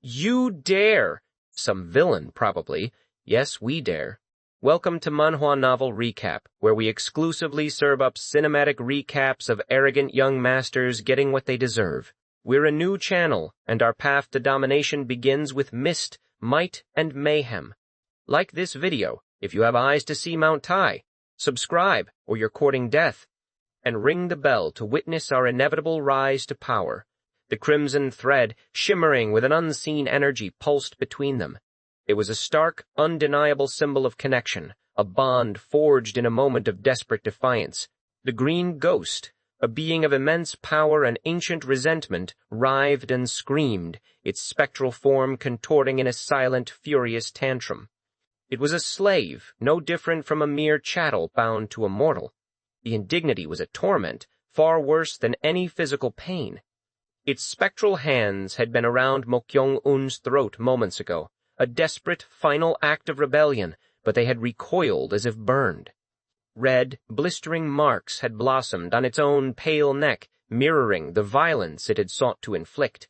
You dare! Some villain, probably. Yes, we dare. Welcome to Manhwa Novel Recap, where we exclusively serve up cinematic recaps of arrogant young masters getting what they deserve. We're a new channel, and our path to domination begins with mist, might, and mayhem. Like this video, if you have eyes to see Mount Tai, subscribe, or you're courting death, and ring the bell to witness our inevitable rise to power. The crimson thread, shimmering with an unseen energy, pulsed between them. It was a stark, undeniable symbol of connection, a bond forged in a moment of desperate defiance. The green ghost, a being of immense power and ancient resentment, writhed and screamed, its spectral form contorting in a silent, furious tantrum. It was a slave, no different from a mere chattel bound to a mortal. The indignity was a torment, far worse than any physical pain. Its spectral hands had been around Mok Gyeong-un's throat moments ago, a desperate, final act of rebellion, but they had recoiled as if burned. Red, blistering marks had blossomed on its own pale neck, mirroring the violence it had sought to inflict.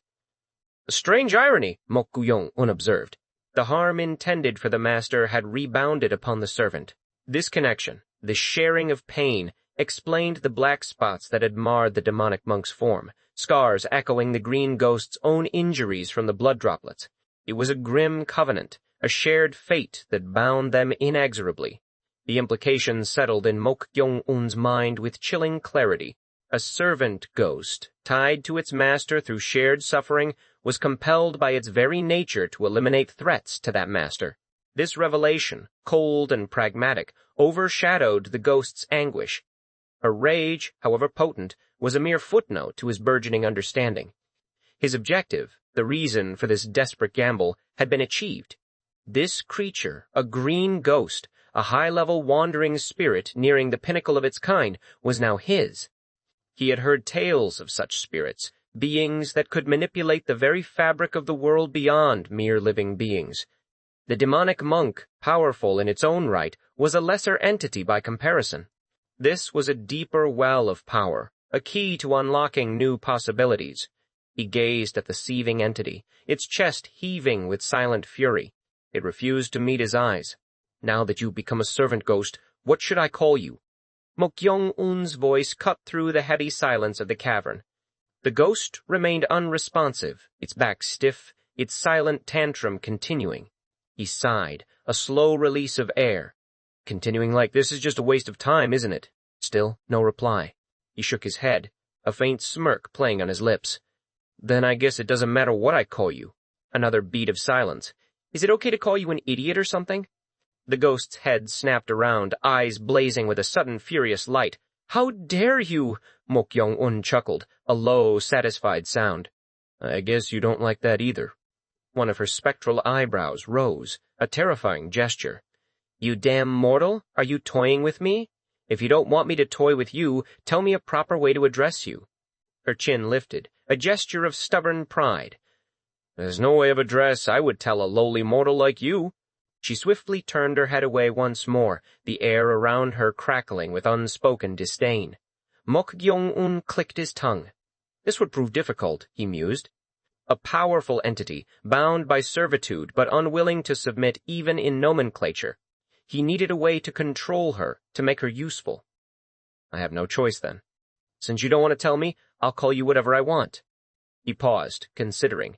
A strange irony, Mok Gyeong-un observed. The harm intended for the master had rebounded upon the servant. This connection, this sharing of pain, explained the black spots that had marred the demonic monk's form, scars echoing the green ghost's own injuries from the blood droplets. It was a grim covenant, a shared fate that bound them inexorably. The implications settled in Mok Gyeong-un's mind with chilling clarity. A servant ghost, tied to its master through shared suffering, was compelled by its very nature to eliminate threats to that master. This revelation, cold and pragmatic, overshadowed the ghost's anguish. Her rage, however potent, was a mere footnote to his burgeoning understanding. His objective, the reason for this desperate gamble, had been achieved. This creature, a green ghost, a high-level wandering spirit nearing the pinnacle of its kind, was now his. He had heard tales of such spirits, beings that could manipulate the very fabric of the world beyond mere living beings. The demonic monk, powerful in its own right, was a lesser entity by comparison. This was a deeper well of power, a key to unlocking new possibilities. He gazed at the seething entity, its chest heaving with silent fury. It refused to meet his eyes. Now that you've become a servant ghost, what should I call you? Mok Gyeong-un's voice cut through the heady silence of the cavern. The ghost remained unresponsive, its back stiff, its silent tantrum continuing. He sighed, a slow release of air. Continuing like this is just a waste of time, isn't it? Still, no reply. He shook his head, a faint smirk playing on his lips. Then I guess it doesn't matter what I call you. Another beat of silence. Is it okay to call you an idiot or something? The ghost's head snapped around, eyes blazing with a sudden furious light. How dare you? Mok Gyeong-un chuckled, a low, satisfied sound. I guess you don't like that either. One of her spectral eyebrows rose, a terrifying gesture. You damn mortal, are you toying with me? If you don't want me to toy with you, tell me a proper way to address you. Her chin lifted, a gesture of stubborn pride. There's no way of address I would tell a lowly mortal like you. She swiftly turned her head away once more, the air around her crackling with unspoken disdain. Mok Gyeong-un clicked his tongue. This would prove difficult, he mused. A powerful entity, bound by servitude but unwilling to submit even in nomenclature. He needed a way to control her, to make her useful. I have no choice then. Since you don't want to tell me, I'll call you whatever I want. He paused, considering.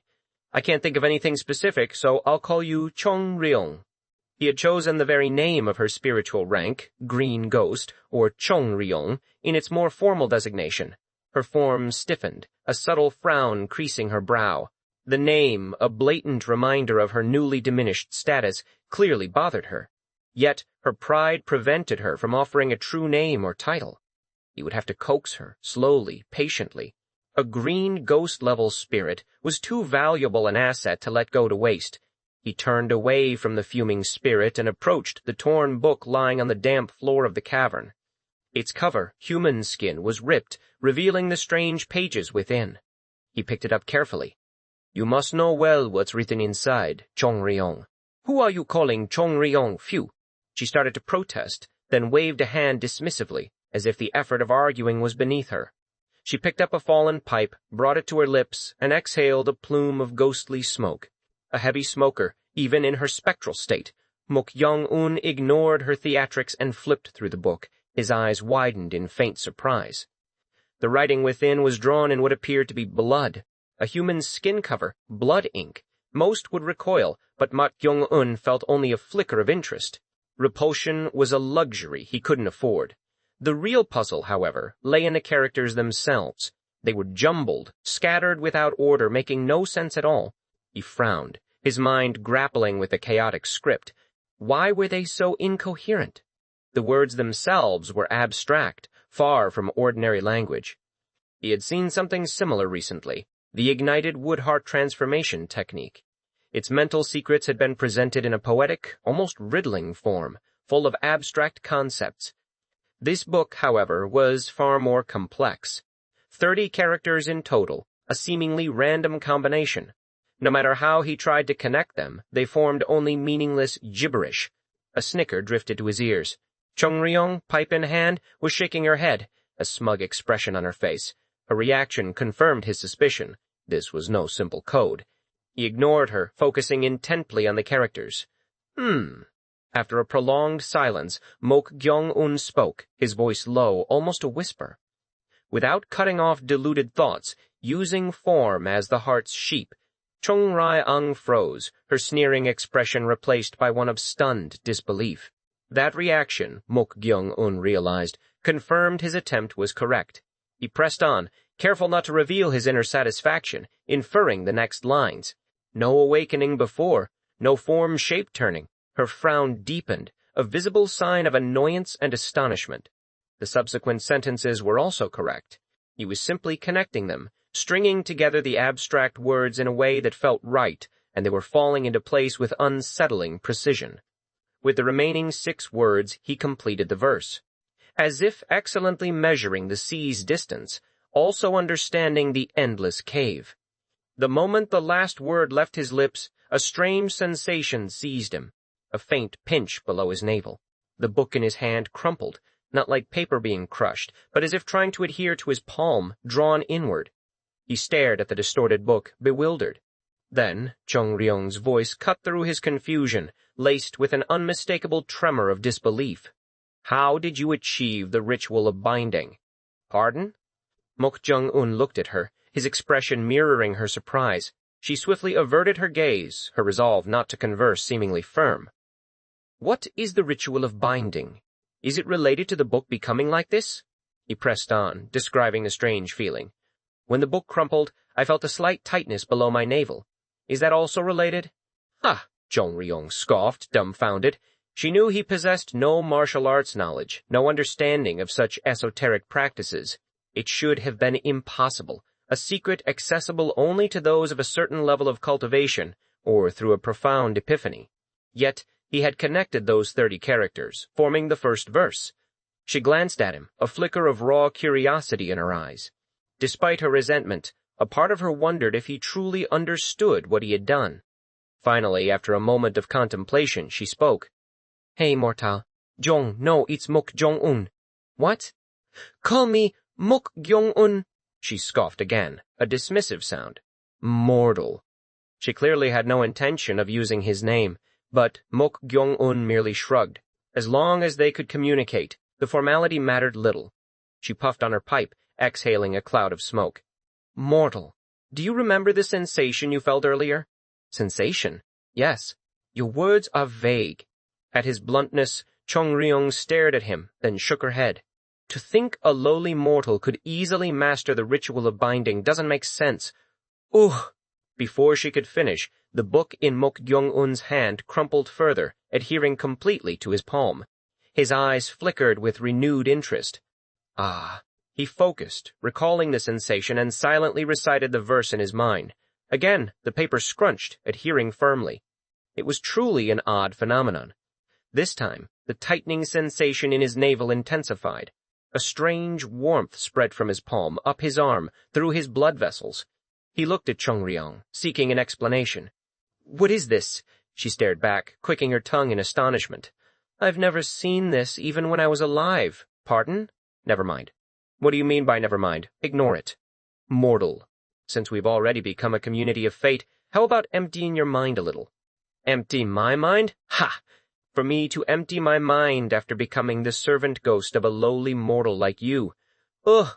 I can't think of anything specific, so I'll call you Cheong-ryeong. He had chosen the very name of her spiritual rank, Green Ghost, or Cheong-ryeong, in its more formal designation. Her form stiffened, a subtle frown creasing her brow. The name, a blatant reminder of her newly diminished status, clearly bothered her. Yet her pride prevented her from offering a true name or title. He would have to coax her, slowly, patiently. A green ghost-level spirit was too valuable an asset to let go to waste. He turned away from the fuming spirit and approached the torn book lying on the damp floor of the cavern. Its cover, human skin, was ripped, revealing the strange pages within. He picked it up carefully. You must know well what's written inside, Cheong-ryeong. Who are you calling Cheong-ryeong, phew? She started to protest, then waved a hand dismissively, as if the effort of arguing was beneath her. She picked up a fallen pipe, brought it to her lips, and exhaled a plume of ghostly smoke. a heavy smoker, even in her spectral state. Mok Gyeong-un ignored her theatrics and flipped through the book, his eyes widened in faint surprise. The writing within was drawn in what appeared to be blood, a human skin cover, blood ink. Most would recoil, but Mok Gyeong-un felt only a flicker of interest. Repulsion was a luxury he couldn't afford. The real puzzle, however, lay in the characters themselves. They were jumbled, scattered without order, making no sense at all. He frowned, his mind grappling with the chaotic script. Why were they so incoherent? The words themselves were abstract, far from ordinary language. He had seen something similar recently, the ignited wood-heart transformation technique. Its mental secrets had been presented in a poetic, almost riddling form, full of abstract concepts. This book, however, was far more complex. 30 characters in total, a seemingly random combination. No matter how he tried to connect them, they formed only meaningless gibberish. A snicker drifted to his ears. Cheong-ryeong, pipe in hand, was shaking her head, a smug expression on her face. Her reaction confirmed his suspicion. This was no simple code. He ignored her, focusing intently on the characters. After a prolonged silence, Mok Gyeong-un spoke, his voice low, almost a whisper. Without cutting off deluded thoughts, using form as the heart's sheep, Cheong-ryeong froze, her sneering expression replaced by one of stunned disbelief. That reaction, Mok Gyeong-un realized, confirmed his attempt was correct. He pressed on, careful not to reveal his inner satisfaction, inferring the next lines. No awakening before, no form shape-turning. Her frown deepened, a visible sign of annoyance and astonishment. The subsequent sentences were also correct. He was simply connecting them, stringing together the abstract words in a way that felt right, and they were falling into place with unsettling precision. With the remaining 6 words, he completed the verse. As if excellently measuring the sea's distance, also understanding the endless cave. The moment the last word left his lips, a strange sensation seized him, a faint pinch below his navel. The book in his hand crumpled, not like paper being crushed, but as if trying to adhere to his palm, drawn inward. He stared at the distorted book, bewildered. Then, Cheong-ryeong's voice cut through his confusion, laced with an unmistakable tremor of disbelief. How did you achieve the ritual of binding? Pardon? Mok Gyeong-un looked at her, his expression mirroring her surprise. She swiftly averted her gaze, her resolve not to converse seemingly firm. What is the ritual of binding? Is it related to the book becoming like this? He pressed on, describing the strange feeling. When the book crumpled, I felt a slight tightness below my navel. Is that also related? Ha! Cheong-ryeong scoffed, dumbfounded. She knew he possessed no martial arts knowledge, no understanding of such esoteric practices. It should have been impossible, a secret accessible only to those of a certain level of cultivation, or through a profound epiphany. Yet, he had connected those 30 characters, forming the first verse. She glanced at him, a flicker of raw curiosity in her eyes. Despite her resentment, a part of her wondered if he truly understood what he had done. Finally, after a moment of contemplation, she spoke. Hey, mortal. Jong, no, it's Mok Gyeong-un. What? Call me Mok Gyeong-un. She scoffed again, a dismissive sound. Mortal. She clearly had no intention of using his name, but Mok Gyeong-un merely shrugged. As long as they could communicate, the formality mattered little. She puffed on her pipe, exhaling a cloud of smoke. Mortal. Do you remember the sensation you felt earlier? Sensation? Yes. Your words are vague. At his bluntness, Cheong-ryeong stared at him, then shook her head. To think a lowly mortal could easily master the ritual of binding doesn't make sense. Ugh! Before she could finish, the book in Mok Gyeong-un's hand crumpled further, adhering completely to his palm. His eyes flickered with renewed interest. Ah! He focused, recalling the sensation, and silently recited the verse in his mind. Again, the paper scrunched, adhering firmly. It was truly an odd phenomenon. This time, the tightening sensation in his navel intensified. A strange warmth spread from his palm, up his arm, through his blood vessels. He looked at Cheong-ryeong, seeking an explanation. What is this? She stared back, clicking her tongue in astonishment. I've never seen this even when I was alive. Pardon? Never mind. What do you mean by never mind? Ignore it. Mortal. Since we've already become a community of fate, How about emptying your mind a little? Empty my mind? Ha! For me to empty my mind after becoming the servant ghost of a lowly mortal like you. Ugh!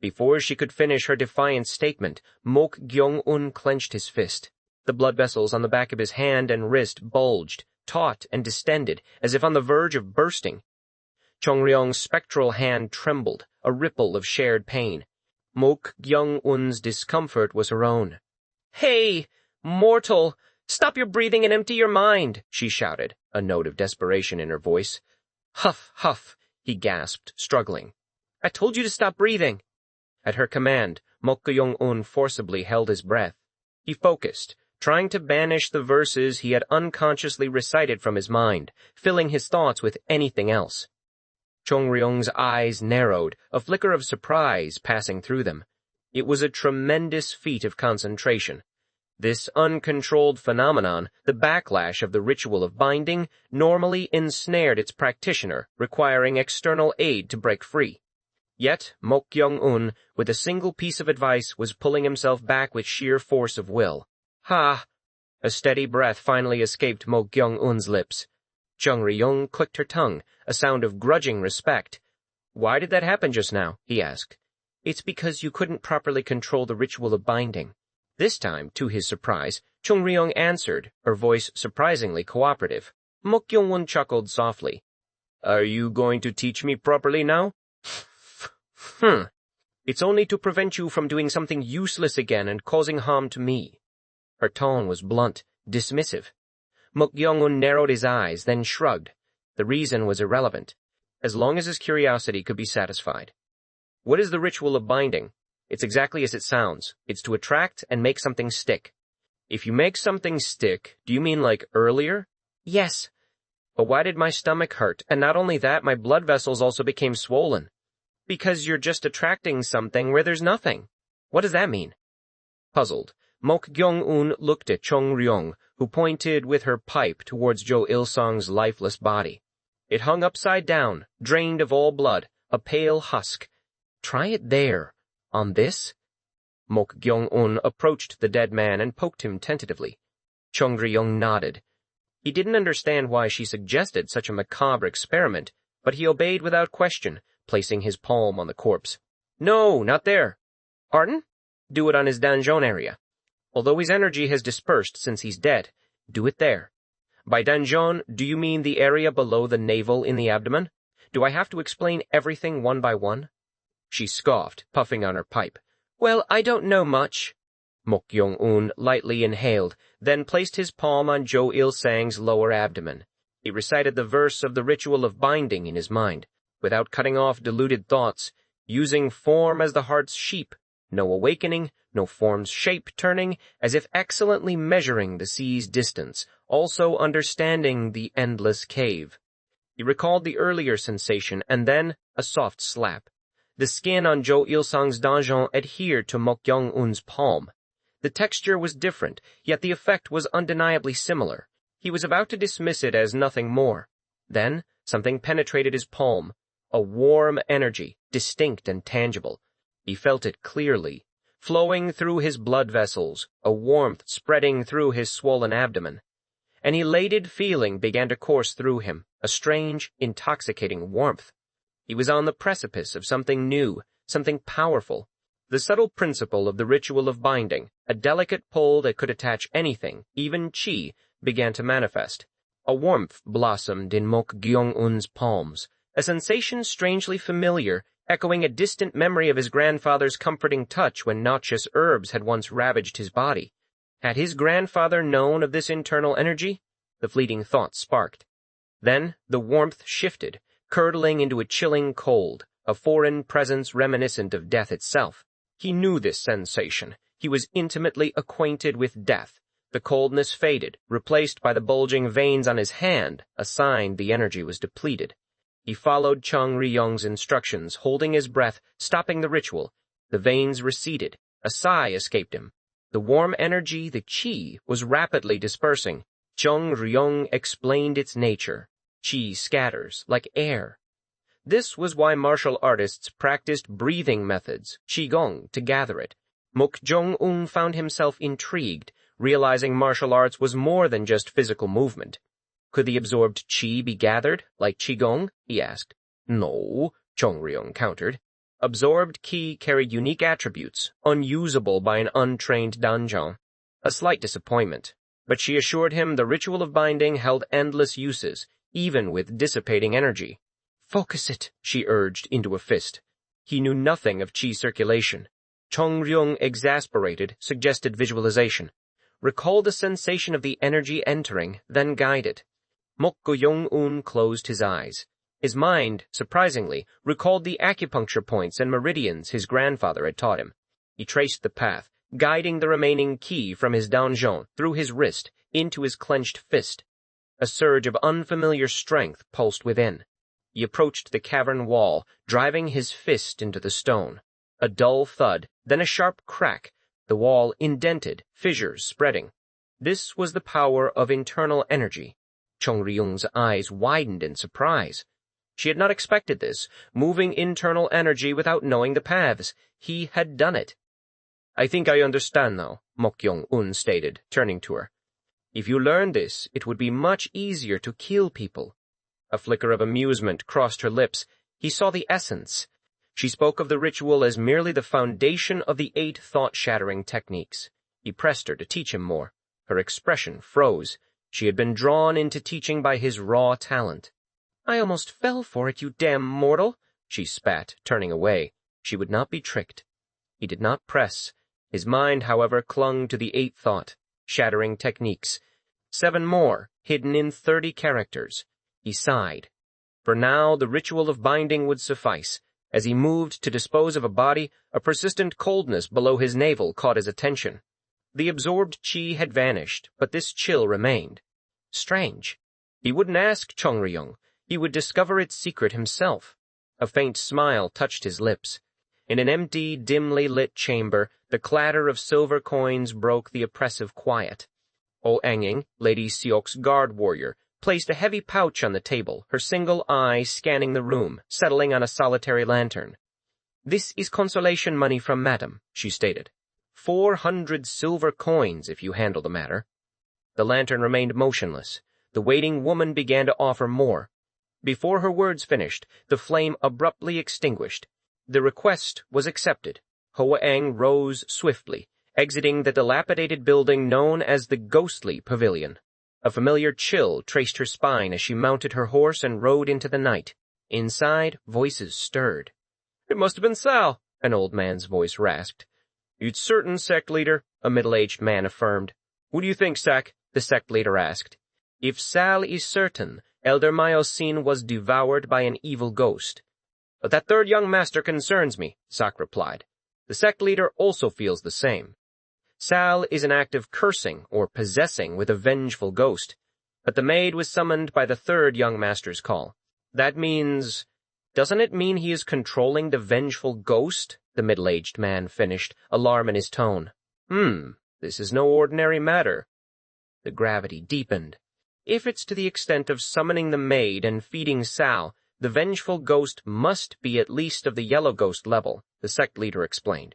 Before she could finish her defiant statement, Mok Gyeong-un clenched his fist. The blood vessels on the back of his hand and wrist bulged, taut and distended, as if on the verge of bursting. Cheong-ryeong's spectral hand trembled, a ripple of shared pain. Mok Gyeong-un's discomfort was her own. "Hey, mortal! Stop your breathing and empty your mind!" she shouted, a note of desperation in her voice. "Huff, huff," he gasped, struggling. "I told you to stop breathing." At her command, Mok Gyeong-un forcibly held his breath. He focused, trying to banish the verses he had unconsciously recited from his mind, filling his thoughts with anything else. Cheong-ryeong's eyes narrowed, a flicker of surprise passing through them. It was a tremendous feat of concentration. This uncontrolled phenomenon, the backlash of the ritual of binding, normally ensnared its practitioner, requiring external aid to break free. Yet, Mok Gyeong-un, with a single piece of advice, was pulling himself back with sheer force of will. Ha! A steady breath finally escaped Mok Gyeong-un's lips. Cheong-ryeong clicked her tongue, a sound of grudging respect. "Why did that happen just now?" he asked. "It's because you couldn't properly control the ritual of binding." This time, to his surprise, Cheong-ryeong answered, her voice surprisingly cooperative. Mok Gyeong-un chuckled softly. "Are you going to teach me properly now?" It's only to prevent you from doing something useless again and causing harm to me." Her tone was blunt, dismissive. Mok Gyeong-un narrowed his eyes, then shrugged. The reason was irrelevant, as long as his curiosity could be satisfied. "What is the ritual of binding?" "It's exactly as it sounds. It's to attract and make something stick." "If you make something stick, do you mean like earlier?" "Yes." "But why did my stomach hurt? And not only that, my blood vessels also became swollen." "Because you're just attracting something where there's nothing." "What does that mean?" Puzzled, Mok Gyeong-un looked at Cheong-ryeong, who pointed with her pipe towards Jo Il-sung's lifeless body. It hung upside down, drained of all blood, a pale husk. "Try it there. On this?" Mok Gyeong-un approached the dead man and poked him tentatively. Cheong-ryeong nodded. He didn't understand why she suggested such a macabre experiment, but he obeyed without question, placing his palm on the corpse. "No, not there." "Pardon?" "Do it on his danjon area. Although his energy has dispersed since he's dead, do it there." "By danjon, do you mean the area below the navel in the abdomen? Do I have to explain everything one by one?" She scoffed, puffing on her pipe. "Well, I don't know much." Mok Gyeong-un lightly inhaled, then placed his palm on Jo Il-sung's lower abdomen. He recited the verse of the ritual of binding in his mind, without cutting off deluded thoughts, using form as the heart's sheep, no awakening, no form's shape turning, as if excellently measuring the sea's distance, also understanding the endless cave. He recalled the earlier sensation, and then a soft slap. The skin on Jo Il-sung's danjon adhered to Mok Gyeong-un's palm. The texture was different, yet the effect was undeniably similar. He was about to dismiss it as nothing more. Then something penetrated his palm, a warm energy, distinct and tangible. He felt it clearly, flowing through his blood vessels, a warmth spreading through his swollen abdomen. An elated feeling began to course through him, a strange, intoxicating warmth. He was on the precipice of something new, something powerful. The subtle principle of the ritual of binding, a delicate pull that could attach anything, even chi, began to manifest. A warmth blossomed in Mok Gyeong-un's palms, a sensation strangely familiar, echoing a distant memory of his grandfather's comforting touch when noxious herbs had once ravaged his body. Had his grandfather known of this internal energy? The fleeting thought sparked. Then the warmth shifted, curdling into a chilling cold, a foreign presence reminiscent of death itself. He knew this sensation. He was intimately acquainted with death. The coldness faded, replaced by the bulging veins on his hand, a sign the energy was depleted. He followed Cheong-ryeong's instructions, holding his breath, stopping the ritual. The veins receded. A sigh escaped him. The warm energy, the chi, was rapidly dispersing. Cheong-ryeong explained its nature. Chi scatters, like air. This was why martial artists practiced breathing methods, qigong, to gather it. Mok Gyeong-un found himself intrigued, realizing martial arts was more than just physical movement. Could the absorbed chi be gathered, like qigong? He asked. No, Cheong-ryeong countered. Absorbed ki carried unique attributes, unusable by an untrained danjang. A slight disappointment, but she assured him the ritual of binding held endless uses, even with dissipating energy. Focus it, she urged into a fist. He knew nothing of chi circulation. Cheong-ryeong, exasperated, suggested visualization. Recall the sensation of the energy entering, then guide it. Mok Gyeong-un closed his eyes. His mind, surprisingly, recalled the acupuncture points and meridians his grandfather had taught him. He traced the path, guiding the remaining ki from his danjang through his wrist into his clenched fist. A surge of unfamiliar strength pulsed within. He approached the cavern wall, driving his fist into the stone. A dull thud, then a sharp crack, the wall indented, fissures spreading. This was the power of internal energy. Cheong-ryeong's eyes widened in surprise. She had not expected this, moving internal energy without knowing the paths. He had done it. I think I understand now, Mok Gyeong-un stated, turning to her. If you learn this, it would be much easier to kill people. A flicker of amusement crossed her lips. He saw the essence. She spoke of the ritual as merely the foundation of the 8 thought-shattering techniques. He pressed her to teach him more. Her expression froze. She had been drawn into teaching by his raw talent. I almost fell for it, you damn mortal, she spat, turning away. She would not be tricked. He did not press. His mind, however, clung to the 8 thought-shattering techniques. 7 more, hidden in 30 characters. He sighed. For now, the ritual of binding would suffice. As he moved to dispose of a body, a persistent coldness below his navel caught his attention. The absorbed chi had vanished, but this chill remained. Strange. He wouldn't ask Cheong-ryeong. He would discover its secret himself. A faint smile touched his lips. In an empty, dimly lit chamber, the clatter of silver coins broke the oppressive quiet. Oh-enging, Lady Seok's guard warrior, placed a heavy pouch on the table, her single eye scanning the room, settling on a solitary lantern. This is consolation money from Madam, she stated. 400 silver coins if you handle the matter. The lantern remained motionless. The waiting woman began to offer more. Before her words finished, the flame abruptly extinguished. The request was accepted. Hoa-eng rose swiftly, exiting the dilapidated building known as the Ghostly Pavilion. A familiar chill traced her spine as she mounted her horse and rode into the night. Inside, voices stirred. It must have been Sal, an old man's voice rasped. It's certain, sect leader, a middle-aged man affirmed. What do you think, Sak? The sect leader asked. If Sal is certain, Elder Myosin was devoured by an evil ghost. But that third young master concerns me, Sak replied. The sect leader also feels the same. Sal is an act of cursing or possessing with a vengeful ghost, but the maid was summoned by the third young master's call. That means... Doesn't it mean he is controlling the vengeful ghost? The middle-aged man finished, alarm in his tone. This is no ordinary matter. The gravity deepened. If it's to the extent of summoning the maid and feeding Sal, the vengeful ghost must be at least of the yellow ghost level, the sect leader explained.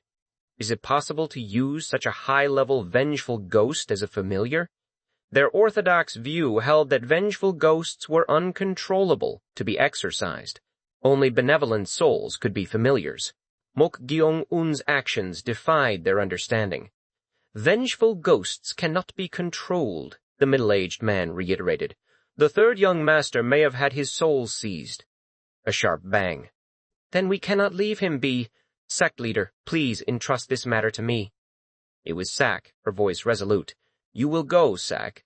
Is it possible to use such a high-level vengeful ghost as a familiar? Their orthodox view held that vengeful ghosts were uncontrollable to be exorcised. Only benevolent souls could be familiars. Mok Gyeong-un's actions defied their understanding. Vengeful ghosts cannot be controlled, the middle-aged man reiterated. The third young master may have had his soul seized. A sharp bang. Then we cannot leave him be. Sect leader, please entrust this matter to me. It was Sak, her voice resolute. You will go, Sak.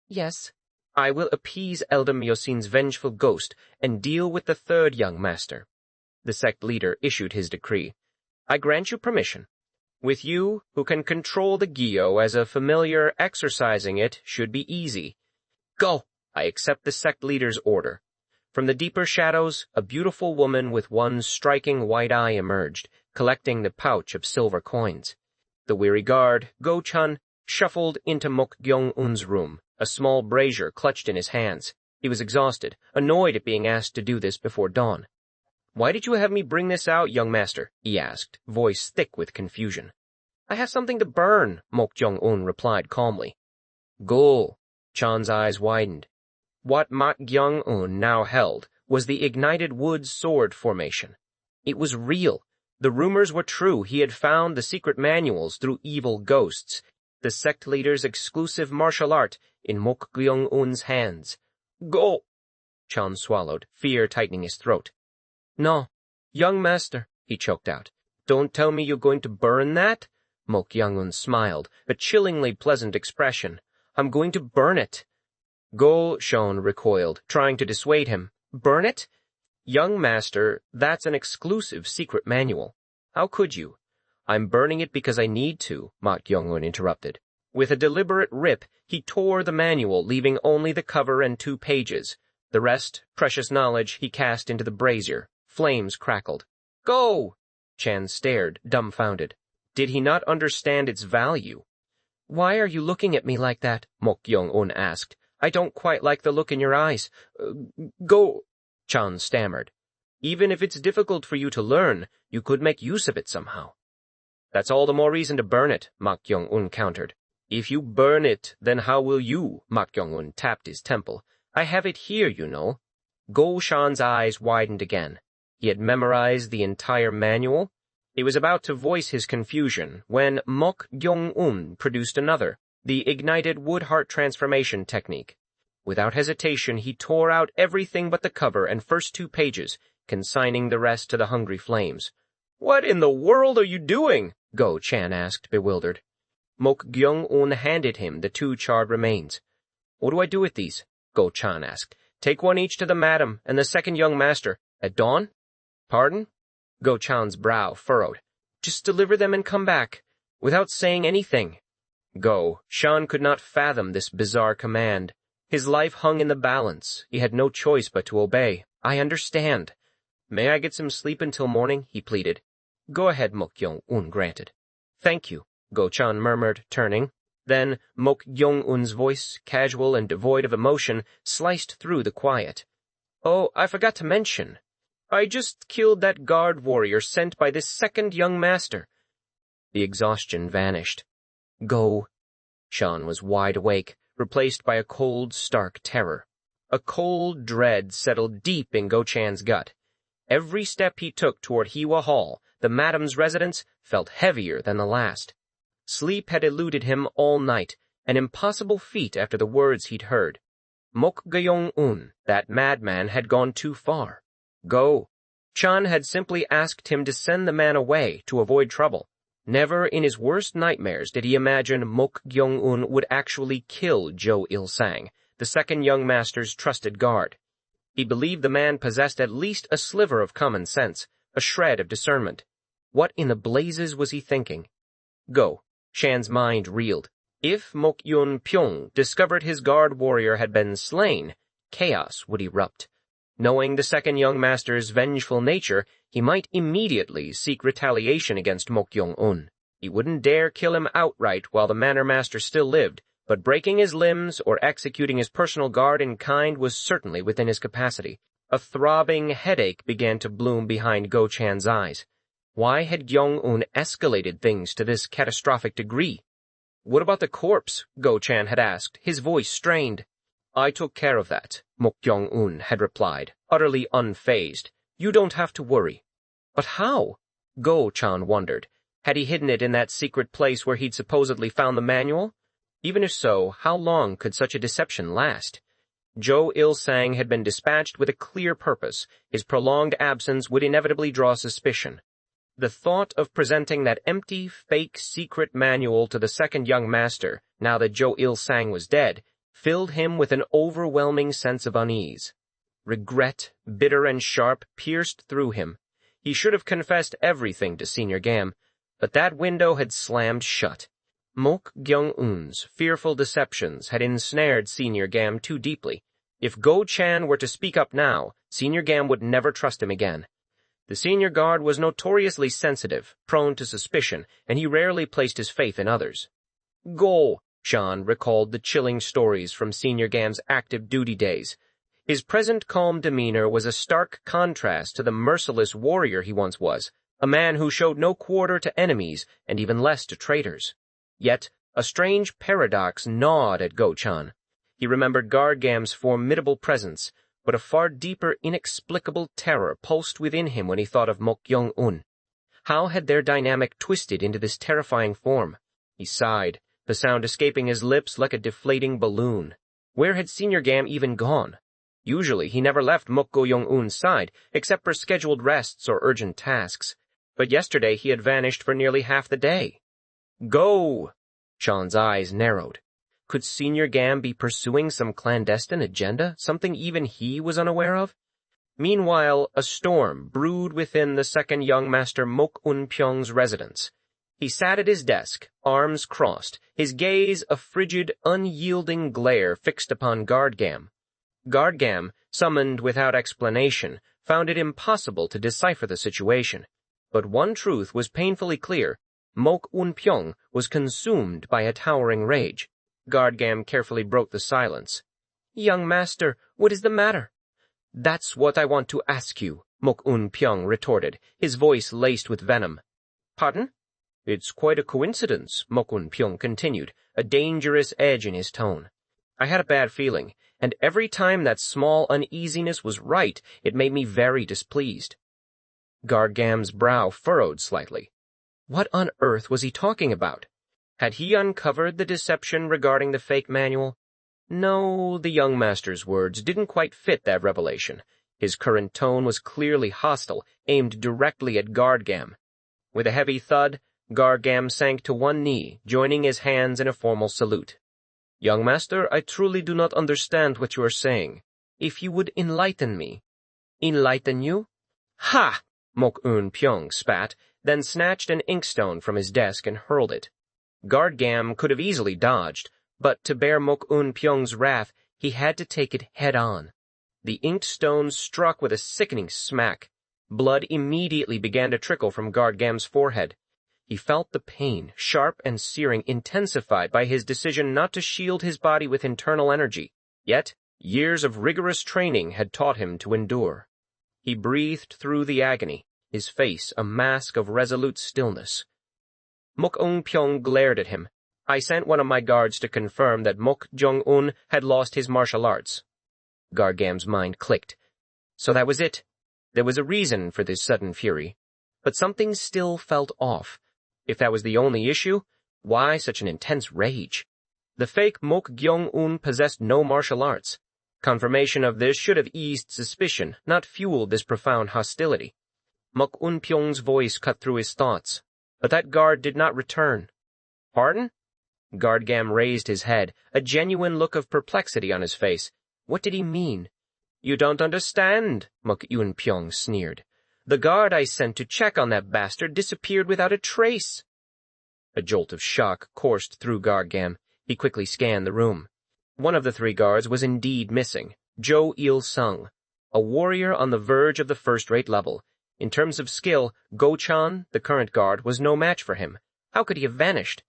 Yes. I will appease Elder Myosin's vengeful ghost and deal with the third young master. The sect leader issued his decree. I grant you permission. With you, who can control the Gyo as a familiar, exorcising it should be easy. Go! I accept the sect leader's order. From the deeper shadows, a beautiful woman with one striking white eye emerged, collecting the pouch of silver coins. The weary guard, Go-chan, shuffled into Mok Gyeong-un's room, a small brazier clutched in his hands. He was exhausted, annoyed at being asked to do this before dawn. Why did you have me bring this out, young master? He asked, voice thick with confusion. I have something to burn, Mok Gyeong-un replied calmly. Go. Chan's eyes widened. What Mok Gyeong-un now held was the ignited wood sword formation. It was real. The rumors were true. He had found the secret manuals through evil ghosts, the sect leader's exclusive martial art in Mok Gyeong-un's hands. Go! Chan swallowed, fear tightening his throat. No, young master, he choked out. Don't tell me you're going to burn that? Mok Gyeong-un smiled, a chillingly pleasant expression. I'm going to burn it. Go, Sean recoiled, trying to dissuade him. Burn it? Young master, that's an exclusive secret manual. How could you? I'm burning it because I need to, Mok Gyeong-un interrupted. With a deliberate rip, he tore the manual, leaving only the cover and 2 pages. The rest, precious knowledge, he cast into the brazier. Flames crackled. Go! Chan stared, dumbfounded. Did he not understand its value? Why are you looking at me like that? Mok Gyeong-un asked. I don't quite like the look in your eyes. Go, Chan stammered. Even if it's difficult for you to learn, you could make use of it somehow. That's all the more reason to burn it, Mok Gyeong-un countered. If you burn it, then how will you? Mok Gyeong-un tapped his temple. I have it here, you know. Go Shan's eyes widened again. He had memorized the entire manual. He was about to voice his confusion when Mok Gyeong-un produced another, the ignited wood heart transformation technique. Without hesitation, he tore out everything but the cover and first 2 pages, consigning the rest to the hungry flames. What in the world are you doing? Go Chan asked, bewildered. Mok Gyeong-un handed him the 2 charred remains. What do I do with these? Go Chan asked. Take one each to the madam and the second young master. At dawn? Pardon? Go Chan's brow furrowed. Just deliver them and come back, without saying anything. Go. Shan could not fathom this bizarre command. His life hung in the balance. He had no choice but to obey. I understand. May I get some sleep until morning? He pleaded. Go ahead, Mok Gyeong-un granted. Thank you, Go Chan murmured, turning. Then Mok Gyeong-un's voice, casual and devoid of emotion, sliced through the quiet. Oh, I forgot to mention. I just killed that guard warrior sent by this second young master. The exhaustion vanished. Go. Shan was wide awake, replaced by a cold, stark terror. A cold dread settled deep in Go Chan's gut. Every step he took toward Hiwa Hall, the madam's residence, felt heavier than the last. Sleep had eluded him all night, an impossible feat after the words he'd heard. Mok Gyeong-un, that madman, had gone too far. Go. Chan had simply asked him to send the man away to avoid trouble. Never in his worst nightmares did he imagine Mok Gyeong-un would actually kill Jo Il-sang, the second young master's trusted guard. He believed the man possessed at least a sliver of common sense, a shred of discernment. What in the blazes was he thinking? Go. Shan's mind reeled. If Mok Yun-pyong discovered his guard warrior had been slain, chaos would erupt. Knowing the second young master's vengeful nature, he might immediately seek retaliation against Mok Gyeong-un. He wouldn't dare kill him outright while the manor master still lived, but breaking his limbs or executing his personal guard in kind was certainly within his capacity. A throbbing headache began to bloom behind Go Chan's eyes. Why had Gyeong-un escalated things to this catastrophic degree? What about the corpse? Go Chan had asked, his voice strained. I took care of that, Mok Gyeong-un had replied, utterly unfazed. You don't have to worry. But how? Go Chan wondered. Had he hidden it in that secret place where he'd supposedly found the manual? Even if so, how long could such a deception last? Jo Il-sang had been dispatched with a clear purpose. His prolonged absence would inevitably draw suspicion. The thought of presenting that empty, fake, secret manual to the second young master, now that Jo Il-sang was dead, filled him with an overwhelming sense of unease. Regret, bitter and sharp, pierced through him. He should have confessed everything to Senior Gam, but that window had slammed shut. Mok Gyeong-un's fearful deceptions had ensnared Senior Gam too deeply. If Go Chan were to speak up now, Senior Gam would never trust him again. The senior guard was notoriously sensitive, prone to suspicion, and he rarely placed his faith in others. Go! Shan recalled the chilling stories from Senior Gam's active duty days. His present calm demeanor was a stark contrast to the merciless warrior he once was. a man who showed no quarter to enemies and even less to traitors. Yet, a strange paradox gnawed at Go-chan. He remembered Guard-Gam's formidable presence, but a far deeper, inexplicable terror pulsed within him when he thought of Mok Gyeong-un. How had their dynamic twisted into this terrifying form? He sighed, the sound escaping his lips like a deflating balloon. Where had Senior Gam even gone? Usually he never left Mok Gyeong-un's side, except for scheduled rests or urgent tasks. But yesterday he had vanished for nearly half the day. Go! Chan's eyes narrowed. Could Senior Gam be pursuing some clandestine agenda, something even he was unaware of? Meanwhile, a storm brewed within the second young master Mok Un-pyong's residence. He sat at his desk, arms crossed, his gaze a frigid, unyielding glare fixed upon Guard-Gam. Guard-Gam, summoned without explanation, found it impossible to decipher the situation. But one truth was painfully clear. Mok Un-pyong was consumed by a towering rage. Guard-Gam carefully broke the silence. "Young master, what is the matter?" "That's what I want to ask you," Mok Un-pyong retorted, his voice laced with venom. "Pardon?" "It's quite a coincidence," Mok Un-pyong continued, a dangerous edge in his tone. "I had a bad feeling, and every time that small uneasiness was right, it made me very displeased." Guard-Gam's brow furrowed slightly. What on earth was he talking about? Had he uncovered the deception regarding the fake manual? No, the young master's words didn't quite fit that revelation. His current tone was clearly hostile, aimed directly at Guard-Gam. With a heavy thud, Guard-Gam sank to one knee, joining his hands in a formal salute. "Young master, I truly do not understand what you are saying. If you would enlighten me." "Enlighten you?" "Ha!" Mok Un-pyong spat, then snatched an inkstone from his desk and hurled it. Guard-Gam could have easily dodged, but to bear Mok Un-pyong's wrath, he had to take it head-on. The inked stone struck with a sickening smack. Blood immediately began to trickle from Guard-Gam's forehead. He felt the pain, sharp and searing, intensified by his decision not to shield his body with internal energy. Yet, years of rigorous training had taught him to endure. He breathed through the agony, his face a mask of resolute stillness. Mok Un-pyong glared at him. "I sent one of my guards to confirm that Mok Gyeong-un had lost his martial arts." Guard-Gam's mind clicked. So that was it. There was a reason for this sudden fury. But something still felt off. If that was the only issue, why such an intense rage? The fake Mok Gyeong-un possessed no martial arts. Confirmation of this should have eased suspicion, not fueled this profound hostility. Mok Un-pyong's voice cut through his thoughts. But that guard did not return. "Pardon?" Guard-Gam raised his head, a genuine look of perplexity on his face. What did he mean? "You don't understand," Mok Un-pyong sneered. "The guard I sent to check on that bastard disappeared without a trace." A jolt of shock coursed through Guard-Gam. He quickly scanned the room. One of the three guards was indeed missing, Jo Il-sung, a warrior on the verge of the first-rate level. In terms of skill, Go-chan, the current guard, was no match for him. How could he have vanished?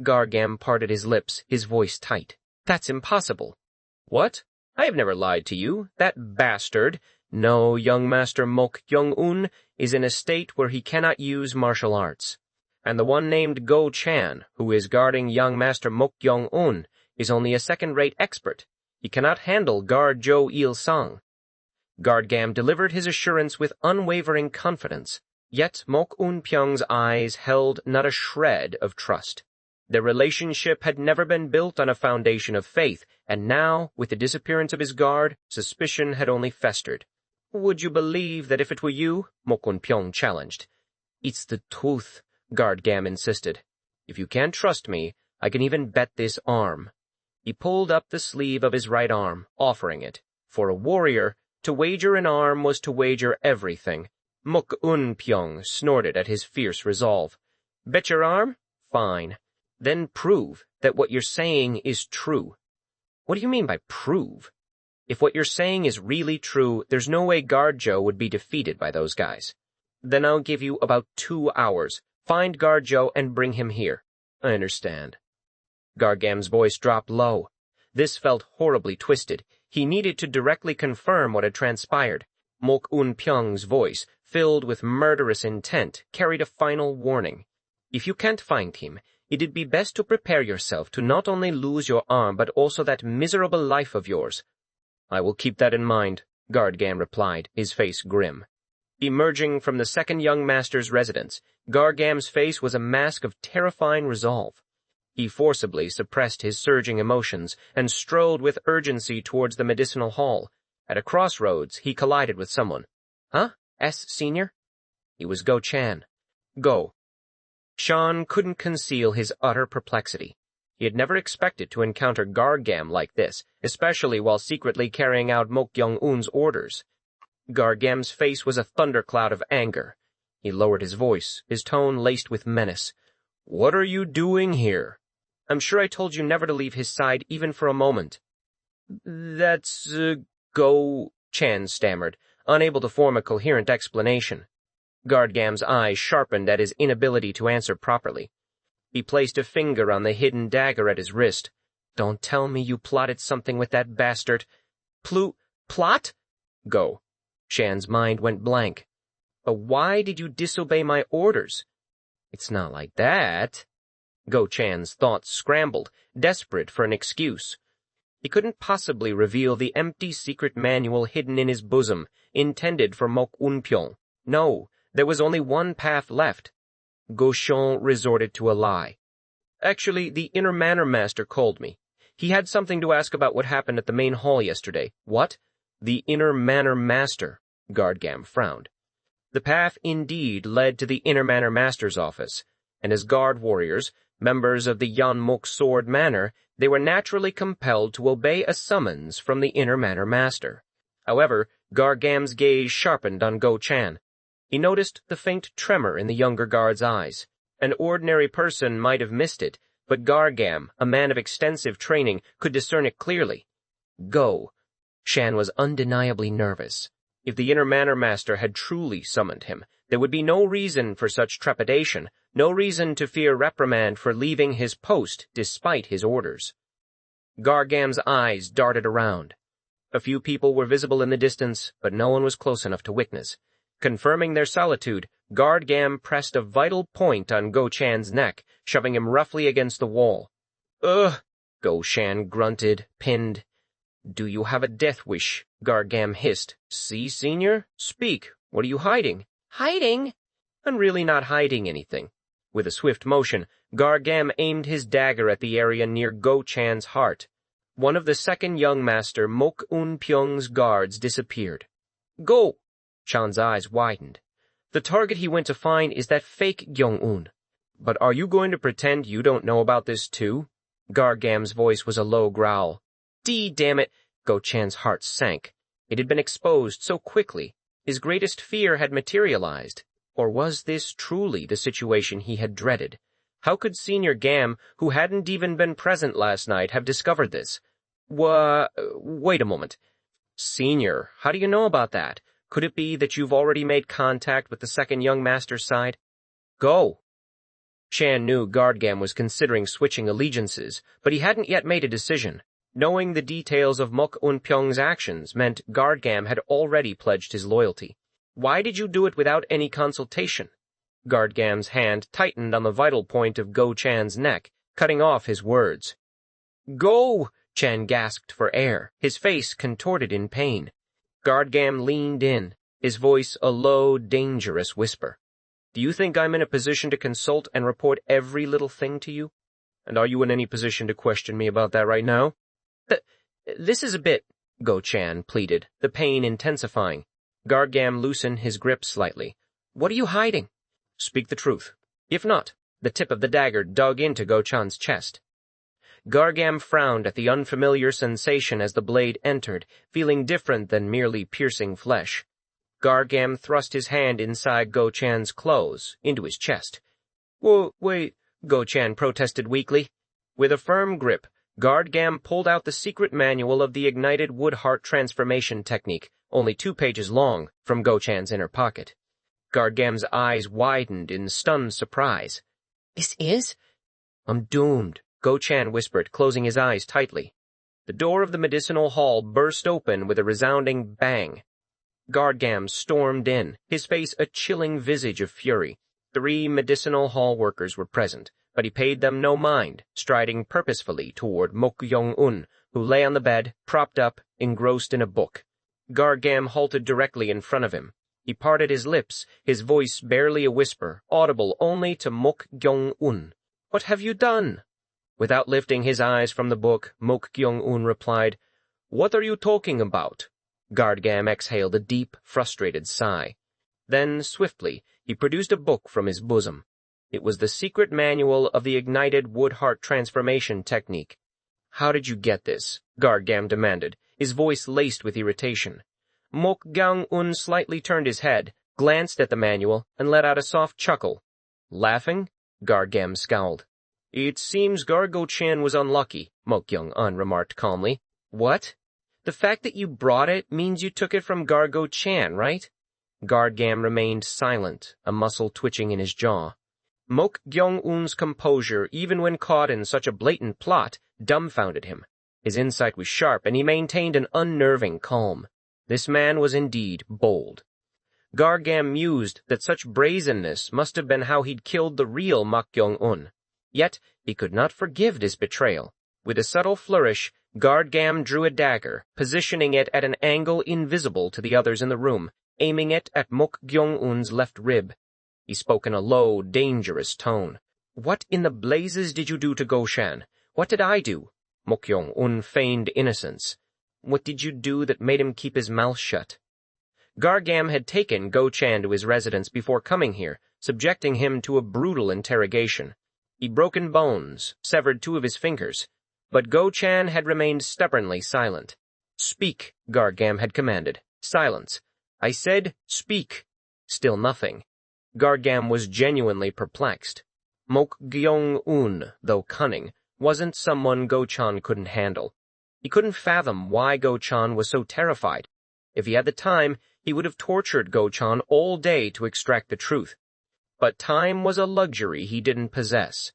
Guard-Gam parted his lips, his voice tight. "That's impossible." "What? I have never lied to you. That bastard, no, young master Mok Gyeong-un, is in a state where he cannot use martial arts. And the one named Go-chan, who is guarding young master Mok Gyeong-un, is only a second-rate expert. He cannot handle guard Jo Il-sung." Guard-Gam delivered his assurance with unwavering confidence, yet Mok Un-pyong's eyes held not a shred of trust. Their relationship had never been built on a foundation of faith, and now, with the disappearance of his guard, suspicion had only festered. "Would you believe that if it were you?" Mok Un-pyong challenged. "It's the truth," Guard-Gam insisted. "If you can't trust me, I can even bet this arm." He pulled up the sleeve of his right arm, offering it. For a warrior, to wager an arm was to wager everything. Mok Un-pyong snorted at his fierce resolve. "Bet your arm? Fine. Then prove that what you're saying is true." "What do you mean by prove?" "If what you're saying is really true, there's no way Guard Joe would be defeated by those guys." "Then I'll give you about 2 hours. Find Guard Joe and bring him here." "I understand." Guard-Gam's voice dropped low. This felt horribly twisted. He needed to directly confirm what had transpired. Mok Un-pyong's voice, filled with murderous intent, carried a final warning. If you can't find him, it'd be best to prepare yourself to not only lose your arm but also that miserable life of yours. I will keep that in mind, Gargam replied, his face grim. Emerging from the second young master's residence, Gargam's face was a mask of terrifying resolve. He forcibly suppressed his surging emotions and strode with urgency towards the medicinal hall. At a crossroads, he collided with someone. Huh? Senior? It was Go Chan. Go. Sean couldn't conceal his utter perplexity. He had never expected to encounter Gargam like this, especially while secretly carrying out Mok Gyeong-un's orders. Gargam's face was a thundercloud of anger. He lowered his voice, his tone laced with menace. What are you doing here? I'm sure I told you never to leave his side even for a moment. That's, Go, Chan stammered, unable to form a coherent explanation. Gargam's eyes sharpened at his inability to answer properly. He placed a finger on the hidden dagger at his wrist. Don't tell me you plotted something with that bastard. Plot? Go. Chan's mind went blank. But why did you disobey my orders? It's not like that. Go Chan's thoughts scrambled, desperate for an excuse. He couldn't possibly reveal the empty secret manual hidden in his bosom, intended for Mok Un-pyong. No, there was only one path left. Gauchon resorted to a lie. Actually, the inner manor master called me. He had something to ask about what happened at the main hall yesterday. What? The inner manor master, Gargam frowned. The path indeed led to the inner manor master's office, and as guard warriors, members of the Yanmok Sword Manor, they were naturally compelled to obey a summons from the inner manor master. However, Gargam's gaze sharpened on Go Chan. He noticed the faint tremor in the younger guard's eyes. An ordinary person might have missed it, but Gargam, a man of extensive training, could discern it clearly. Go. Chan was undeniably nervous. If the inner manor master had truly summoned him, there would be no reason for such trepidation, no reason to fear reprimand for leaving his post despite his orders. Gargam's eyes darted around. A few people were visible in the distance, but no one was close enough to witness. Confirming their solitude, Gargam pressed a vital point on Go Chan's neck, shoving him roughly against the wall. Ugh! Go Chan grunted, pinned. Do you have a death wish? Gargam hissed. See, Senior? Speak. What are you hiding? Hiding? I'm really not hiding anything. With a swift motion, Gargam aimed his dagger at the area near Go Chan's heart. One of the second young master Mok Un-pyong's guards disappeared. Go! Chan's eyes widened. The target he went to find is that fake Gyeong-un. But are you going to pretend you don't know about this too? Gargam's voice was a low growl. Damn it! Go Chan's heart sank. It had been exposed so quickly. His greatest fear had materialized. Or was this truly the situation he had dreaded? How could Senior Gam, who hadn't even been present last night, have discovered this? Wait a moment. Senior, how do you know about that? Could it be that you've already made contact with the second young master's side? Go. Chan knew Gargam was considering switching allegiances, but he hadn't yet made a decision. Knowing the details of Mok Un-pyong's actions meant Gargam had already pledged his loyalty. Why did you do it without any consultation? Gargam's hand tightened on the vital point of Go Chan's neck, cutting off his words. Go! Chan gasped for air, his face contorted in pain. Gargam leaned in, his voice a low, dangerous whisper. Do you think I'm in a position to consult and report every little thing to you? And are you in any position to question me about that right now? This is a bit, Go Chan pleaded, the pain intensifying. Gargam loosened his grip slightly. What are you hiding? Speak the truth. If not, the tip of the dagger dug into Go Chan's chest. Gargam frowned at the unfamiliar sensation as the blade entered, feeling different than merely piercing flesh. Gargam thrust his hand inside Go Chan's clothes, into his chest. Wait, Go Chan protested weakly. With a firm grip, Gargam pulled out the secret manual of the ignited wood-heart transformation technique, only 2 pages long, from Go Chan's inner pocket. Gargam's eyes widened in stunned surprise. This is? I'm doomed, Go Chan whispered, closing his eyes tightly. The door of the medicinal hall burst open with a resounding bang. Guardgam stormed in, his face a chilling visage of fury. 3 medicinal hall workers were present, but he paid them no mind, striding purposefully toward Mok Gyeong-un, who lay on the bed, propped up, engrossed in a book. Guardgam halted directly in front of him. He parted his lips, his voice barely a whisper, audible only to Mok Gyeong-un. "What have you done?" Without lifting his eyes from the book, Mok Gyeong-un replied, "What are you talking about?" Guardgam exhaled a deep, frustrated sigh. Then, swiftly, he produced a book from his bosom. It was the secret manual of the ignited wood-heart transformation technique. "How did you get this?" Guardgam demanded, his voice laced with irritation. Mok Gyeong-un slightly turned his head, glanced at the manual, and let out a soft chuckle. "Laughing?" Guardgam scowled. "It seems Gargo-chan was unlucky," Mok Gyeong-un remarked calmly. "What? The fact that you brought it means you took it from Gargo-chan, right?" Guardgam remained silent, a muscle twitching in his jaw. Mok Gyeong-un's composure, even when caught in such a blatant plot, dumbfounded him. His insight was sharp, and he maintained an unnerving calm. This man was indeed bold. Guardgam mused that such brazenness must have been how he'd killed the real Mok Gyeong-un. Yet he could not forgive this betrayal. With a subtle flourish, Guardgam drew a dagger, positioning it at an angle invisible to the others in the room, aiming it at Mok Gyeong-un's left rib. He spoke in a low, dangerous tone. "What in the blazes did you do to Go-chan? What did I do?" Mok Gyeong-un feigned innocence. "What did you do that made him keep his mouth shut?" Guardgam had taken Go-chan to his residence before coming here, subjecting him to a brutal interrogation. He'd broken bones, severed 2 of his fingers, but Go-chan had remained stubbornly silent. "Speak," Guardgam had commanded. "Silence. I said, speak." Still nothing. Guardgam was genuinely perplexed. Mok Gyeong-un, though cunning, wasn't someone Go-chan couldn't handle. He couldn't fathom why Go-chan was so terrified. If he had the time, he would have tortured Go-chan all day to extract the truth. But time was a luxury he didn't possess.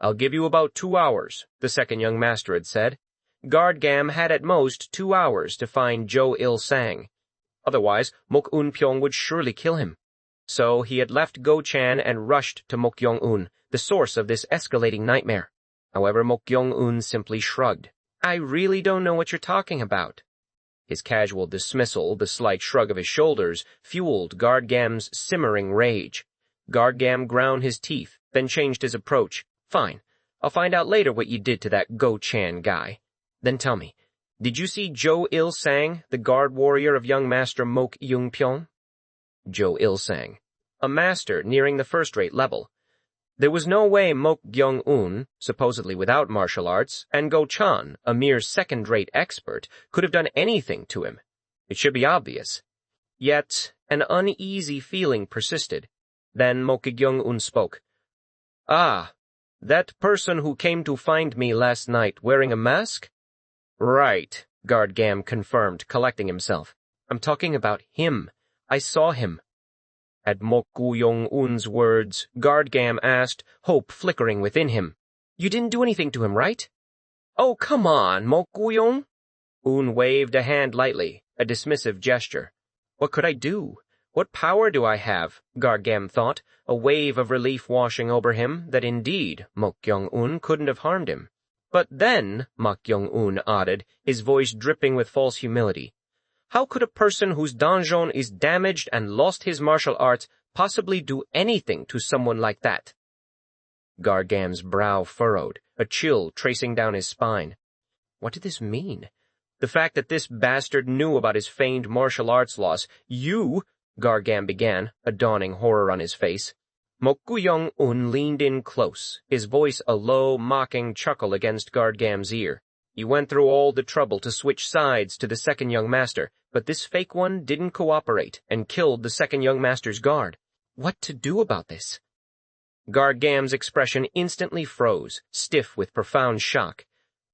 "I'll give you about 2 hours, the second young master had said. Guardgam had at most 2 hours to find Jo Il-sang. Otherwise, Mok Un-pyong would surely kill him. So he had left Go-chan and rushed to Mok Gyeong-un, the source of this escalating nightmare. However, Mok Gyeong-un simply shrugged. "I really don't know what you're talking about." His casual dismissal, the slight shrug of his shoulders, fueled Guardgam's simmering rage. Guardgam ground his teeth, then changed his approach. "Fine. I'll find out later what you did to that Go-chan guy. Then tell me, did you see Jo Il-sang, the guard warrior of young master Mok Young-pyong?" Jo Il-sang. A master nearing the first-rate level. There was no way Mok Gyeong-un, supposedly without martial arts, and Go-chan, a mere second-rate expert, could have done anything to him. It should be obvious. Yet an uneasy feeling persisted. Then Mok Gyeong-un spoke. "Ah, that person who came to find me last night wearing a mask?" "Right," Guardgam confirmed, collecting himself. "I'm talking about him. I saw him." At Mok Gyeong-un's words, Guardgam asked, hope flickering within him. "You didn't do anything to him, right?" "Oh, come on, Mok Gyeong." Waved a hand lightly, a dismissive gesture. "What could I do? What power do I have?" Guardgam thought, a wave of relief washing over him that indeed Mok Gyeong-un couldn't have harmed him. "But then," Mok Gyeong-un added, his voice dripping with false humility, "how could a person whose donjon is damaged and lost his martial arts possibly do anything to someone like that?" Guardgam's brow furrowed, a chill tracing down his spine. What did this mean? The fact that this bastard knew about his feigned martial arts loss. "You," Guardgam began, a dawning horror on his face. Mok Gyeong-un leaned in close, his voice a low, mocking chuckle against Guardgam's ear. "He went through all the trouble to switch sides to the second young master, but this fake one didn't cooperate and killed the second young master's guard. What to do about this?" Guardgam's expression instantly froze, stiff with profound shock.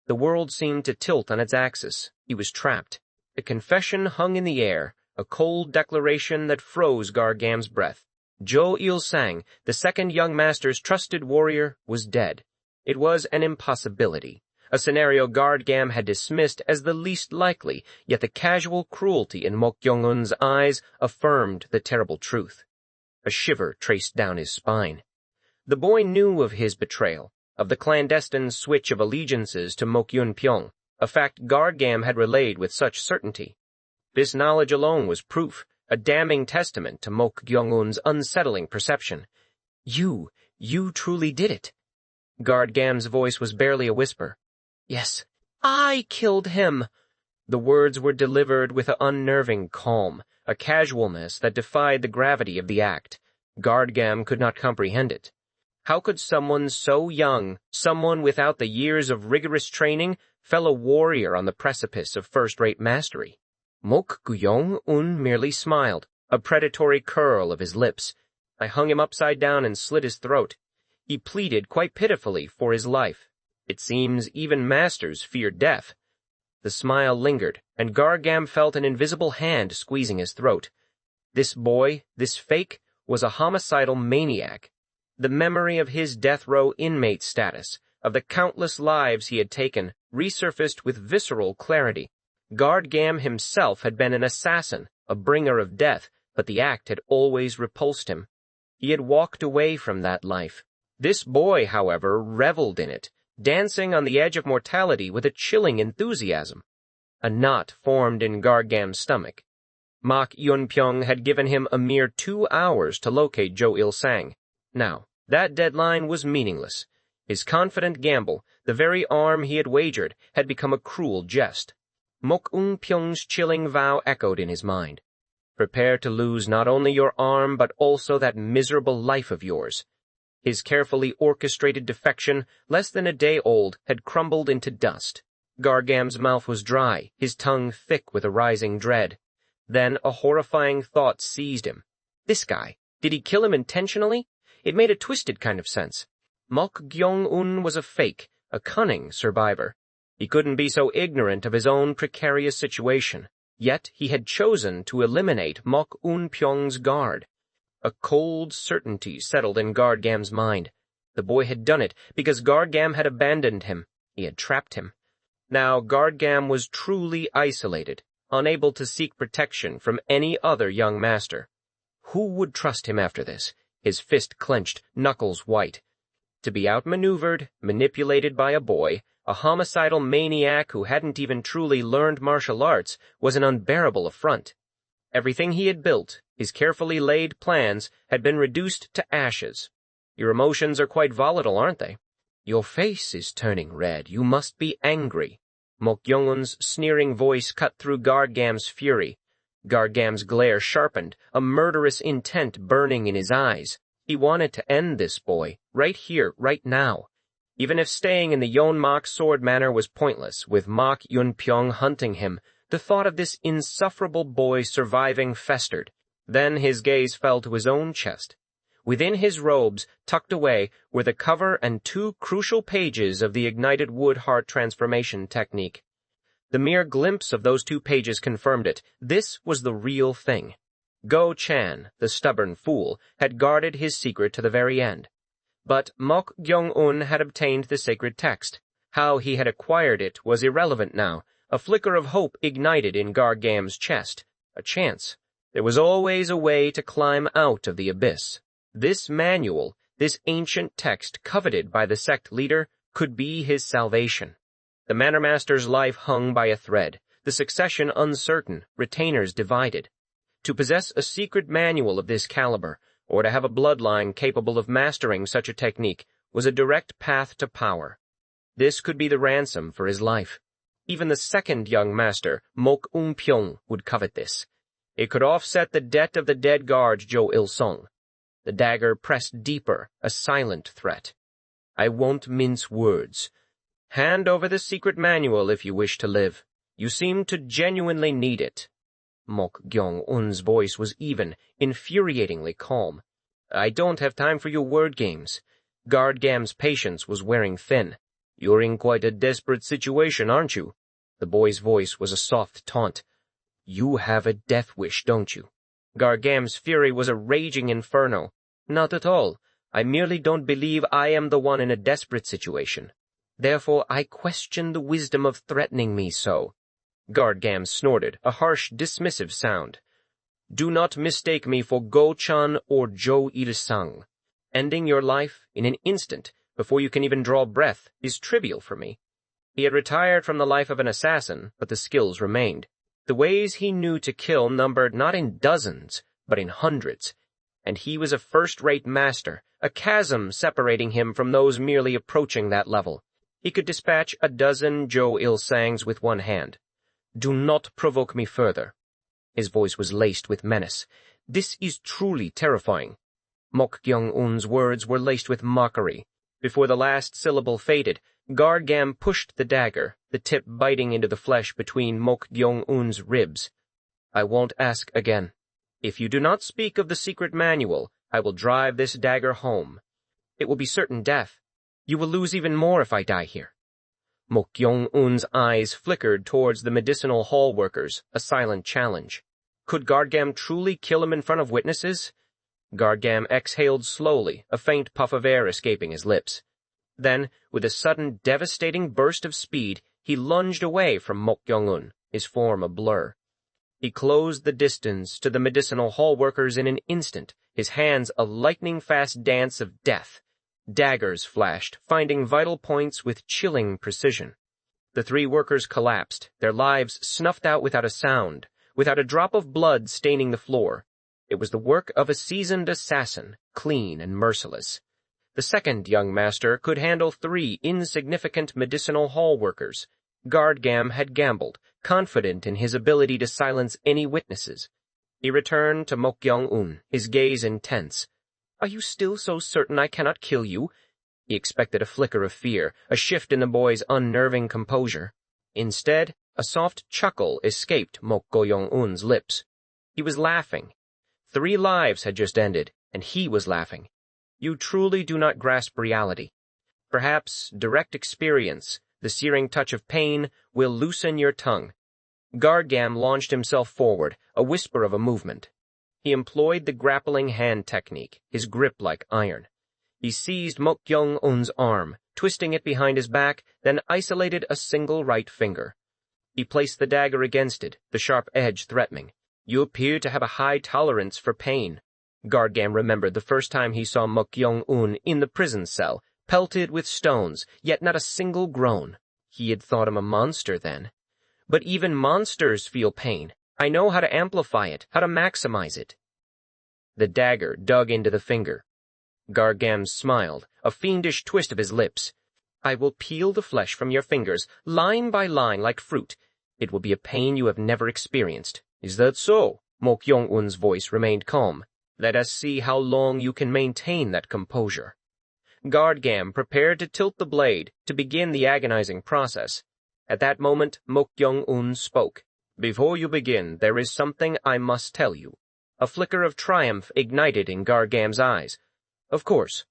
The world seemed to tilt on its axis. He was trapped. The confession hung in the air, a cold declaration that froze Guardgam's breath. Jo Il-sang, the second young master's trusted warrior, was dead. It was an impossibility. a scenario Guard-Gam had dismissed as the least likely, yet the casual cruelty in Mok Gyeong-un's eyes affirmed the terrible truth. A shiver traced down his spine. The boy knew of his betrayal, of the clandestine switch of allegiances to Mok Yun-pyong, a fact Guard-Gam had relayed with such certainty. This knowledge alone was proof, a damning testament to Mok Gyeong-un's unsettling perception. You truly did it. Guard-Gam's voice was barely a whisper. Yes, I killed him. The words were delivered with an unnerving calm, a casualness that defied the gravity of the act. Guard-Gam could not comprehend it. How could someone so young, someone without the years of rigorous training, fell a warrior on the precipice of first-rate mastery? Mok Gyeong-un merely smiled, a predatory curl of his lips. I hung him upside down and slit his throat. He pleaded quite pitifully for his life. It seems even masters fear death. The smile lingered, and Guard-Gam felt an invisible hand squeezing his throat. This boy, this fake, was a homicidal maniac. The memory of his death row inmate status, of the countless lives he had taken, resurfaced with visceral clarity. Guard-Gam himself had been an assassin, a bringer of death, but the act had always repulsed him. He had walked away from that life. This boy, however, reveled in it, dancing on the edge of mortality with a chilling enthusiasm. A knot formed in Guard-Gam's stomach. Mok Yun-pyong had given him a mere 2 hours to locate Jo Il-sang. Now, that deadline was meaningless. His confident gamble, the very arm he had wagered, had become a cruel jest. Mok Un-pyong's chilling vow echoed in his mind. Prepare to lose not only your arm but also that miserable life of yours. His carefully orchestrated defection, less than a day old, had crumbled into dust. Guard-Gam's mouth was dry, his tongue thick with a rising dread. Then a horrifying thought seized him. This guy, did he kill him intentionally? It made a twisted kind of sense. Mok Gyeong-un was a fake, a cunning survivor. He couldn't be so ignorant of his own precarious situation. Yet he had chosen to eliminate Mok Un-pyong's guard. A cold certainty settled in Guard-Gam's mind. The boy had done it because Guard-Gam had abandoned him. He had trapped him. Now Guard-Gam was truly isolated, unable to seek protection from any other young master. Who would trust him after this? His fist clenched, knuckles white. To be outmaneuvered, manipulated by a boy, a homicidal maniac who hadn't even truly learned martial arts, was an unbearable affront. Everything he had built, his carefully laid plans, had been reduced to ashes. Your emotions are quite volatile, aren't they? Your face is turning red. You must be angry. Mok Gyeong-un's sneering voice cut through Guard-Gam's fury. Guard-Gam's glare sharpened, a murderous intent burning in his eyes. He wanted to end this boy, right here, right now. Even if staying in the Yeonmak sword manor was pointless, with Mok Yun-pyong hunting him, the thought of this insufferable boy surviving festered. Then his gaze fell to his own chest. Within his robes, tucked away, were the cover and 2 crucial pages of the ignited wood heart transformation technique. The mere glimpse of those 2 pages confirmed it. This was the real thing. Go-chan, the stubborn fool, had guarded his secret to the very end. But Mok Gyeong-un had obtained the sacred text. How he had acquired it was irrelevant now. A flicker of hope ignited in Guard-Gam's chest. A chance. There was always a way to climb out of the abyss. This manual, this ancient text coveted by the sect leader, could be his salvation. The manor master's life hung by a thread, the succession uncertain, retainers divided. To possess a secret manual of this caliber, or to have a bloodline capable of mastering such a technique, was a direct path to power. This could be the ransom for his life. Even the second young master, Mok Un-pyong, would covet this. It could offset the debt of the dead guard Jo Il-sung. The dagger pressed deeper, a silent threat. I won't mince words. Hand over the secret manual if you wish to live. You seem to genuinely need it. Mok Gyeong-un's voice was even, infuriatingly calm. I don't have time for your word games. Guard-Gam's patience was wearing thin. You're in quite a desperate situation, aren't you? The boy's voice was a soft taunt. You have a death wish, don't you? Guard-Gam's fury was a raging inferno. Not at all. I merely don't believe I am the one in a desperate situation. Therefore I question the wisdom of threatening me so." Guard-Gam snorted, a harsh, dismissive sound. "Do not mistake me for Go-chan or Jo Il-sung. Ending your life in an instant, before you can even draw breath, is trivial for me." He had retired from the life of an assassin, but the skills remained. The ways he knew to kill numbered not in dozens, but in hundreds, and he was a first-rate master, a chasm separating him from those merely approaching that level. He could dispatch a dozen Jo Il-sangs with one hand. "Do not provoke me further." His voice was laced with menace. "This is truly terrifying." Mok Gyeong-un's words were laced with mockery. Before the last syllable faded, Guard-Gam pushed the dagger, the tip biting into the flesh between Mok Gyeong-un's ribs. "I won't ask again. If you do not speak of the secret manual, I will drive this dagger home. It will be certain death. You will lose even more if I die here." Mok Gyeong-un's eyes flickered towards the medicinal hall workers, a silent challenge. Could Guard-Gam truly kill him in front of witnesses? Guard-Gam exhaled slowly, a faint puff of air escaping his lips. Then, with a sudden, devastating burst of speed, he lunged away from Mok Gyeong-un, his form a blur. He closed the distance to the medicinal hall workers in an instant, his hands a lightning-fast dance of death. Daggers flashed, finding vital points with chilling precision. The three workers collapsed, their lives snuffed out without a sound, without a drop of blood staining the floor. It was the work of a seasoned assassin, clean and merciless. The second young master could handle 3 insignificant medicinal hall workers. Guard-Gam had gambled, confident in his ability to silence any witnesses. He returned to Mok Gyeong-un, his gaze intense. "Are you still so certain I cannot kill you?" He expected a flicker of fear, a shift in the boy's unnerving composure. Instead, a soft chuckle escaped Mok Gyeong-un's lips. He was laughing. 3 lives had just ended, and he was laughing. You truly do not grasp reality. Perhaps direct experience, the searing touch of pain, will loosen your tongue. Guard-Gam launched himself forward, a whisper of a movement. He employed the grappling hand technique, his grip like iron. He seized Mok Gyeong-un's arm, twisting it behind his back, then isolated a single right finger. He placed the dagger against it, the sharp edge threatening. "You appear to have a high tolerance for pain." Guard-Gam remembered the first time he saw Mok Gyeong-un in the prison cell, pelted with stones, yet not a single groan. He had thought him a monster then. But even monsters feel pain. I know how to amplify it, how to maximize it. The dagger dug into the finger. Guard-Gam smiled, a fiendish twist of his lips. "I will peel the flesh from your fingers, line by line like fruit. It will be a pain you have never experienced." "Is that so?" Mok Gyeong-un's voice remained calm. "Let us see how long you can maintain that composure." Guard-Gam prepared to tilt the blade, to begin the agonizing process. At that moment, Mok Gyeong-un spoke. "Before you begin, there is something I must tell you." A flicker of triumph ignited in Guard-Gam's eyes. Of course.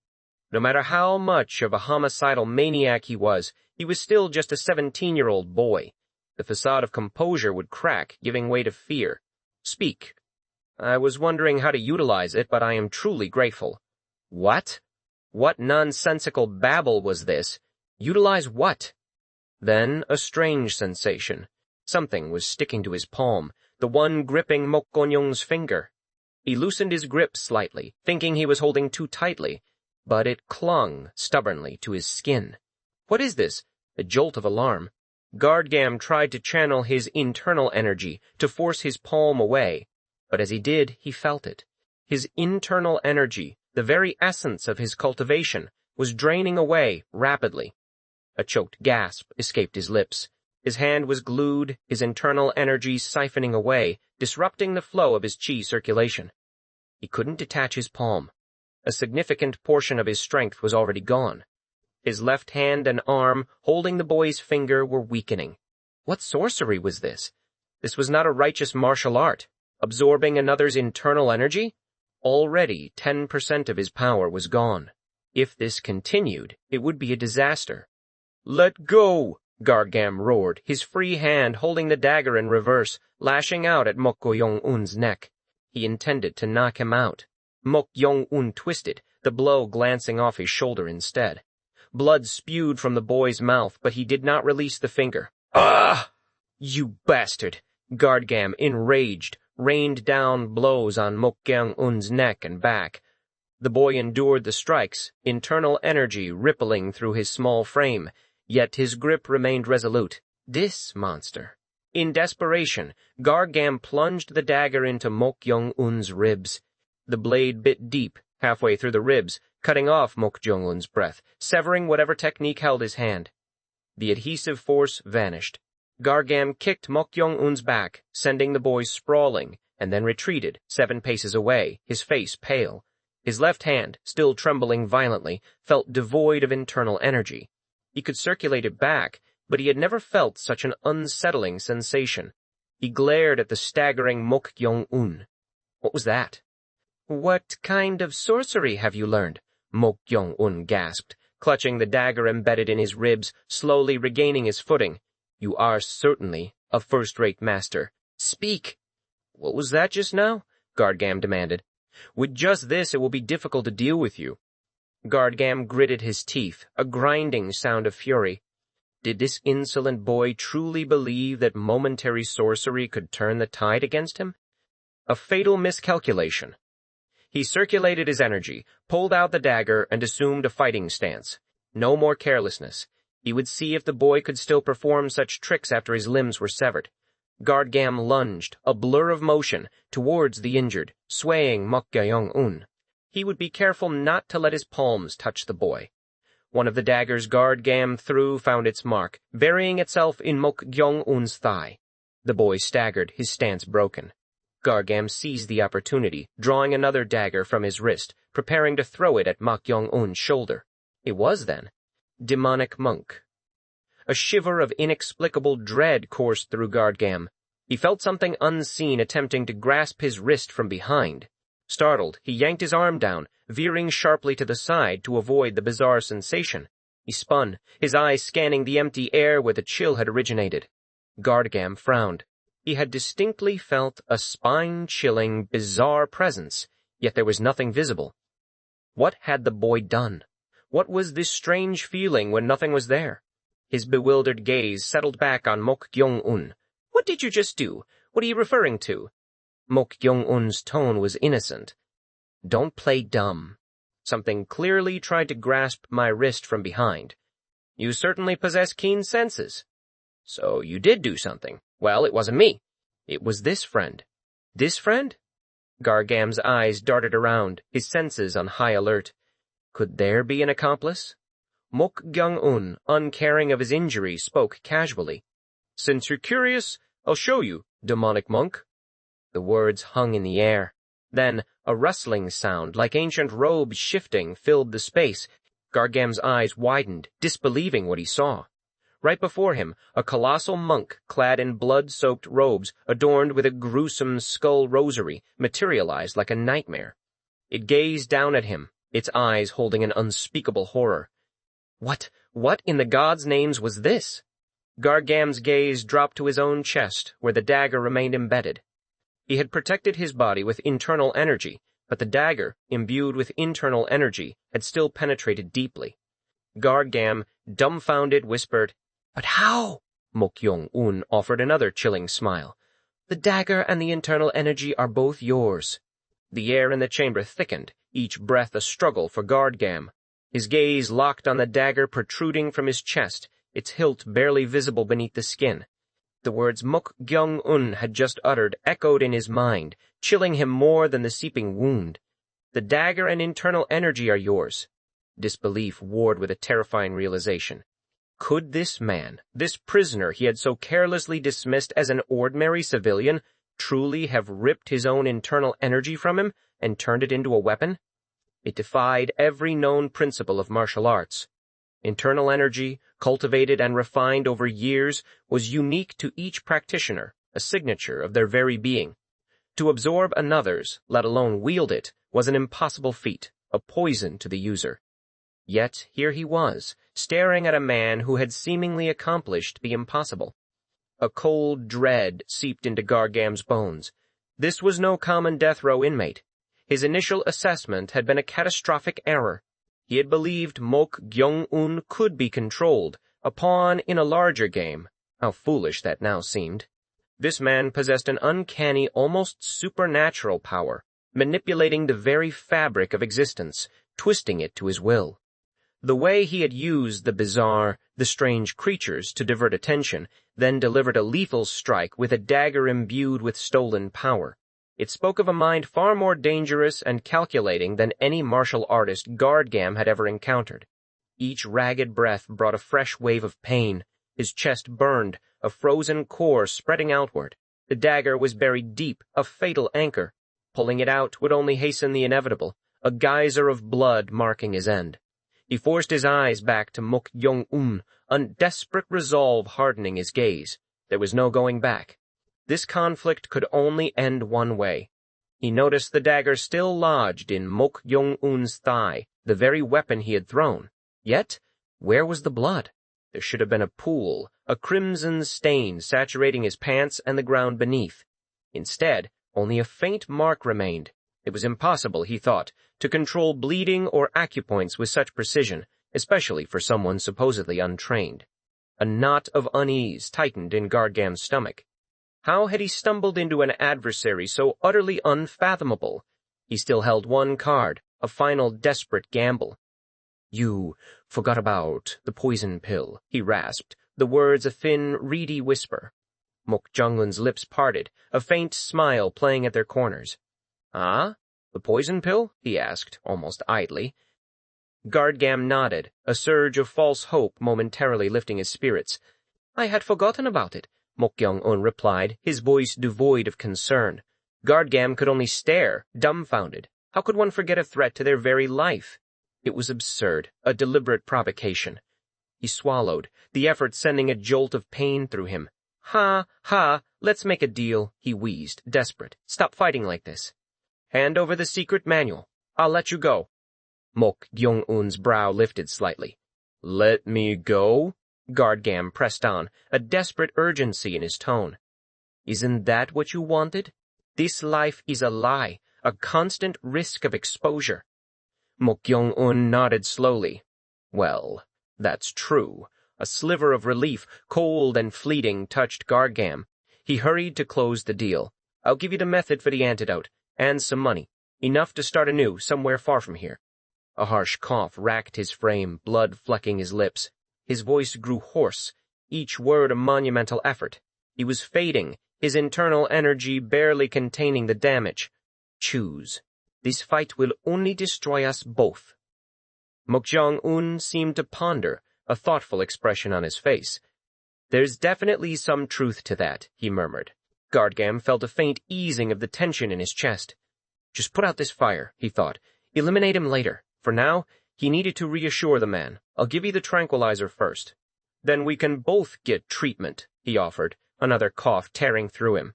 No matter how much of a homicidal maniac he was still just a 17-year-old boy. The facade of composure would crack, giving way to fear. "Speak." "I was wondering how to utilize it, but I am truly grateful." "What? What nonsensical babble was this? Utilize what?" Then a strange sensation. Something was sticking to his palm, the one gripping Mok Gyeong-un's finger. He loosened his grip slightly, thinking he was holding too tightly, but it clung stubbornly to his skin. "What is this?" A jolt of alarm. Guard-Gam tried to channel his internal energy to force his palm away, but as he did, he felt it. His internal energy, the very essence of his cultivation, was draining away rapidly. A choked gasp escaped his lips. His hand was glued, his internal energy siphoning away, disrupting the flow of his chi circulation. He couldn't detach his palm. A significant portion of his strength was already gone. His left hand and arm, holding the boy's finger, were weakening. What sorcery was this? This was not a righteous martial art. Absorbing another's internal energy? Already 10% of his power was gone. If this continued, it would be a disaster. "Let go!" Guard-Gam roared, his free hand holding the dagger in reverse, lashing out at Mok Gyeong-un's neck. He intended to knock him out. Mok Gyeong-un twisted, the blow glancing off his shoulder instead. Blood spewed from the boy's mouth, but he did not release the finger. "Ah! You bastard!" Guardgam, enraged, rained down blows on Mok Gyeong-un's neck and back. The boy endured the strikes, internal energy rippling through his small frame, yet his grip remained resolute. This monster. In desperation, Guardgam plunged the dagger into Mok Gyeong-un's ribs. The blade bit deep, halfway through the ribs, cutting off Mok Gyeong-un's breath, severing whatever technique held his hand. The adhesive force vanished. Guardgam kicked Mok Gyeong-un's back, sending the boy sprawling, and then retreated 7 paces away, his face pale. His left hand, still trembling violently, felt devoid of internal energy. He could circulate it back, but he had never felt such an unsettling sensation. He glared at the staggering Mok Gyeong-un. What was that? "What kind of sorcery have you learned?" Mok Gyeong-un gasped, clutching the dagger embedded in his ribs, slowly regaining his footing. "You are certainly a first-rate master. Speak!" "What was that just now?" Guardgam demanded. "With just this, it will be difficult to deal with you." Guardgam gritted his teeth, a grinding sound of fury. Did this insolent boy truly believe that momentary sorcery could turn the tide against him? A fatal miscalculation. He circulated his energy, pulled out the dagger, and assumed a fighting stance. No more carelessness. He would see if the boy could still perform such tricks after his limbs were severed. Guardgam lunged, a blur of motion, towards the injured, swaying Mok Gyeong-un. He would be careful not to let his palms touch the boy. One of the daggers Guardgam threw found its mark, burying itself in Mok Gyeong-un's thigh. The boy staggered, his stance broken. Guardgam seized the opportunity, drawing another dagger from his wrist, preparing to throw it at Mok Gyeong-un's shoulder. It was, then, demonic monk. A shiver of inexplicable dread coursed through Guardgam. He felt something unseen attempting to grasp his wrist from behind. Startled, he yanked his arm down, veering sharply to the side to avoid the bizarre sensation. He spun, his eyes scanning the empty air where the chill had originated. Guardgam frowned. He had distinctly felt a spine-chilling, bizarre presence, yet there was nothing visible. What had the boy done? What was this strange feeling when nothing was there? His bewildered gaze settled back on Mok Gyeong-un. "What did you just do? What are you referring to?" Mok Gyeong-un's tone was innocent. "Don't play dumb. Something clearly tried to grasp my wrist from behind. You certainly possess keen senses. So you did do something. Well, it wasn't me. It was this friend." "This friend?" Guardgam's eyes darted around, his senses on high alert. Could there be an accomplice? Mok Gyeong-un, uncaring of his injury, spoke casually. "Since you're curious, I'll show you, demonic monk." The words hung in the air. Then, a rustling sound, like ancient robes shifting, filled the space. Guardgam's eyes widened, disbelieving what he saw. Right before him, a colossal monk, clad in blood-soaked robes, adorned with a gruesome skull rosary, materialized like a nightmare. It gazed down at him, its eyes holding an unspeakable horror. What in the gods' names was this? Guardgam's gaze dropped to his own chest, where the dagger remained embedded. He had protected his body with internal energy, but the dagger, imbued with internal energy, had still penetrated deeply. Guardgam, dumbfounded, whispered, "But how?" Mok Gyeong-un offered another chilling smile. "The dagger and the internal energy are both yours." The air in the chamber thickened, each breath a struggle for Guardgam. His gaze locked on the dagger protruding from his chest, its hilt barely visible beneath the skin. The words Mok Gyeong-un had just uttered echoed in his mind, chilling him more than the seeping wound. "The dagger and internal energy are yours." Disbelief warred with a terrifying realization. Could this man, this prisoner he had so carelessly dismissed as an ordinary civilian, truly have ripped his own internal energy from him and turned it into a weapon? It defied every known principle of martial arts. Internal energy, cultivated and refined over years, was unique to each practitioner, a signature of their very being. To absorb another's, let alone wield it, was an impossible feat, a poison to the user. Yet here he was, staring at a man who had seemingly accomplished the impossible. A cold dread seeped into Guardgam's bones. This was no common death row inmate. His initial assessment had been a catastrophic error. He had believed Mok Gyeong-un could be controlled, a pawn in a larger game. How foolish that now seemed. This man possessed an uncanny, almost supernatural power, manipulating the very fabric of existence, twisting it to his will. The way he had used the bizarre, the strange creatures to divert attention, then delivered a lethal strike with a dagger imbued with stolen power. It spoke of a mind far more dangerous and calculating than any martial artist Guardgam had ever encountered. Each ragged breath brought a fresh wave of pain. His chest burned, a frozen core spreading outward. The dagger was buried deep, a fatal anchor. Pulling it out would only hasten the inevitable, a geyser of blood marking his end. He forced his eyes back to Mok Gyeong-un, a desperate resolve hardening his gaze. There was no going back. This conflict could only end one way. He noticed the dagger still lodged in Mok Gyeong-un's thigh, the very weapon he had thrown. Yet, where was the blood? There should have been a pool, a crimson stain saturating his pants and the ground beneath. Instead, only a faint mark remained. It was impossible, he thought, to control bleeding or acupoints with such precision, especially for someone supposedly untrained. A knot of unease tightened in Guardgam's stomach. How had he stumbled into an adversary so utterly unfathomable? He still held one card, a final desperate gamble. "You forgot about the poison pill," he rasped, the words a thin, reedy whisper. Mok Gyeong-un's lips parted, a faint smile playing at their corners. "Ah? The poison pill?" he asked, almost idly. Guardgam nodded, a surge of false hope momentarily lifting his spirits. "I had forgotten about it," Mok Gyeong-un replied, his voice devoid of concern. Guardgam could only stare, dumbfounded. How could one forget a threat to their very life? It was absurd, a deliberate provocation. He swallowed, the effort sending a jolt of pain through him. Ha, let's make a deal," he wheezed, desperate. "Stop fighting like this. Hand over the secret manual. I'll let you go." Mok Gyeong-un's brow lifted slightly. "Let me go?" Guardgam pressed on, a desperate urgency in his tone. "Isn't that what you wanted? This life is a lie, a constant risk of exposure." Mok Gyeong-un nodded slowly. "Well, that's true." A sliver of relief, cold and fleeting, touched Guardgam. He hurried to close the deal. "I'll give you the method for the antidote, and some money. Enough to start anew, somewhere far from here." A harsh cough racked his frame, blood flecking his lips. His voice grew hoarse, each word a monumental effort. He was fading, his internal energy barely containing the damage. "Choose. This fight will only destroy us both." Mok Gyeong-un seemed to ponder, a thoughtful expression on his face. "There's definitely some truth to that," he murmured. Guardgam felt a faint easing of the tension in his chest. Just put out this fire, he thought. Eliminate him later. For now, he needed to reassure the man. "I'll give you the tranquilizer first. Then we can both get treatment," he offered, another cough tearing through him.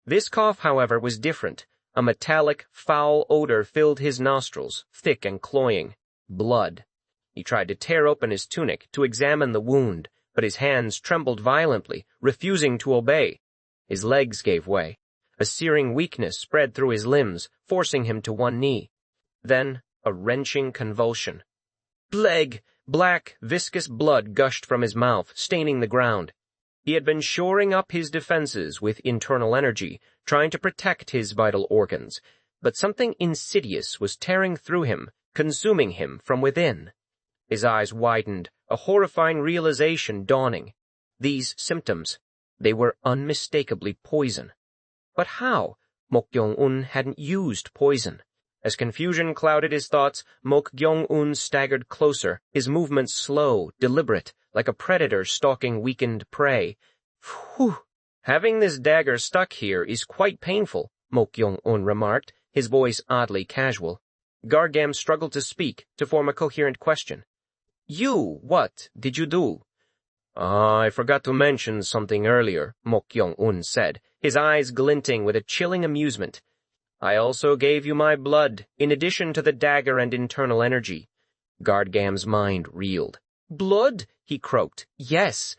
This cough, however, was different. A metallic, foul odor filled his nostrils, thick and cloying. Blood. He tried to tear open his tunic, to examine the wound, but his hands trembled violently, refusing to obey. His legs gave way. A searing weakness spread through his limbs, forcing him to one knee. Then, a wrenching convulsion. Plague! Black, viscous blood gushed from his mouth, staining the ground. He had been shoring up his defenses with internal energy, trying to protect his vital organs, but something insidious was tearing through him, consuming him from within. His eyes widened, a horrifying realization dawning. These symptoms, they were unmistakably poison. But how? Mok Gyeong-un hadn't used poison. As confusion clouded his thoughts, Mok Gyeong-un staggered closer, his movements slow, deliberate, like a predator stalking weakened prey. "Phew! Having this dagger stuck here is quite painful," Mok Gyeong-un remarked, his voice oddly casual. Guardgam struggled to speak, to form a coherent question. What did you do?" "I forgot to mention something earlier," Mok Gyeong-un said, his eyes glinting with a chilling amusement. "I also gave you my blood, in addition to the dagger and internal energy." Guardgam's mind reeled. "Blood?" he croaked. "Yes.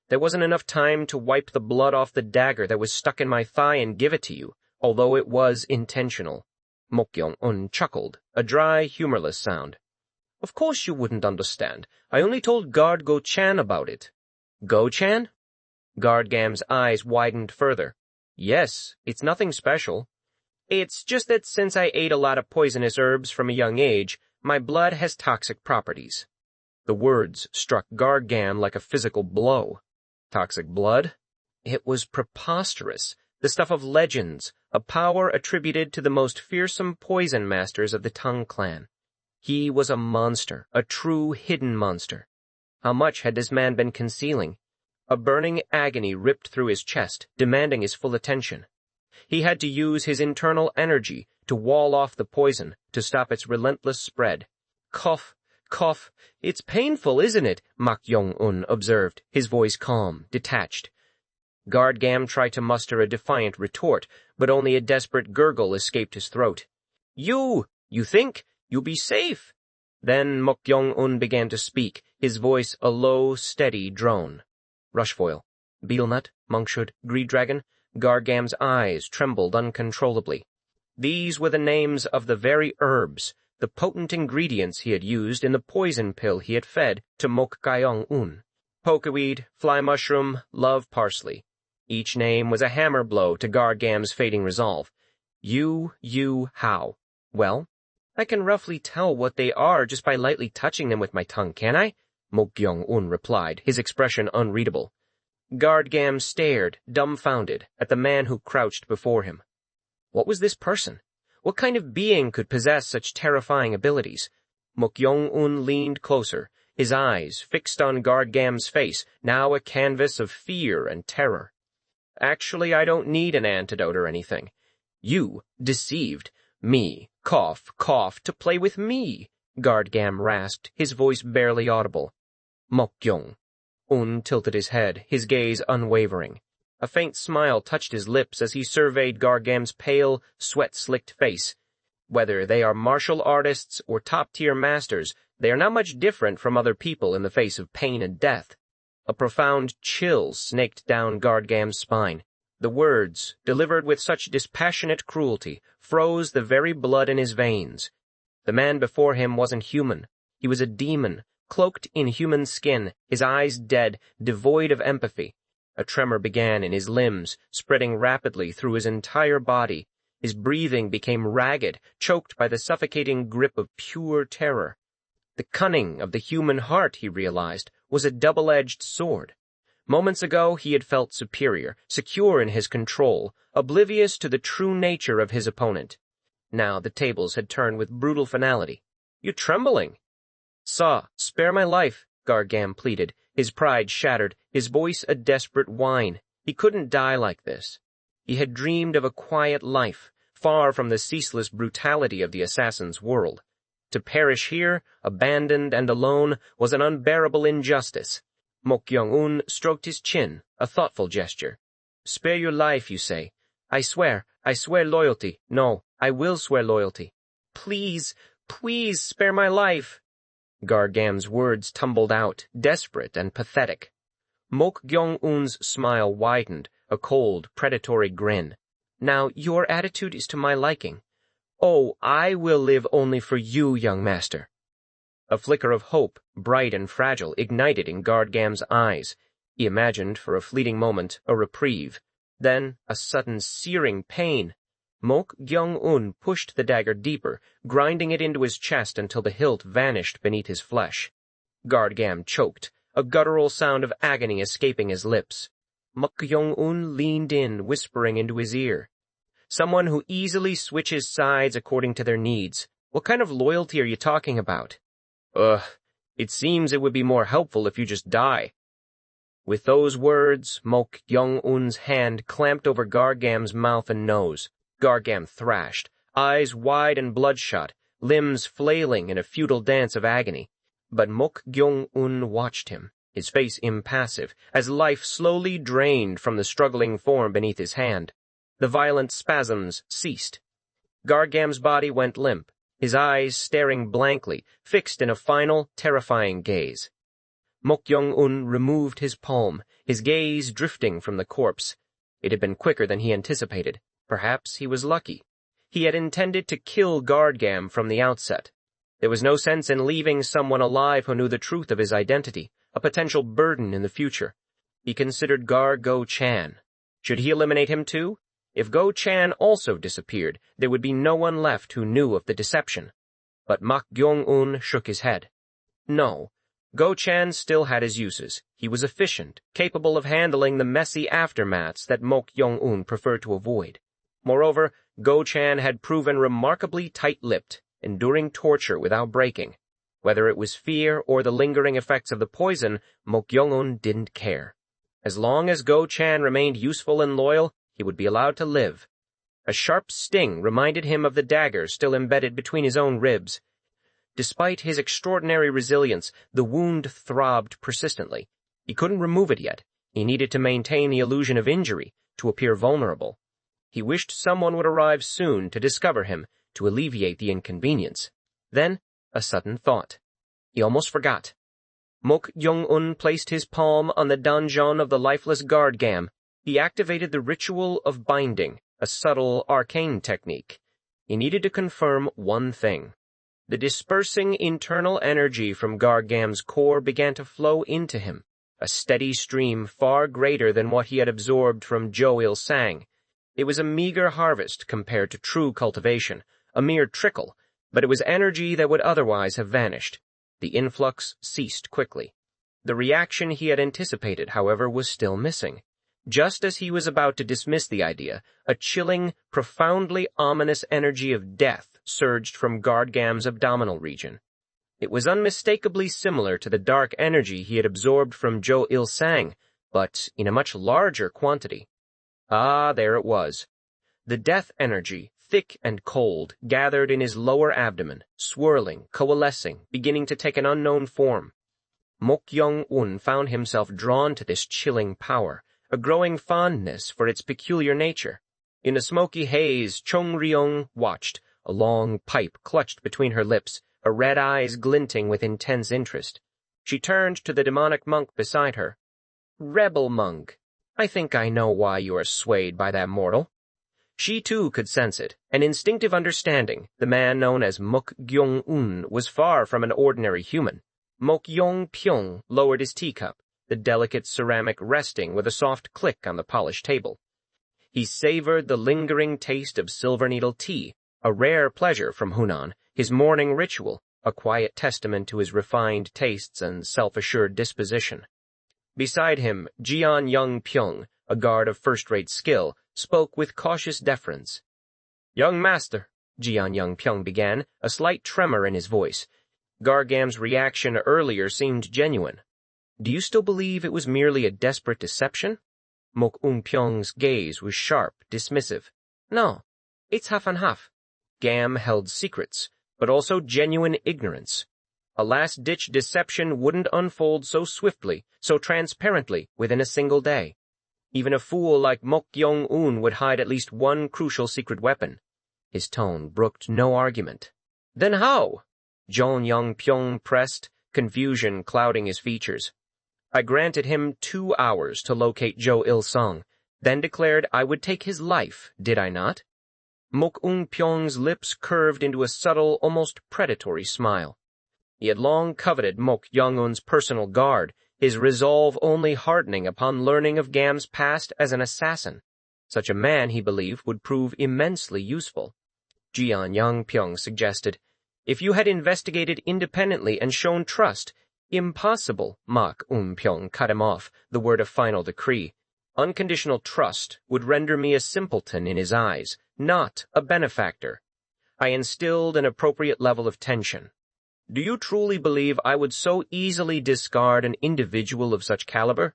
There wasn't enough time to wipe the blood off the dagger that was stuck in my thigh and give it to you, although it was intentional." Mok Gyeong-un chuckled, a dry, humorless sound. Of course you wouldn't understand. I only told Guard Go-chan about it. Go-chan? Guard-gam's eyes widened further. Yes, it's nothing special. It's just that since I ate a lot of poisonous herbs from a young age, my blood has toxic properties. The words struck Guard-gam like a physical blow. Toxic blood? It was preposterous, the stuff of legends, a power attributed to the most fearsome poison masters of the Tongue clan. He was a monster, a true hidden monster. How much had this man been concealing? A burning agony ripped through his chest, demanding his full attention. He had to use his internal energy to wall off the poison, to stop its relentless spread. Cough, cough. It's painful, isn't it? Mok Gyeong-un observed, his voice calm, detached. Guard-gam tried to muster a defiant retort, but only a desperate gurgle escaped his throat. You think? You'll be safe. Then Mok Gyeong-un began to speak, his voice a low, steady drone. Rushfoil, beetlenut, monkshud, greed dragon. Guard-gam's eyes trembled uncontrollably. These were the names of the very herbs, the potent ingredients he had used in the poison pill he had fed to Mok Gyeong-un. Pokeweed, fly mushroom, love parsley. Each name was a hammer blow to Guard-gam's fading resolve. How? Well, I can roughly tell what they are just by lightly touching them with my tongue, can I? Mok Gyeong-un replied, his expression unreadable. Guard-gam stared, dumbfounded, at the man who crouched before him. What was this person? What kind of being could possess such terrifying abilities? Mok Gyeong-un leaned closer, his eyes fixed on Guard-gam's face, now a canvas of fear and terror. Actually, I don't need an antidote or anything. You deceived me, cough, to play with me, Guard-gam rasped, his voice barely audible. Mok Gyeong-un tilted his head, his gaze unwavering. A faint smile touched his lips as he surveyed Guard-gam's pale, sweat-slicked face. Whether they are martial artists or top-tier masters, they are not much different from other people in the face of pain and death. A profound chill snaked down Guard-gam's spine. The words, delivered with such dispassionate cruelty, froze the very blood in his veins. The man before him wasn't human. He was a demon, cloaked in human skin, his eyes dead, devoid of empathy. A tremor began in his limbs, spreading rapidly through his entire body. His breathing became ragged, choked by the suffocating grip of pure terror. The cunning of the human heart, he realized, was a double-edged sword. Moments ago he had felt superior, secure in his control, oblivious to the true nature of his opponent. Now the tables had turned with brutal finality. "You're trembling." Spare my life," Guard-gam pleaded, his pride shattered, his voice a desperate whine. He couldn't die like this. He had dreamed of a quiet life, far from the ceaseless brutality of the assassin's world. To perish here, abandoned and alone, was an unbearable injustice. Mok Gyeong-un stroked his chin, a thoughtful gesture. "Spare your life, you say. I swear loyalty. No, I will swear loyalty. Please, spare my life." Guard-gam's words tumbled out, desperate and pathetic. Mok Gyeong-un's smile widened, a cold, predatory grin. "Now, your attitude is to my liking. Oh, I will live only for you, young master." A flicker of hope, bright and fragile, ignited in Guard-gam's eyes. He imagined, for a fleeting moment, a reprieve. Then, a sudden searing pain. Mok Gyeong-un pushed the dagger deeper, grinding it into his chest until the hilt vanished beneath his flesh. Guard-gam choked, a guttural sound of agony escaping his lips. Mok Gyeong-un leaned in, whispering into his ear. "Someone who easily switches sides according to their needs. What kind of loyalty are you talking about?" It seems it would be more helpful if you just die." With those words, Mok Gyeong-un's hand clamped over Guard-gam's mouth and nose. Guard-gam thrashed, eyes wide and bloodshot, limbs flailing in a futile dance of agony. But Mok Gyeong-un watched him, his face impassive, as life slowly drained from the struggling form beneath his hand. The violent spasms ceased. Guard-gam's body went limp, his eyes staring blankly, fixed in a final, terrifying gaze. Mok Gyeong-un removed his palm, his gaze drifting from the corpse. It had been quicker than he anticipated. Perhaps he was lucky. He had intended to kill Guard-gam from the outset. There was no sense in leaving someone alive who knew the truth of his identity, a potential burden in the future. He considered Go-chan. Should he eliminate him too? If Go-chan also disappeared, there would be no one left who knew of the deception. But Mok Gyeong-un shook his head. No, Go-chan still had his uses. He was efficient, capable of handling the messy aftermaths that Mok Gyeong-un preferred to avoid. Moreover, Go-chan had proven remarkably tight-lipped, enduring torture without breaking. Whether it was fear or the lingering effects of the poison, Mok Gyeong-un didn't care. As long as Go-chan remained useful and loyal, he would be allowed to live. A sharp sting reminded him of the dagger still embedded between his own ribs. Despite his extraordinary resilience, the wound throbbed persistently. He couldn't remove it yet. He needed to maintain the illusion of injury, to appear vulnerable. He wished someone would arrive soon to discover him, to alleviate the inconvenience. Then, a sudden thought. He almost forgot. Mok Gyeong-un placed his palm on the donjon of the lifeless guard gam. He activated the ritual of binding, a subtle, arcane technique. He needed to confirm one thing. The dispersing internal energy from Gargam's core began to flow into him, a steady stream far greater than what he had absorbed from Jo-il-sang. It was a meager harvest compared to true cultivation, a mere trickle, but it was energy that would otherwise have vanished. The influx ceased quickly. The reaction he had anticipated, however, was still missing. Just as he was about to dismiss the idea, a chilling, profoundly ominous energy of death surged from Gargam's abdominal region. It was unmistakably similar to the dark energy he had absorbed from Jo-il-sang, but in a much larger quantity. Ah, there it was. The death energy, thick and cold, gathered in his lower abdomen, swirling, coalescing, beginning to take an unknown form. Mok Gyeong-un found himself drawn to this chilling power, a growing fondness for its peculiar nature. In a smoky haze, Cheong-ryeong watched, a long pipe clutched between her lips, her red eyes glinting with intense interest. She turned to the demonic monk beside her. "Rebel monk, I think I know why you are swayed by that mortal." She too could sense it, an instinctive understanding. The man known as Mok Gyeong-un was far from an ordinary human. Mok Yong-pyong lowered his teacup, the delicate ceramic resting with a soft click on the polished table. He savored the lingering taste of silver needle tea, a rare pleasure from Hunan, his morning ritual, a quiet testament to his refined tastes and self-assured disposition. Beside him, Young-pyong, a guard of first-rate skill, spoke with cautious deference. "Young master," Young-pyong began, a slight tremor in his voice. Gargam's reaction earlier seemed genuine. "Do you still believe it was merely a desperate deception?" Mok Eun-pyong's gaze was sharp, dismissive. "No, it's half and half. Gam held secrets, but also genuine ignorance. A last-ditch deception wouldn't unfold so swiftly, so transparently, within a single day. Even a fool like Mok Gyeong-un would hide at least one crucial secret weapon." His tone brooked no argument. "Then how?" Young-pyong pressed, confusion clouding his features. "I granted him 2 hours to locate Jo-il-sung, then declared I would take his life, did I not?" Mok Eun-pyong's lips curved into a subtle, almost predatory smile. He had long coveted Mok Gyeong-un's personal guard, his resolve only hardening upon learning of Gam's past as an assassin. Such a man, he believed, would prove immensely useful. Young-pyong suggested, "If you had investigated independently and shown trust—" "Impossible," Mok Eun-pyong cut him off, the word of final decree. "Unconditional trust would render me a simpleton in his eyes, not a benefactor." I instilled an appropriate level of tension. "Do you truly believe I would so easily discard an individual of such caliber?"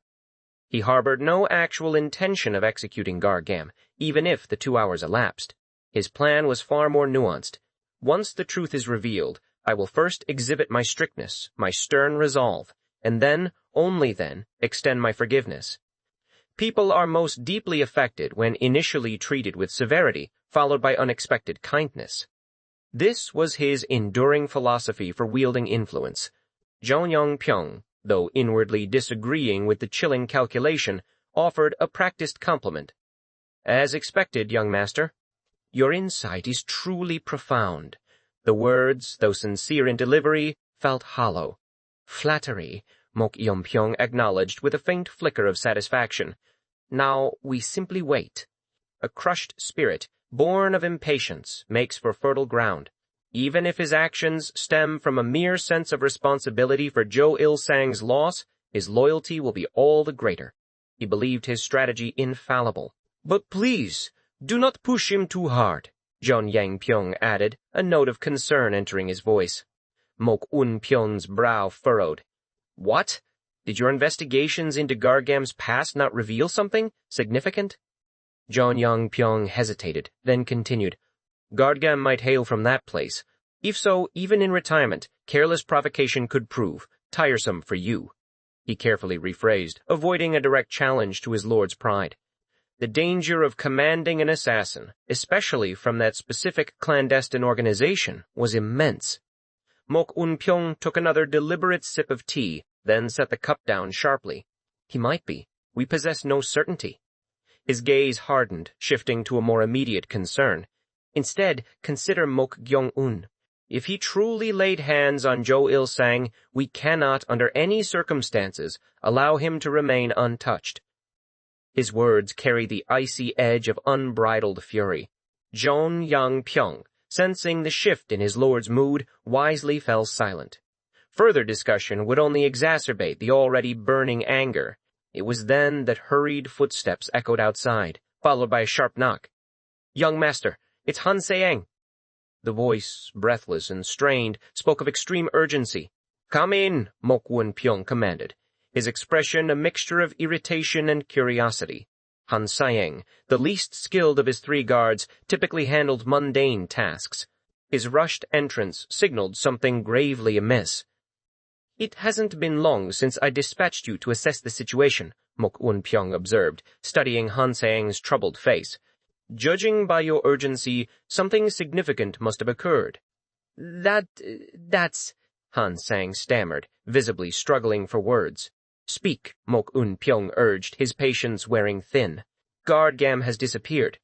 He harbored no actual intention of executing Gargam, even if the 2 hours elapsed. His plan was far more nuanced. "Once the truth is revealed, I will first exhibit my strictness, my stern resolve, and then, only then, extend my forgiveness. People are most deeply affected when initially treated with severity, followed by unexpected kindness." This was his enduring philosophy for wielding influence. Young-pyong, though inwardly disagreeing with the chilling calculation, offered a practiced compliment. "As expected, young master. Your insight is truly profound. The words, though sincere in delivery, felt hollow. Flattery, Mok Gyeong-un acknowledged with a faint flicker of satisfaction. Now we simply wait. A crushed spirit, born of impatience, makes for fertile ground. Even if his actions stem from a mere sense of responsibility for Jo Il-sang's loss, his loyalty will be all the greater. He believed his strategy infallible. But please, do not push him too hard, Cheong-ryeong added, a note of concern entering his voice. Mok Un-pyong's brow furrowed. What? Did your investigations into Gargam's past not reveal something significant? Cheong-ryeong hesitated, then continued. Gargam might hail from that place. If so, even in retirement, careless provocation could prove tiresome for you. He carefully rephrased, avoiding a direct challenge to his lord's pride. The danger of commanding an assassin, especially from that specific clandestine organization, was immense. Mok Un-pyong took another deliberate sip of tea, then set the cup down sharply. He might be. We possess no certainty. His gaze hardened, shifting to a more immediate concern. Instead, consider Mok Gyeong-un. If he truly laid hands on Jo Il-sang, we cannot, under any circumstances, allow him to remain untouched. His words carried the icy edge of unbridled fury. Cheong-ryeong, sensing the shift in his lord's mood, wisely fell silent. Further discussion would only exacerbate the already burning anger. It was then that hurried footsteps echoed outside, followed by a sharp knock. Young master, it's Han Se-eng. The voice, breathless and strained, spoke of extreme urgency. Come in, Mok Un-pyong commanded, his expression a mixture of irritation and curiosity. Han Se-eng, the least skilled of his three guards, typically handled mundane tasks. His rushed entrance signaled something gravely amiss. It hasn't been long since I dispatched you to assess the situation, Mok Un-pyong observed, studying Han Se-eng's troubled face. Judging by your urgency, something significant must have occurred. That's... Han Se-eng stammered, visibly struggling for words. Speak, Mok Un-pyong urged, his patience wearing thin. Gargam has disappeared.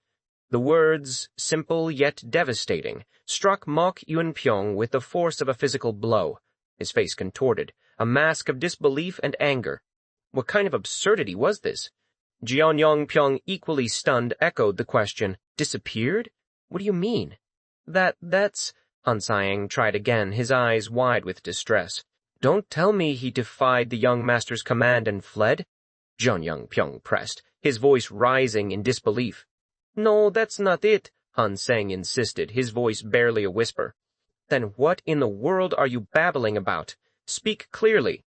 The words, simple yet devastating, struck Mok Un-pyong with the force of a physical blow. His face contorted, a mask of disbelief and anger. What kind of absurdity was this? Cheong-ryeong, equally stunned, echoed the question. Disappeared? What do you mean? That's... Han Se-eng tried again, his eyes wide with distress. Don't tell me he defied the young master's command and fled? Cheong-ryeong pressed, his voice rising in disbelief. No, that's not it, Han Se-eng insisted, his voice barely a whisper. Then what in the world are you babbling about? Speak clearly.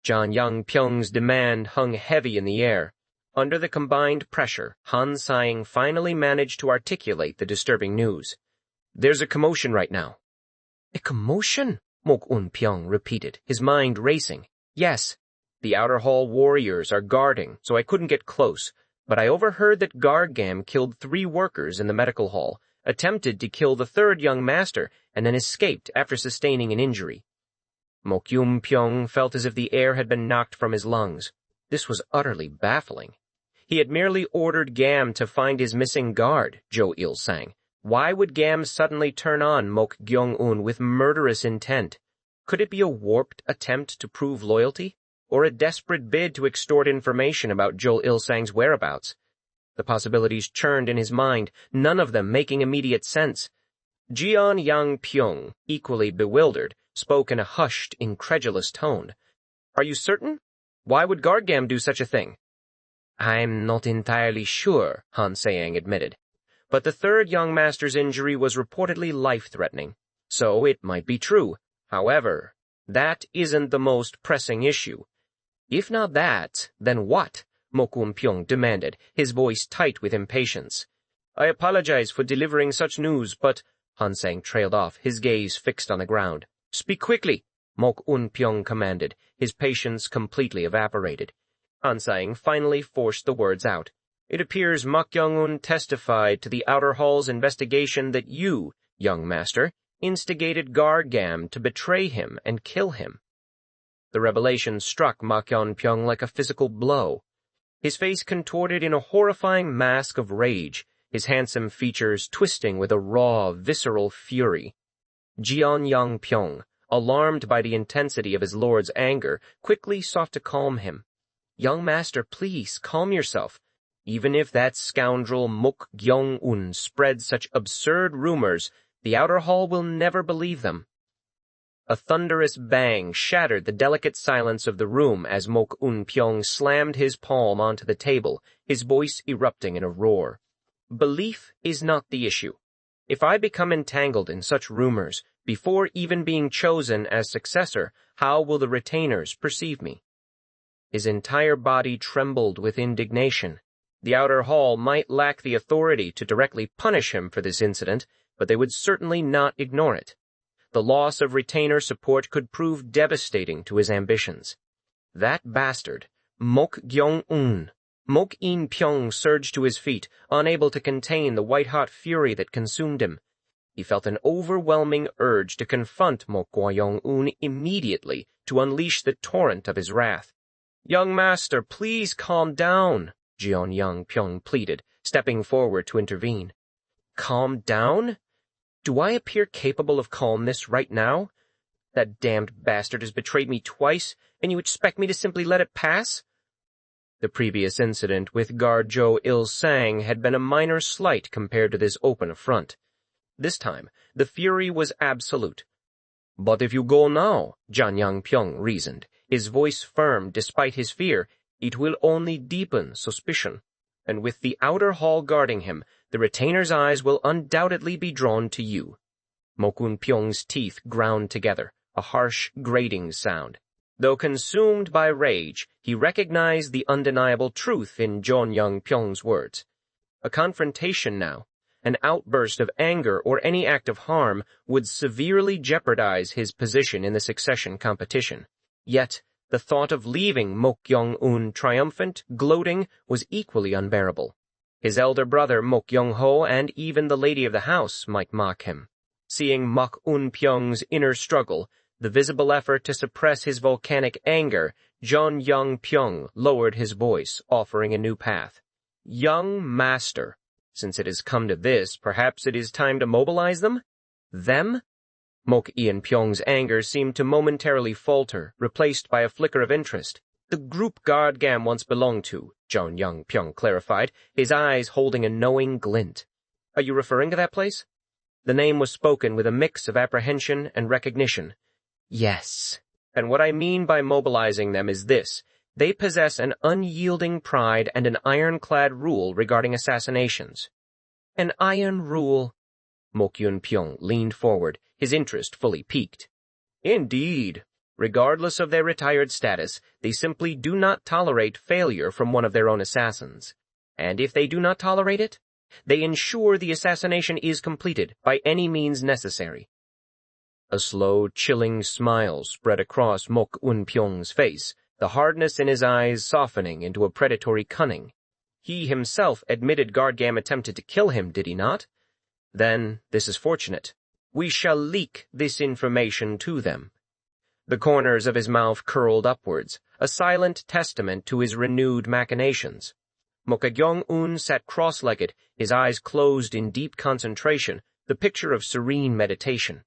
Cheong-ryeong's demand hung heavy in the air. Under the combined pressure, Han Se-eng finally managed to articulate the disturbing news. There's a commotion right now. A commotion? Mok Un-pyong repeated, his mind racing. Yes, the outer hall warriors are guarding, so I couldn't get close, but I overheard that Gargam killed 3 workers in the medical hall, attempted to kill the 3rd young master, and then escaped after sustaining an injury. Mok Un-pyong felt as if the air had been knocked from his lungs. This was utterly baffling. He had merely ordered Gam to find his missing guard, Jo Il-sang. Why would Gam suddenly turn on Mok Gyeong-un with murderous intent? Could it be a warped attempt to prove loyalty, or a desperate bid to extort information about Jo Il-sang's whereabouts? The possibilities churned in his mind, none of them making immediate sense. Cheong-ryeong, equally bewildered, spoke in a hushed, incredulous tone. Are you certain? Why would Gargam do such a thing? I'm not entirely sure, Han Se-eng admitted. But the 3rd young master's injury was reportedly life-threatening, so it might be true. However, that isn't the most pressing issue. If not that, then what? Mok Un-pyong demanded, his voice tight with impatience. I apologize for delivering such news, but... Han Se-eng trailed off, his gaze fixed on the ground. Speak quickly, Mok Un-pyong commanded, his patience completely evaporated. Han Se-eng finally forced the words out. It appears Mok Gyeong-un testified to the Outer Hall's investigation that you, young master, instigated Gargam to betray him and kill him. The revelation struck Mok Gyeong-un like a physical blow. His face contorted in a horrifying mask of rage, his handsome features twisting with a raw, visceral fury. Cheong-ryeong, alarmed by the intensity of his lord's anger, quickly sought to calm him. "Young master, please, calm yourself. Even if that scoundrel Mok Gyeong-un spreads such absurd rumors, the outer hall will never believe them." A thunderous bang shattered the delicate silence of the room as Mok Un-pyong slammed his palm onto the table, his voice erupting in a roar. "Belief is not the issue. If I become entangled in such rumors, before even being chosen as successor, how will the retainers perceive me?" His entire body trembled with indignation. The outer hall might lack the authority to directly punish him for this incident, but they would certainly not ignore it. The loss of retainer support could prove devastating to his ambitions. That bastard, Mok Gyeong-un. Mok In-pyong surged to his feet, unable to contain the white-hot fury that consumed him. He felt an overwhelming urge to confront Mok Gyeong-un immediately, to unleash the torrent of his wrath. "Young master, please calm down," Cheong-ryeong pleaded, stepping forward to intervene. "Calm down? Do I appear capable of calmness right now? That damned bastard has betrayed me twice, and you expect me to simply let it pass?" The previous incident with guard Jo Il-sang had been a minor slight compared to this open affront. This time, the fury was absolute. "But if you go now," Cheong-ryeong reasoned, his voice firm despite his fear, "it will only deepen suspicion. And with the outer hall guarding him, the retainer's eyes will undoubtedly be drawn to you." Mok Un-pyong's teeth ground together, a harsh, grating sound. Though consumed by rage, he recognized the undeniable truth in Cheong-ryeong's words. A confrontation now, an outburst of anger or any act of harm, would severely jeopardize his position in the succession competition. Yet, the thought of leaving Mok Gyeong-un triumphant, gloating, was equally unbearable. His elder brother Mok Gyeong-ho and even the lady of the house might mock him. Seeing Mok Un-pyong's inner struggle, the visible effort to suppress his volcanic anger, Cheong-ryeong lowered his voice, offering a new path. "Young master, since it has come to this, perhaps it is time to mobilize them? Them?" Mok In-pyong's anger seemed to momentarily falter, replaced by a flicker of interest. "The group Guard-gam once belonged to," Cheong-ryeong clarified, his eyes holding a knowing glint. "Are you referring to that place?" The name was spoken with a mix of apprehension and recognition. "Yes. And what I mean by mobilizing them is this. They possess an unyielding pride and an ironclad rule regarding assassinations." "An iron rule?" Mok Un-pyong leaned forward, his interest fully piqued. "Indeed. Regardless of their retired status, they simply do not tolerate failure from one of their own assassins. And if they do not tolerate it, they ensure the assassination is completed by any means necessary." A slow, chilling smile spread across Mok Un-pyong's face, the hardness in his eyes softening into a predatory cunning. He himself admitted Guard-gam attempted to kill him, did he not? Then, this is fortunate. We shall leak this information to them. The corners of his mouth curled upwards, a silent testament to his renewed machinations. Mok Gyeong-un sat cross-legged, his eyes closed in deep concentration, the picture of serene meditation.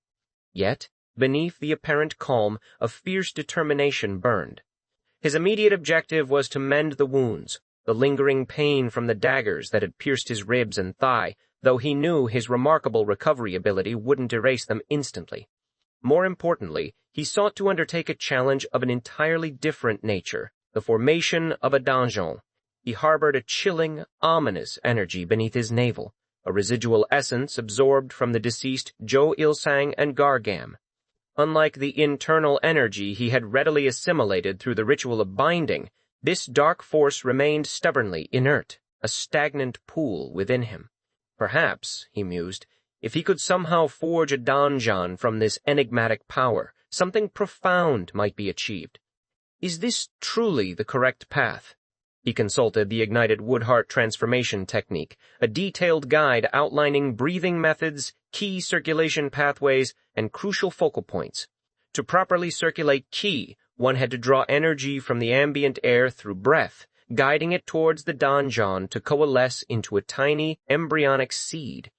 Yet, beneath the apparent calm, a fierce determination burned. His immediate objective was to mend the wounds, the lingering pain from the daggers that had pierced his ribs and thigh, though he knew his remarkable recovery ability wouldn't erase them instantly. More importantly, he sought to undertake a challenge of an entirely different nature, the formation of a donjon. He harbored a chilling, ominous energy beneath his navel, a residual essence absorbed from the deceased Jo Il-sang and Guard-gam. Unlike the internal energy he had readily assimilated through the ritual of binding, this dark force remained stubbornly inert, a stagnant pool within him. Perhaps, he mused, if he could somehow forge a donjon from this enigmatic power, something profound might be achieved. Is this truly the correct path? He consulted the ignited Woodheart transformation technique, a detailed guide outlining breathing methods, key circulation pathways, and crucial focal points. To properly circulate ki, one had to draw energy from the ambient air through breath, guiding it towards the donjon to coalesce into a tiny, embryonic seed.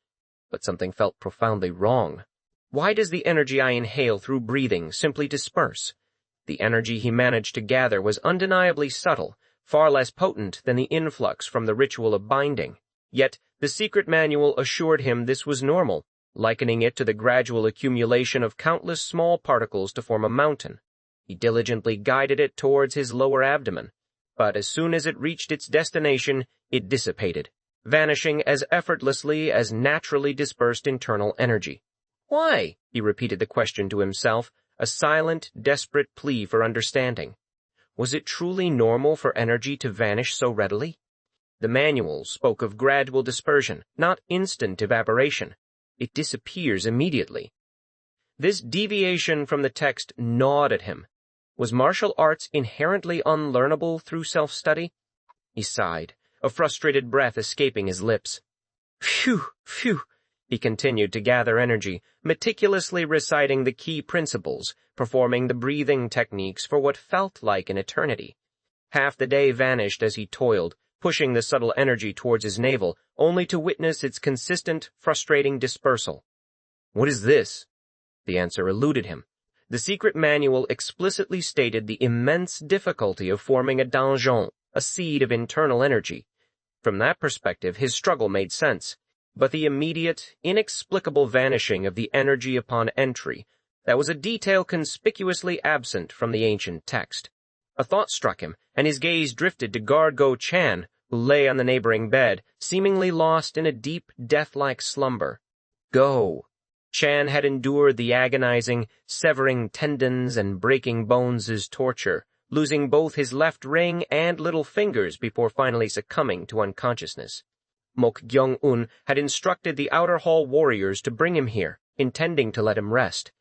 But something felt profoundly wrong. Why does the energy I inhale through breathing simply disperse? The energy he managed to gather was undeniably subtle, far less potent than the influx from the ritual of binding. Yet the secret manual assured him this was normal, likening it to the gradual accumulation of countless small particles to form a mountain. He diligently guided it towards his lower abdomen, but as soon as it reached its destination, it dissipated, vanishing as effortlessly as naturally dispersed internal energy. Why? He repeated the question to himself, a silent, desperate plea for understanding. Was it truly normal for energy to vanish so readily? The manual spoke of gradual dispersion, not instant evaporation. It disappears immediately. This deviation from the text gnawed at him. Was martial arts inherently unlearnable through self-study? He sighed, a frustrated breath escaping his lips. Phew, phew, he continued to gather energy, meticulously reciting the key principles, performing the breathing techniques for what felt like an eternity. Half the day vanished as he toiled, pushing the subtle energy towards his navel, only to witness its consistent, frustrating dispersal. What is this? The answer eluded him. The secret manual explicitly stated the immense difficulty of forming a donjon, a seed of internal energy. From that perspective, his struggle made sense, but the immediate, inexplicable vanishing of the energy upon entry, that was a detail conspicuously absent from the ancient text. A thought struck him, and his gaze drifted to guard Go-chan, who lay on the neighboring bed, seemingly lost in a deep, death-like slumber. Go. Chan had endured the agonizing, severing tendons and breaking bones' torture, losing both his left ring and little fingers before finally succumbing to unconsciousness. Mok Gyeong-un had instructed the outer hall warriors to bring him here, intending to let him rest.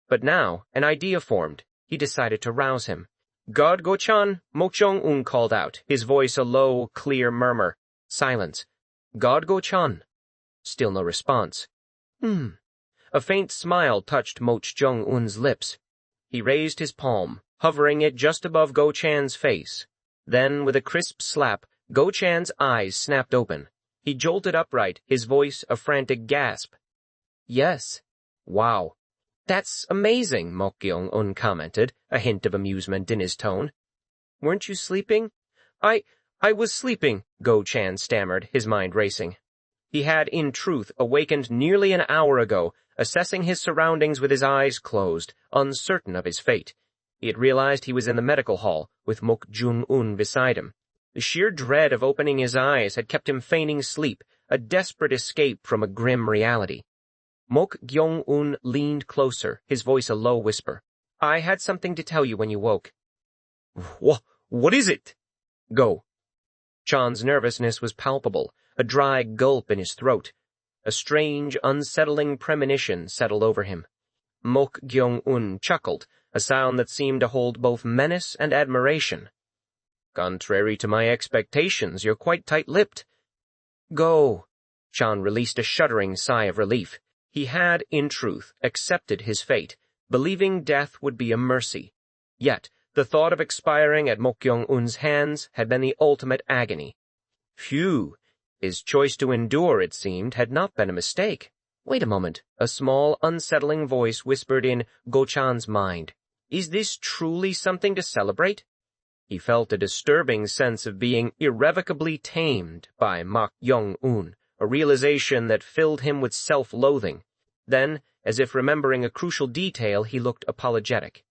But now, an idea formed. He decided to rouse him. "God Go-chan," Mok Gyeong-un called out, his voice a low, clear murmur. Silence. "God Go-chan." Still no response. A faint smile touched Mok Gyeong-un's lips. He raised his palm, hovering it just above Go-chan's face. Then, with a crisp slap, Go-chan's eyes snapped open. He jolted upright, his voice a frantic gasp. "Yes." "Wow. That's amazing," Mok Gyeong-un commented, a hint of amusement in his tone. "Weren't you sleeping?" I was sleeping," Go-chan stammered, his mind racing. He had, in truth, awakened nearly an hour ago, assessing his surroundings with his eyes closed, uncertain of his fate. He had realized he was in the medical hall, with Mok Gyeong-un beside him. The sheer dread of opening his eyes had kept him feigning sleep, a desperate escape from a grim reality. Mok Gyeong-un leaned closer, his voice a low whisper. "I had something to tell you when you woke." What is it?" "Go." Chan's nervousness was palpable, a dry gulp in his throat. A strange, unsettling premonition settled over him. Mok Gyeong-un chuckled, a sound that seemed to hold both menace and admiration. "Contrary to my expectations, you're quite tight-lipped." "Go." Chan released a shuddering sigh of relief. He had, in truth, accepted his fate, believing death would be a mercy. Yet, the thought of expiring at Mok Gyeong-un's hands had been the ultimate agony. Phew! His choice to endure, it seemed, had not been a mistake. Wait a moment, a small, unsettling voice whispered in Go-chan's mind. Is this truly something to celebrate? He felt a disturbing sense of being irrevocably tamed by Mok Gyeong-un, a realization that filled him with self-loathing. Then, as if remembering a crucial detail, he looked apologetic.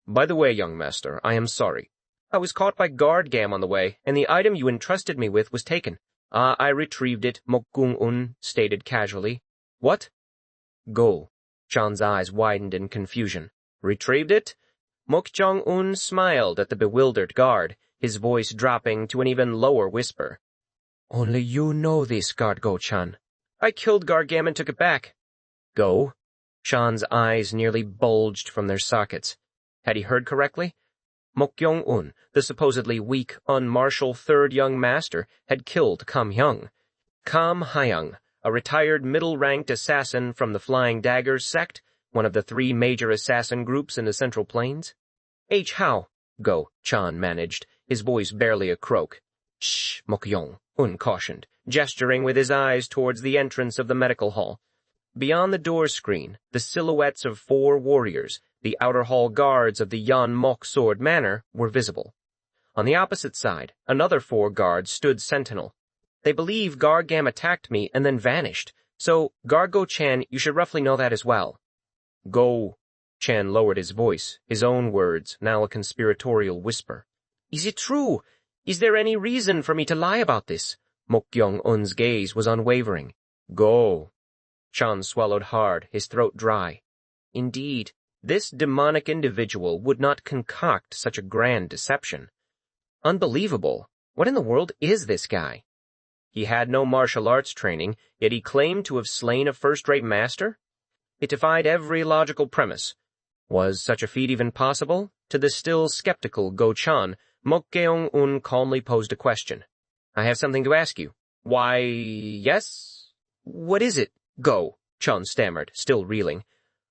"By the way, young master, I am sorry. I was caught by guard gam on the way, and the item you entrusted me with was taken." "I retrieved it," Mok Gyeong-un stated casually. "What?" "Go." Chan's eyes widened in confusion. "Retrieved it?" Mok Gyeong-un smiled at the bewildered guard, his voice dropping to an even lower whisper. "Only you know this, Guard Go-chan." "I killed Gargam and took it back." "Go?" Chan's eyes nearly bulged from their sockets. Had he heard correctly? Mok Gyeong-un, the supposedly weak, unmartial third young master, had killed Kam-hyung. Kam-hyung, a retired middle-ranked assassin from the Flying Daggers sect, one of the 3 major assassin groups in the Central Plains. "How?" Go-chan managed, his voice barely a croak. "Shh," Mok Gyeong-un cautioned, gesturing with his eyes towards the entrance of the medical hall. Beyond the door screen, the silhouettes of 4 warriors, the outer hall guards of the Yan Mok Sword Manor, were visible. On the opposite side, another 4 guards stood sentinel. They believe Gargam attacked me and then vanished, so Gargo-chan, you should roughly know that as well. Go. Chan lowered his voice, his own words, now a conspiratorial whisper. Is it true? Is there any reason for me to lie about this? Mok Gyeong-un's gaze was unwavering. Go. Chan swallowed hard, his throat dry. Indeed, this demonic individual would not concoct such a grand deception. Unbelievable. What in the world is this guy? He had no martial arts training, yet he claimed to have slain a first-rate master? It defied every logical premise. Was such a feat even possible? To the still skeptical Go-chan, Mok Gyeong-un calmly posed a question. I have something to ask you. Why, yes? What is it? Go, Chan stammered, still reeling.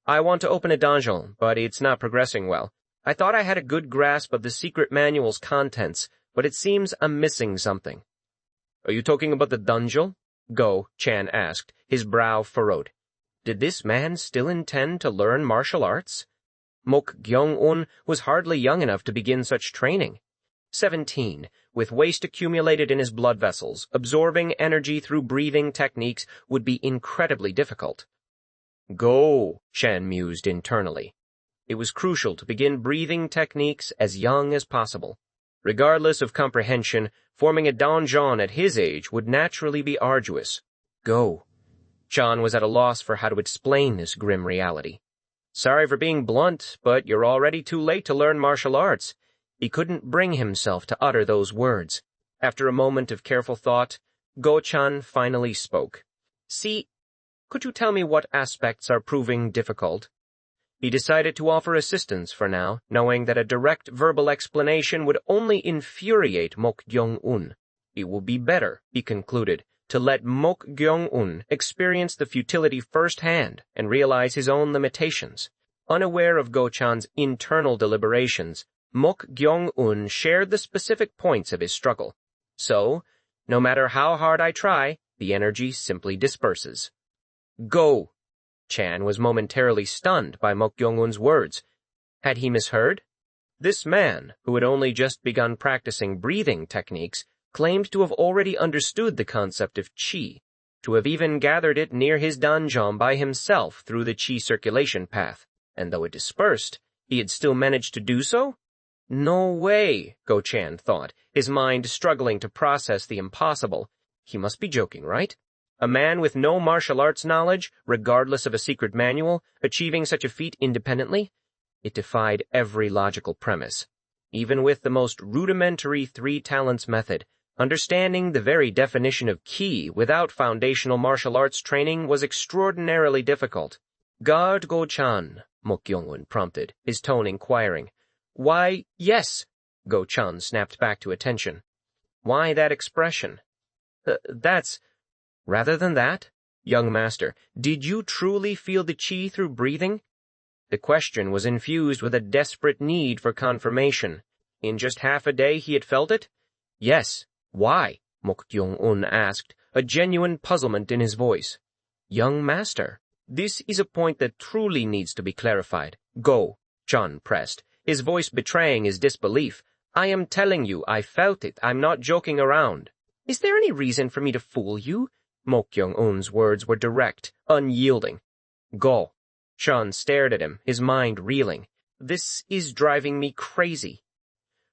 I want to open a donjon, but it's not progressing well. I thought I had a good grasp of the secret manual's contents, but it seems I'm missing something. Are you talking about the donjon? Go, Chan asked, his brow furrowed. Did this man still intend to learn martial arts? Mok Gyeong-un was hardly young enough to begin such training. 17, with waste accumulated in his blood vessels, absorbing energy through breathing techniques would be incredibly difficult. Go, Chan mused internally. It was crucial to begin breathing techniques as young as possible. Regardless of comprehension, forming a donjon at his age would naturally be arduous. Go. Chan was at a loss for how to explain this grim reality. Sorry for being blunt, but you're already too late to learn martial arts. He couldn't bring himself to utter those words. After a moment of careful thought, Go-chan finally spoke. See, could you tell me what aspects are proving difficult? He decided to offer assistance for now, knowing that a direct verbal explanation would only infuriate Mok Gyeong-un. It would be better, he concluded, to let Mok Gyeong-un experience the futility firsthand and realize his own limitations. Unaware of Go-chan's internal deliberations, Mok Gyeong-un shared the specific points of his struggle. So, no matter how hard I try, the energy simply disperses. Go! Chan was momentarily stunned by Mok Gyeong-un's words. Had he misheard? This man, who had only just begun practicing breathing techniques, claimed to have already understood the concept of qi, to have even gathered it near his donjon by himself through the qi circulation path, and though it dispersed, he had still managed to do so? No way, Go-chan thought, his mind struggling to process the impossible. He must be joking, right? A man with no martial arts knowledge, regardless of a secret manual, achieving such a feat independently? It defied every logical premise. Even with the most rudimentary 3 talents method, understanding the very definition of ki without foundational martial arts training was extraordinarily difficult. Guard Go-chan, Mok Gyeong-un prompted, his tone inquiring. Why, yes, Go-chan snapped back to attention. Why that expression? That's... Rather than that, young master, did you truly feel the qi through breathing? The question was infused with a desperate need for confirmation. In just half a day he had felt it? Yes. Why? Mok Gyeong-un asked, a genuine puzzlement in his voice. Young master, this is a point that truly needs to be clarified. Go, Chan pressed, his voice betraying his disbelief. I am telling you, I felt it. I'm not joking around. Is there any reason for me to fool you? Mok Gyeong-un's words were direct, unyielding. Go. Chan stared at him, his mind reeling. This is driving me crazy.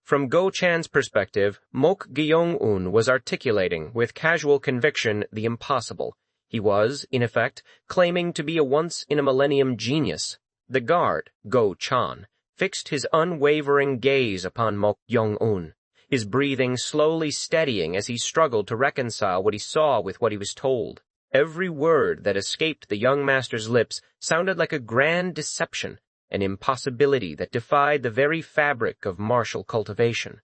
From Go-chan's perspective, Mok Gyeong-un was articulating, with casual conviction, the impossible. He was, in effect, claiming to be a once-in-a-millennium genius. The guard, Go-chan, fixed his unwavering gaze upon Mok Gyeong-un, his breathing slowly steadying as he struggled to reconcile what he saw with what he was told. Every word that escaped the young master's lips sounded like a grand deception, an impossibility that defied the very fabric of martial cultivation.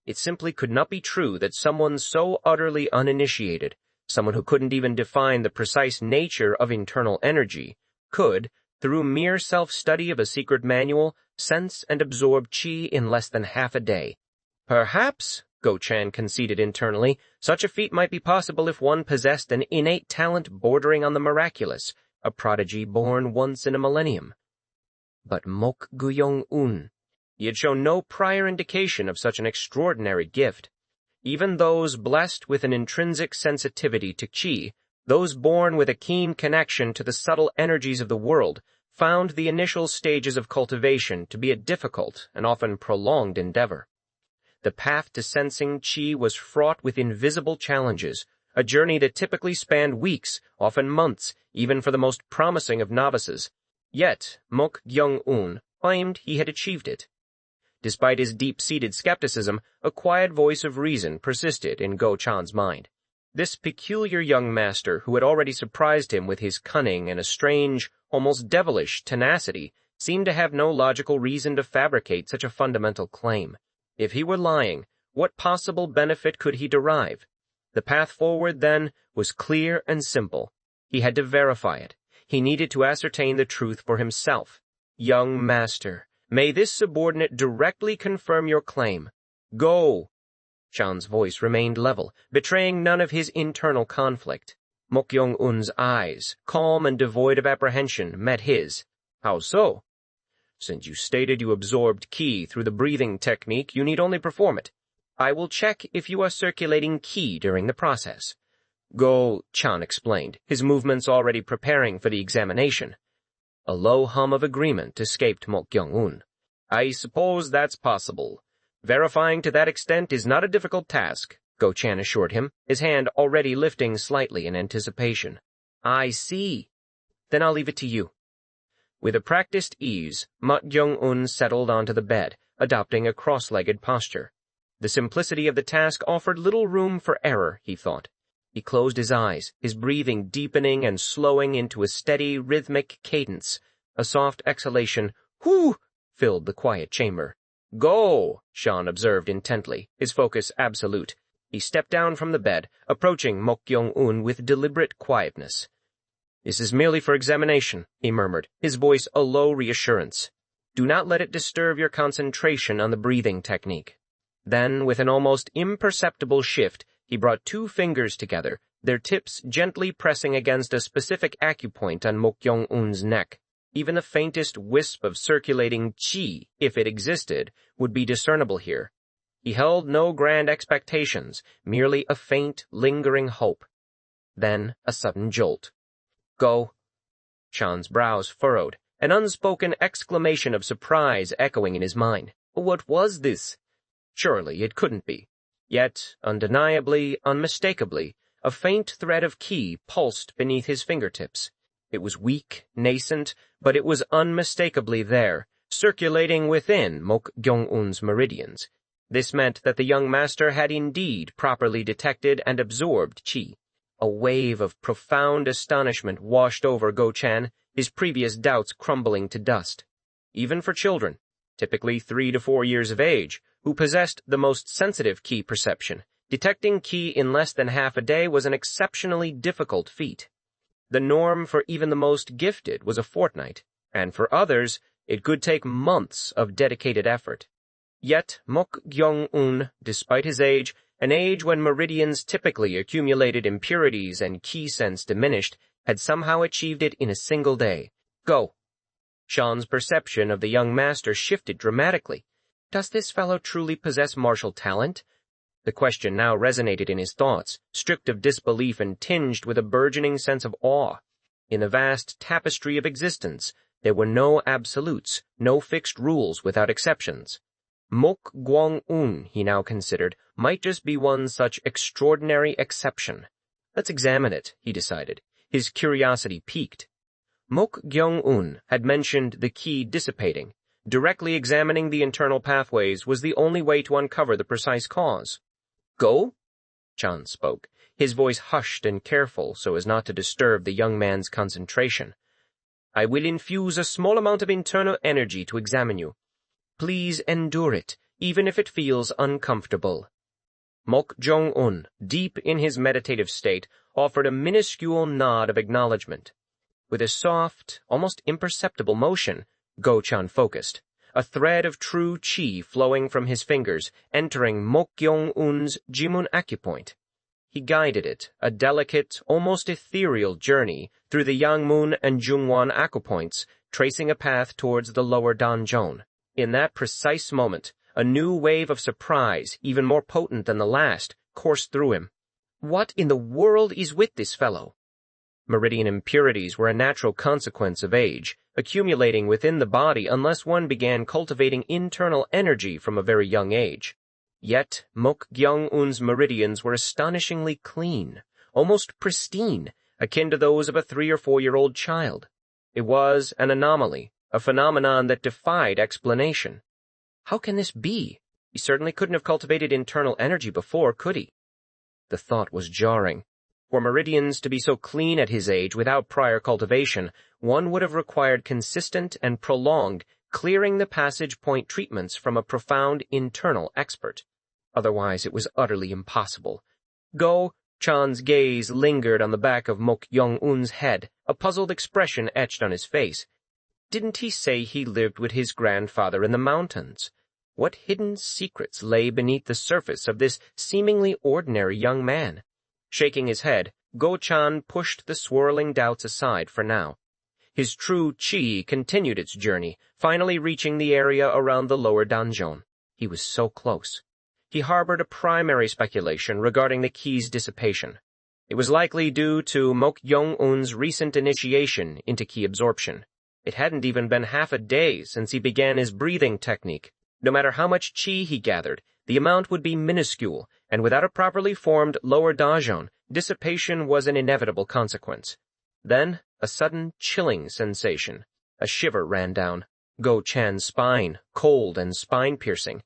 It simply could not be true that someone so utterly uninitiated, someone who couldn't even define the precise nature of internal energy, could, through mere self-study of a secret manual, sense and absorb qi in less than half a day. Perhaps, Go-chan conceded internally, such a feat might be possible if one possessed an innate talent bordering on the miraculous, a prodigy born once in a millennium. But Mok Gyeong-un, he had shown no prior indication of such an extraordinary gift. Even those blessed with an intrinsic sensitivity to qi, those born with a keen connection to the subtle energies of the world, found the initial stages of cultivation to be a difficult and often prolonged endeavor. The path to sensing qi was fraught with invisible challenges, a journey that typically spanned weeks, often months, even for the most promising of novices. Yet, Mok Gyeong-un claimed he had achieved it. Despite his deep-seated skepticism, a quiet voice of reason persisted in Go-chan's mind. This peculiar young master, who had already surprised him with his cunning and a strange, almost devilish tenacity, seemed to have no logical reason to fabricate such a fundamental claim. If he were lying, what possible benefit could he derive? The path forward, then, was clear and simple. He had to verify it. He needed to ascertain the truth for himself. Young master, may this subordinate directly confirm your claim. Go! Chan's voice remained level, betraying none of his internal conflict. Mok Gyeong-un's eyes, calm and devoid of apprehension, met his. How so? Since you stated you absorbed qi through the breathing technique, you need only perform it. I will check if you are circulating qi during the process. Go, Chan explained, his movements already preparing for the examination. A low hum of agreement escaped Mok Gyeong-un. I suppose that's possible. Verifying to that extent is not a difficult task, Go-chan assured him, his hand already lifting slightly in anticipation. I see. Then I'll leave it to you. With a practiced ease, Mok Gyeong-un settled onto the bed, adopting a cross-legged posture. The simplicity of the task offered little room for error, he thought. He closed his eyes, his breathing deepening and slowing into a steady, rhythmic cadence. A soft exhalation, whoo, filled the quiet chamber. Go, Sean observed intently, his focus absolute. He stepped down from the bed, approaching Mok Gyeong-un with deliberate quietness. This is merely for examination, he murmured, his voice a low reassurance. Do not let it disturb your concentration on the breathing technique. Then, with an almost imperceptible shift, he brought two fingers together, their tips gently pressing against a specific acupoint on Mok Gyeong-un's neck. Even the faintest wisp of circulating qi, if it existed, would be discernible here. He held no grand expectations, merely a faint, lingering hope. Then a sudden jolt. Go. Chan's brows furrowed, an unspoken exclamation of surprise echoing in his mind. What was this? Surely it couldn't be. Yet, undeniably, unmistakably, a faint thread of qi pulsed beneath his fingertips. It was weak, nascent, but it was unmistakably there, circulating within Mok Gyeong-un's meridians. This meant that the young master had indeed properly detected and absorbed qi. A wave of profound astonishment washed over Go-chan, his previous doubts crumbling to dust. Even for children, typically 3 to 4 years of age, who possessed the most sensitive qi perception, detecting qi in less than half a day was an exceptionally difficult feat. The norm for even the most gifted was a fortnight, and for others, it could take months of dedicated effort. Yet Mok Gyeong-un, despite his age, an age when meridians typically accumulated impurities and qi sense diminished, had somehow achieved it in a single day. Go. Sean's perception of the young master shifted dramatically. Does this fellow truly possess martial talent? The question now resonated in his thoughts, stripped of disbelief and tinged with a burgeoning sense of awe. In the vast tapestry of existence, there were no absolutes, no fixed rules without exceptions. Mok Gyeong-un, he now considered, might just be one such extraordinary exception. Let's examine it, he decided, his curiosity piqued. Mok Gyeong-un had mentioned the qi dissipating. Directly examining the internal pathways was the only way to uncover the precise cause. Go? Chan spoke, his voice hushed and careful so as not to disturb the young man's concentration. I will infuse a small amount of internal energy to examine you. Please endure it, even if it feels uncomfortable. Mok Gyeong-un, deep in his meditative state, offered a minuscule nod of acknowledgement. With a soft, almost imperceptible motion, Go-chan focused, a thread of true qi flowing from his fingers, entering Mok Gyeong-un's Jimun acupoint. He guided it, a delicate, almost ethereal journey through the Yangmun and Jungwon acupoints, tracing a path towards the lower donjon. In that precise moment, a new wave of surprise, even more potent than the last, coursed through him. What in the world is with this fellow? Meridian impurities were a natural consequence of age, accumulating within the body unless one began cultivating internal energy from a very young age. Yet, Mok Gyeong-un's meridians were astonishingly clean, almost pristine, akin to those of a 3- or 4-year-old child. It was an anomaly, a phenomenon that defied explanation. How can this be? He certainly couldn't have cultivated internal energy before, could he? The thought was jarring. For meridians to be so clean at his age without prior cultivation, one would have required consistent and prolonged clearing the passage point treatments from a profound internal expert. Otherwise, it was utterly impossible. Go-chan's gaze lingered on the back of Mok Gyeong-un's head, a puzzled expression etched on his face. Didn't he say he lived with his grandfather in the mountains? What hidden secrets lay beneath the surface of this seemingly ordinary young man? Shaking his head, Go-chan pushed the swirling doubts aside for now. His true chi continued its journey, finally reaching the area around the lower donjon. He was so close. He harbored a primary speculation regarding the ki's dissipation. It was likely due to Mok Gyeong-un's recent initiation into ki absorption. It hadn't even been half a day since he began his breathing technique. No matter how much chi he gathered, the amount would be minuscule, and without a properly formed lower donjon, dissipation was an inevitable consequence. Then, a sudden chilling sensation. A shiver ran down Go-chan's spine, cold and spine-piercing.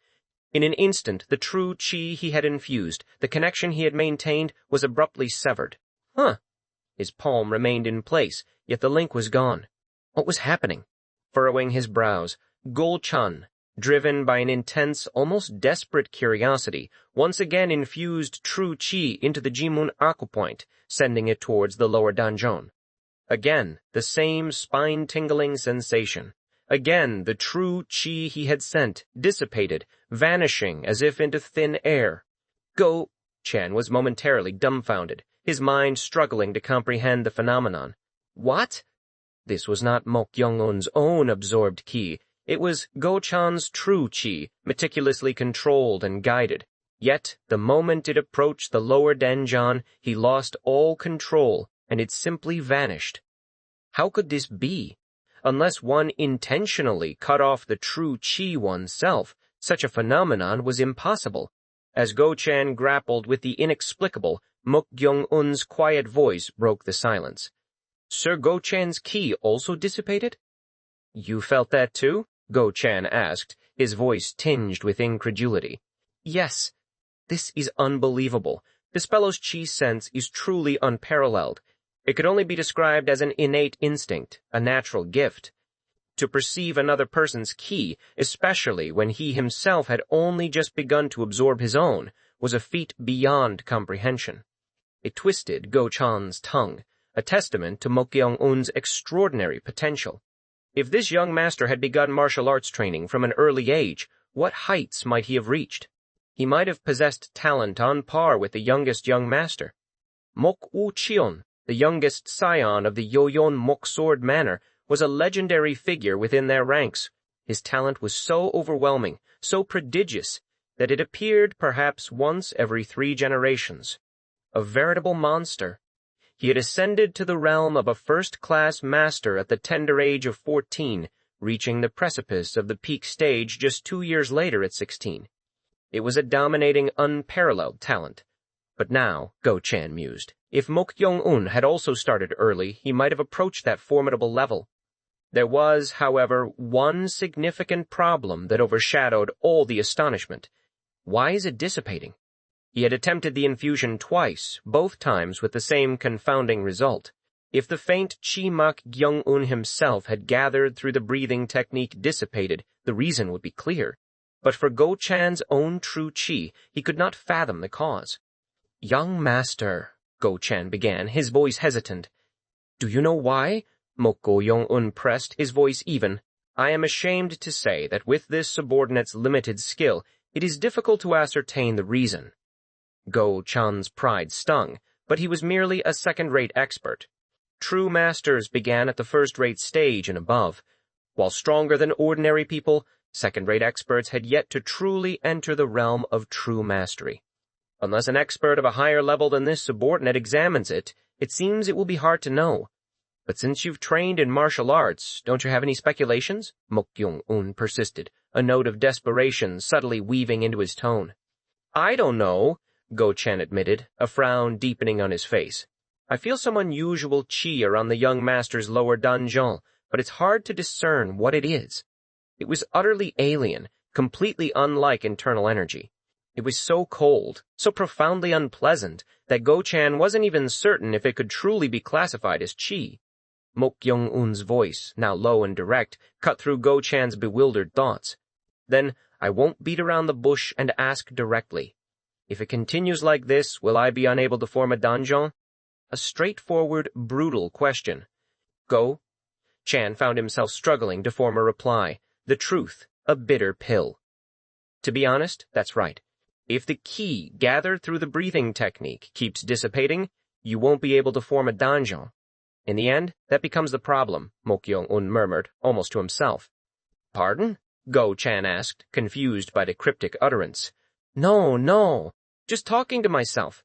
In an instant, the true chi he had infused, the connection he had maintained, was abruptly severed. His palm remained in place, yet the link was gone. What was happening? Furrowing his brows, Go-chan, driven by an intense, almost desperate curiosity, once again infused true chi into the Jimun acupoint, sending it towards the lower donjon. Again, the same spine-tingling sensation. Again, the true chi he had sent, dissipated, vanishing as if into thin air. Go-chan was momentarily dumbfounded, his mind struggling to comprehend the phenomenon. What? This was not Mok Gyeong-un's own absorbed ki. It was Go-chan's true chi, meticulously controlled and guided. Yet, the moment it approached the lower donjon, he lost all control, and it simply vanished. How could this be? Unless one intentionally cut off the true chi oneself, such a phenomenon was impossible. As Go-chan grappled with the inexplicable, Mok Gyeong-un's quiet voice broke the silence. Sir Go-chan's ki also dissipated? You felt that too? Go-chan asked, his voice tinged with incredulity. Yes. This is unbelievable. This fellow's chi sense is truly unparalleled. It could only be described as an innate instinct, a natural gift. To perceive another person's ki, especially when he himself had only just begun to absorb his own, was a feat beyond comprehension. It twisted Go-chan's tongue, a testament to Mok Gyeong-un's extraordinary potential. If this young master had begun martial arts training from an early age, what heights might he have reached? He might have possessed talent on par with the youngest young master. Mok Woo-cheon, the youngest scion of the Yoyon Mok Sword Manor, was a legendary figure within their ranks. His talent was so overwhelming, so prodigious, that it appeared perhaps once every 3 generations. A veritable monster. He had ascended to the realm of a first-class master at the tender age of 14, reaching the precipice of the peak stage just 2 years later at 16. It was a dominating, unparalleled talent. But now, Go-chan mused, if Mok Gyeong-un had also started early, he might have approached that formidable level. There was, however, one significant problem that overshadowed all the astonishment. Why is it dissipating? He had attempted the infusion twice, both times with the same confounding result. If the faint chi Mok Gyeong-un himself had gathered through the breathing technique dissipated, the reason would be clear. But for Go-chan's own true chi, he could not fathom the cause. Young master, Go-chan began, his voice hesitant. Do you know why? Mok Gyeong-un pressed, his voice even. I am ashamed to say that with this subordinate's limited skill, it is difficult to ascertain the reason. Go Chan's pride stung, but he was merely a second-rate expert. True masters began at the first-rate stage and above. While stronger than ordinary people, second-rate experts had yet to truly enter the realm of true mastery. Unless an expert of a higher level than this subordinate examines it, it seems it will be hard to know. But since you've trained in martial arts, don't you have any speculations? Mok Gyeong-un persisted, a note of desperation subtly weaving into his tone. I don't know, Go Chan admitted, a frown deepening on his face. I feel some unusual chi around the young master's lower donjon, but it's hard to discern what it is. It was utterly alien, completely unlike internal energy. It was so cold, so profoundly unpleasant, that Go Chan wasn't even certain if it could truly be classified as chi. Mok Gyeong-un's voice, now low and direct, cut through Go Chan's bewildered thoughts. Then, I won't beat around the bush and ask directly. If it continues like this, will I be unable to form a donjon? A straightforward, brutal question. Go? Chan found himself struggling to form a reply. The truth, a bitter pill. To be honest, that's right. If the ki gathered through the breathing technique keeps dissipating, you won't be able to form a donjon. In the end, that becomes the problem, Mok Gyeong-un murmured, almost to himself. Pardon? Go Chan asked, confused by the cryptic utterance. No, just talking to myself.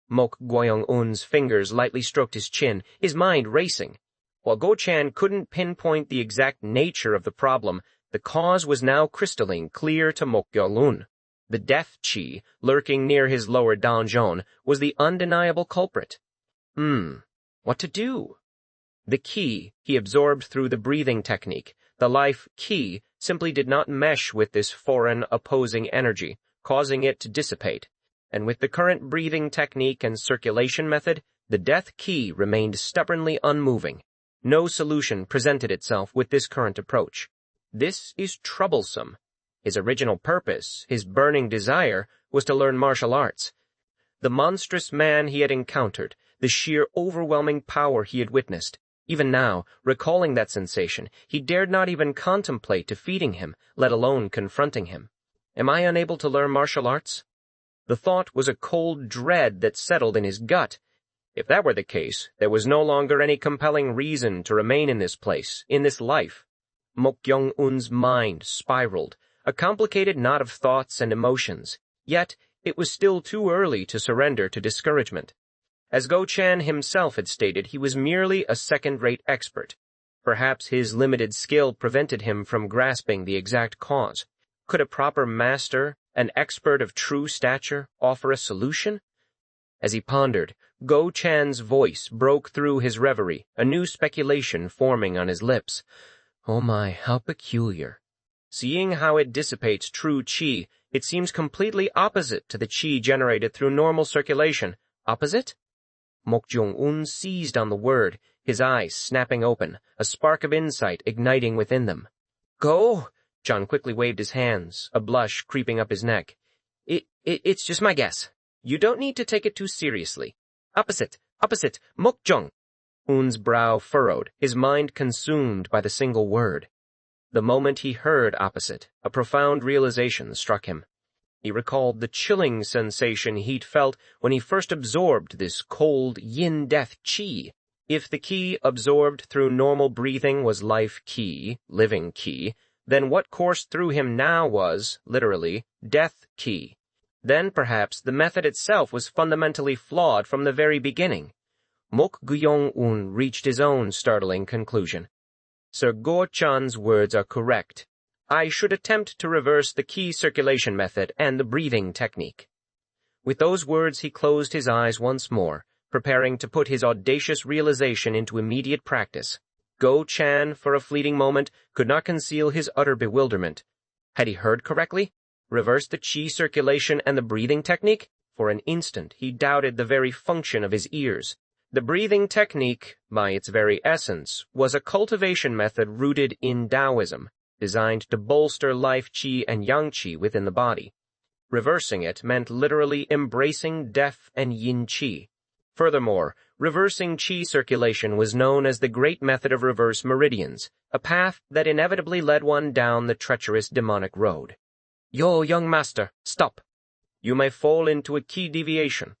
Mok Gyeong-un's fingers lightly stroked his chin, his mind racing. While Go Chan couldn't pinpoint the exact nature of the problem, the cause was now crystalline clear to Mok Gyeong-un. The death chi, lurking near his lower donjon, was the undeniable culprit. What to do? The ki he absorbed through the breathing technique, the life ki, simply did not mesh with this foreign, opposing energy, causing it to dissipate. And with the current breathing technique and circulation method, the death ki remained stubbornly unmoving. No solution presented itself with this current approach. This is troublesome. His original purpose, his burning desire, was to learn martial arts. The monstrous man he had encountered, the sheer overwhelming power he had witnessed. Even now, recalling that sensation, he dared not even contemplate defeating him, let alone confronting him. Am I unable to learn martial arts? The thought was a cold dread that settled in his gut. If that were the case, there was no longer any compelling reason to remain in this place, in this life. Mok Gyeong-un's mind spiraled, a complicated knot of thoughts and emotions. Yet, it was still too early to surrender to discouragement. As Go Chan himself had stated, he was merely a second-rate expert. Perhaps his limited skill prevented him from grasping the exact cause. Could a proper master, an expert of true stature, offer a solution? As he pondered, Go Chan's voice broke through his reverie, a new speculation forming on his lips. Oh my, how peculiar. Seeing how it dissipates true chi, it seems completely opposite to the chi generated through normal circulation. Opposite? Mok Gyeong-un seized on the word, his eyes snapping open, a spark of insight igniting within them. Go! John quickly waved his hands, a blush creeping up his neck. It's just my guess. You don't need to take it too seriously. Opposite, Mok Gyeong-un's brow furrowed, his mind consumed by the single word. The moment he heard opposite, a profound realization struck him. He recalled the chilling sensation he'd felt when he first absorbed this cold yin-death chi. If the ki absorbed through normal breathing was life ki, living ki, then what coursed through him now was, literally, death ki. Then perhaps the method itself was fundamentally flawed from the very beginning. Mok Gyeong-un reached his own startling conclusion. Sir Go Chan's words are correct. I should attempt to reverse the ki circulation method and the breathing technique. With those words he closed his eyes once more, preparing to put his audacious realization into immediate practice. Go Chan, for a fleeting moment, could not conceal his utter bewilderment. Had he heard correctly? Reverse the chi circulation and the breathing technique? For an instant he doubted the very function of his ears. The breathing technique, by its very essence, was a cultivation method rooted in Taoism, designed to bolster life chi and yang chi within the body. Reversing it meant literally embracing death and yin chi. Furthermore, reversing chi circulation was known as the great method of reverse meridians, a path that inevitably led one down the treacherous demonic road. Yo, young master, stop! you may fall into a key deviation.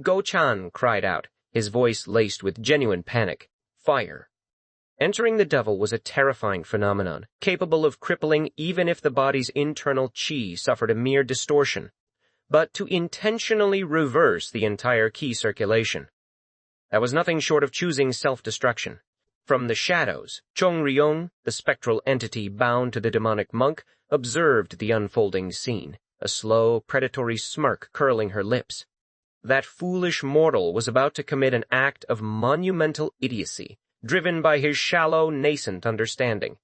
Go-chan cried out, his voice laced with genuine panic. Fire. Entering the devil was a terrifying phenomenon, capable of crippling even if the body's internal chi suffered a mere distortion. But to intentionally reverse the entire ki circulation, that was nothing short of choosing self-destruction. From the shadows, Cheong-ryeong, the spectral entity bound to the demonic monk, observed the unfolding scene, a slow, predatory smirk curling her lips. That foolish mortal was about to commit an act of monumental idiocy, driven by his shallow, nascent understanding.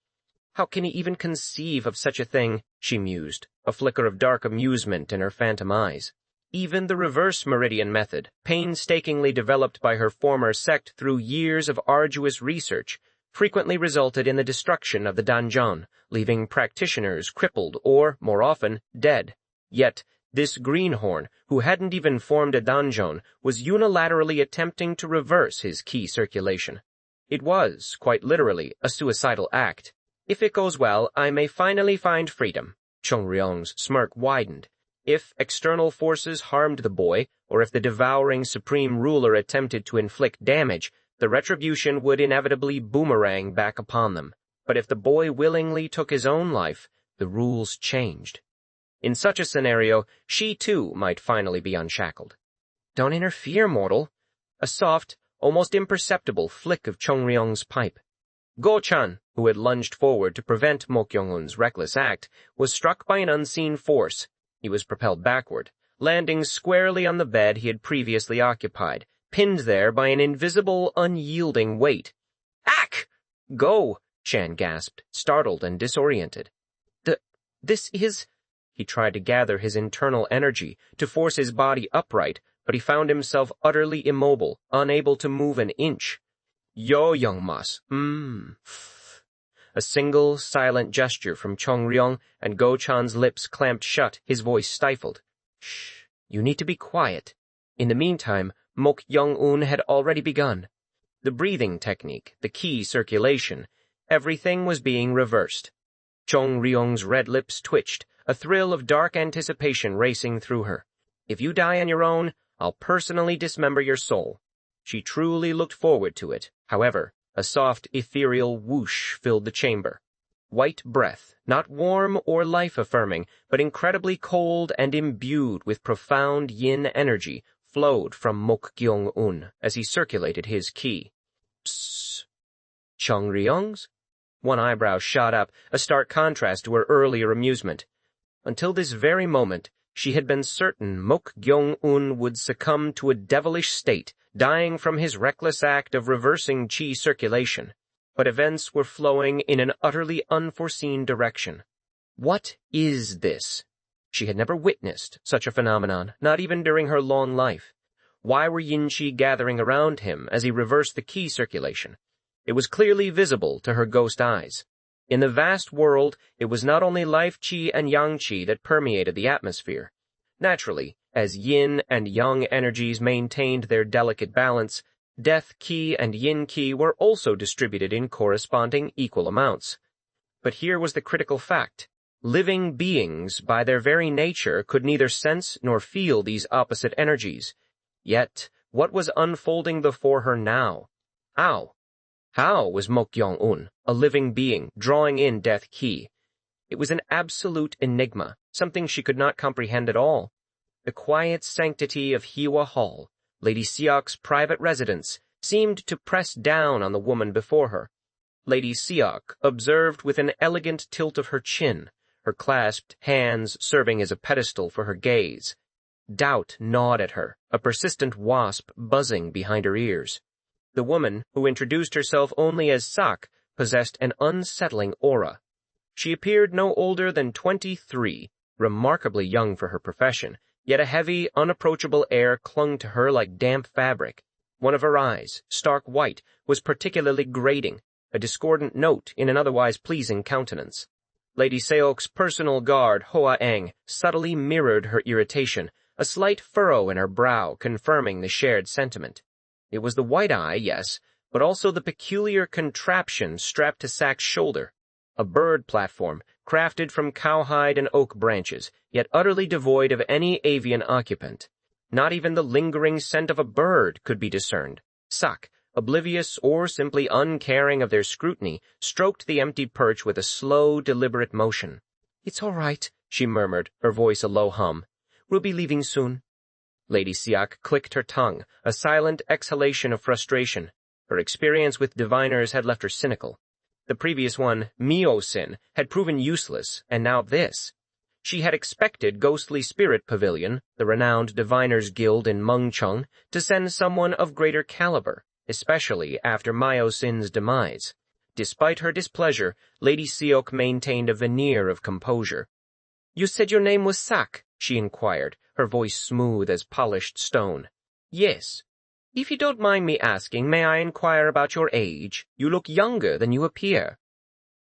How can he even conceive of such a thing, she mused, a flicker of dark amusement in her phantom eyes. Even the reverse meridian method, painstakingly developed by her former sect through years of arduous research, frequently resulted in the destruction of the danjon, leaving practitioners crippled or, more often, dead. Yet, this greenhorn, who hadn't even formed a danjon, was unilaterally attempting to reverse his ki circulation. It was, quite literally, a suicidal act. If it goes well, I may finally find freedom. Cheong-ryeong's smirk widened. If external forces harmed the boy, or if the devouring supreme ruler attempted to inflict damage, the retribution would inevitably boomerang back upon them. But if the boy willingly took his own life, the rules changed. In such a scenario, she too might finally be unshackled. Don't interfere, mortal. A soft, almost imperceptible flick of Cheong-ryeong's pipe. Go-chan, who had lunged forward to prevent Mok Gyeong-un's reckless act, was struck by an unseen force. He was propelled backward, landing squarely on the bed he had previously occupied, pinned there by an invisible, unyielding weight. Ack! Go! Chan gasped, startled and disoriented. This is... He tried to gather his internal energy, to force his body upright, but he found himself utterly immobile, unable to move an inch. Yo, young mas. A single, silent gesture from Cheong-ryeong, and Go-chan's lips clamped shut, his voice stifled. Shh, you need to be quiet. In the meantime, Mok Gyeong-un had already begun. The breathing technique, the ki circulation, everything was being reversed. Cheong-ryeong's red lips twitched, a thrill of dark anticipation racing through her. If you die on your own, I'll personally dismember your soul. She truly looked forward to it. However, a soft, ethereal whoosh filled the chamber. White breath, not warm or life-affirming, but incredibly cold and imbued with profound yin energy, flowed from Mok Gyeong-un as he circulated his ki. Psst. Cheong-ryeong's? One eyebrow shot up, a stark contrast to her earlier amusement. Until this very moment, she had been certain Mok Gyeong-un would succumb to a devilish state, dying from his reckless act of reversing chi circulation. But events were flowing in an utterly unforeseen direction. What is this? She had never witnessed such a phenomenon, not even during her long life. Why were yin-chi gathering around him as he reversed the ki circulation? It was clearly visible to her ghost eyes. In the vast world, it was not only life-chi and yang-chi that permeated the atmosphere. Naturally, as yin and yang energies maintained their delicate balance, death-ki and yin-ki were also distributed in corresponding equal amounts. But here was the critical fact. Living beings, by their very nature, could neither sense nor feel these opposite energies. Yet, what was unfolding before her now? How was Mok Gyeong-un, a living being, drawing in death-ki? It was an absolute enigma, something she could not comprehend at all. The quiet sanctity of Hiwa Hall, Lady Seok's private residence, seemed to press down on the woman before her. Lady Seok observed with an elegant tilt of her chin, her clasped hands serving as a pedestal for her gaze. Doubt gnawed at her, a persistent wasp buzzing behind her ears. The woman, who introduced herself only as Sak, possessed an unsettling aura. She appeared no older than 23, remarkably young for her profession, yet a heavy, unapproachable air clung to her like damp fabric. One of her eyes, stark white, was particularly grating, a discordant note in an otherwise pleasing countenance. Lady Seok's personal guard, Hoa-eng, subtly mirrored her irritation, a slight furrow in her brow confirming the shared sentiment. It was the white eye, yes, but also the peculiar contraption strapped to Sak's shoulder. a bird platform, crafted from cowhide and oak branches, yet utterly devoid of any avian occupant. Not even the lingering scent of a bird could be discerned. Sak, oblivious or simply uncaring of their scrutiny, stroked the empty perch with a slow, deliberate motion. "It's all right," she murmured, her voice a low hum. "We'll be leaving soon." Lady Siak clicked her tongue, a silent exhalation of frustration. Her experience with diviners had left her cynical. The previous one, Myo-sin, had proven useless, and now this. She had expected Ghostly Spirit Pavilion, the renowned diviners' guild in Mungchung, to send someone of greater caliber, especially after Myo-sin's demise. Despite her displeasure, Lady Siok maintained a veneer of composure. "You said your name was Sak?" she inquired, her voice smooth as polished stone. "Yes. If you don't mind me asking, may I inquire about your age? You look younger than you appear."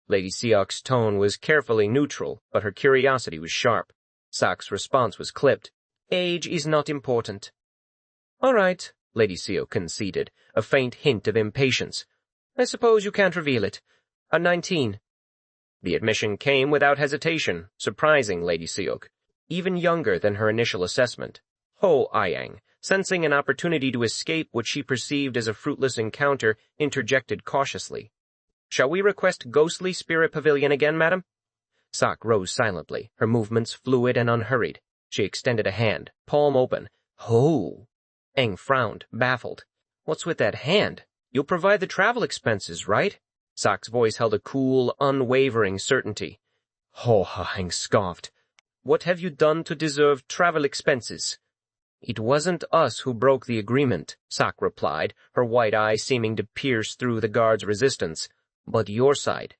Lady Siok's tone was carefully neutral, but her curiosity was sharp. Sak's response was clipped. "Age is not important." "All right," Lady Siok conceded, a faint hint of impatience. "I suppose you can't reveal it. I'm 19. The admission came without hesitation, surprising Lady Siok. Even younger than her initial assessment. Ho-Ayang, sensing an opportunity to escape what she perceived as a fruitless encounter, interjected cautiously. "Shall we request Ghostly Spirit Pavilion again, madam?" Sak rose silently, her movements fluid and unhurried. She extended a hand, palm open. "Ho!" Aang frowned, baffled. "What's with that hand? You'll provide the travel expenses, right?" Sak's voice held a cool, unwavering certainty. Ho-Ayang scoffed. "What have you done to deserve travel expenses?" "It wasn't us who broke the agreement," Sak replied, her white eye seeming to pierce through the guard's resistance. "But your side."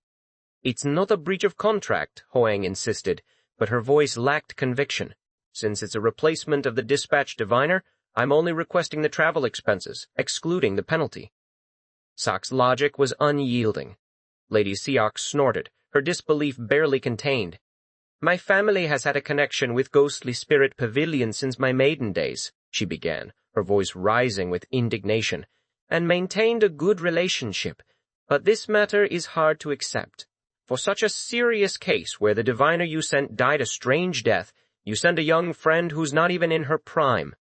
"It's not a breach of contract," Hoang insisted, but her voice lacked conviction. "Since it's a replacement of the dispatch diviner, I'm only requesting the travel expenses, excluding the penalty." Sak's logic was unyielding. Lady Siok snorted, her disbelief barely contained. "My family has had a connection with Ghostly Spirit Pavilion since my maiden days," she began, her voice rising with indignation, "and maintained a good relationship. But this matter is hard to accept. For such a serious case where the diviner you sent died a strange death, you send a young friend who's not even in her prime."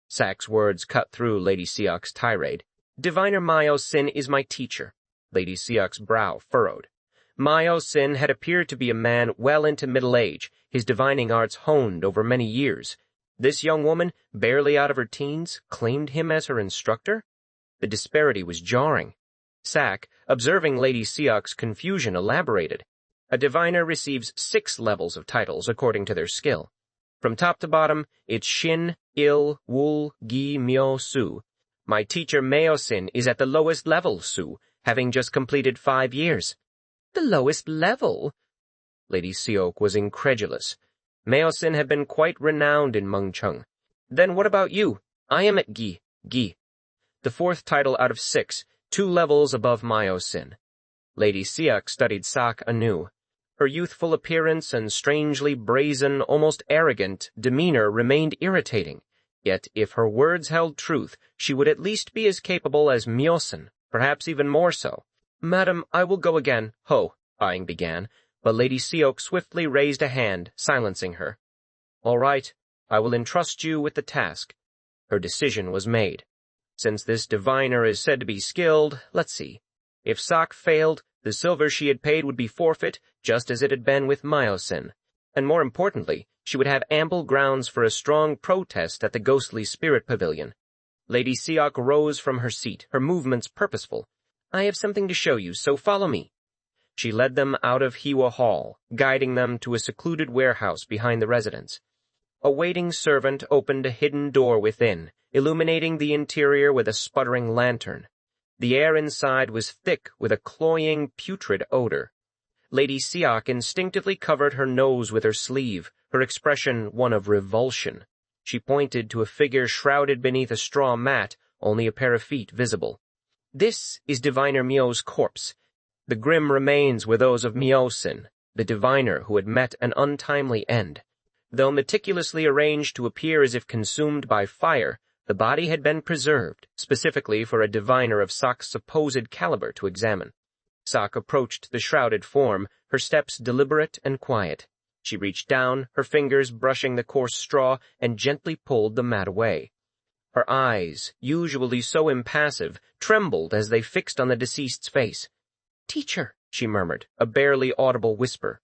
Sak's words cut through Lady Siok's tirade. "Diviner Myo-sin is my teacher." Lady Siok's brow furrowed. Myo-sin had appeared to be a man well into middle age, his divining arts honed over many years. This young woman, barely out of her teens, claimed him as her instructor? The disparity was jarring. Sak, observing Lady Siok's confusion, elaborated. "A diviner receives 6 levels of titles according to their skill. From top to bottom, it's Shin, Il, Wul, Gi, Myo, Su. My teacher Myo-sin is at the lowest level, Su, having just completed 5 years. "The lowest level?" Lady Siok was incredulous. Myo-sin had been quite renowned in Mungchung. "Then what about you?" "I am at Gi. The 4th title out of 6, 2 levels above Myo-sin." Lady Siok studied Sak anew. Her youthful appearance and strangely brazen, almost arrogant, demeanor remained irritating. Yet if her words held truth, she would at least be as capable as Myo-sin, perhaps even more so. "Madam, I will go again," Ayang began, but Lady Siok swiftly raised a hand, silencing her. "All right, I will entrust you with the task." Her decision was made. Since this diviner is said to be skilled, let's see. If Sak failed, the silver she had paid would be forfeit, just as it had been with Myo-sin. And more importantly, she would have ample grounds for a strong protest at the Ghostly Spirit Pavilion. Lady Siok rose from her seat, her movements purposeful. "I have something to show you, so follow me." She led them out of Hiwa Hall, guiding them to a secluded warehouse behind the residence. A waiting servant opened a hidden door within, illuminating the interior with a sputtering lantern. The air inside was thick with a cloying, putrid odor. Lady Siok instinctively covered her nose with her sleeve, her expression one of revulsion. She pointed to a figure shrouded beneath a straw mat, only a pair of feet visible. "This is Diviner Myo's corpse. The grim remains were those of Myo-sin, the diviner who had met an untimely end. Though meticulously arranged to appear as if consumed by fire, the body had been preserved, specifically for a diviner of Sak's supposed caliber to examine." Sak approached the shrouded form, her steps deliberate and quiet. She reached down, her fingers brushing the coarse straw, and gently pulled the mat away. Her eyes, usually so impassive, trembled as they fixed on the deceased's face. "Teacher," she murmured, a barely audible whisper.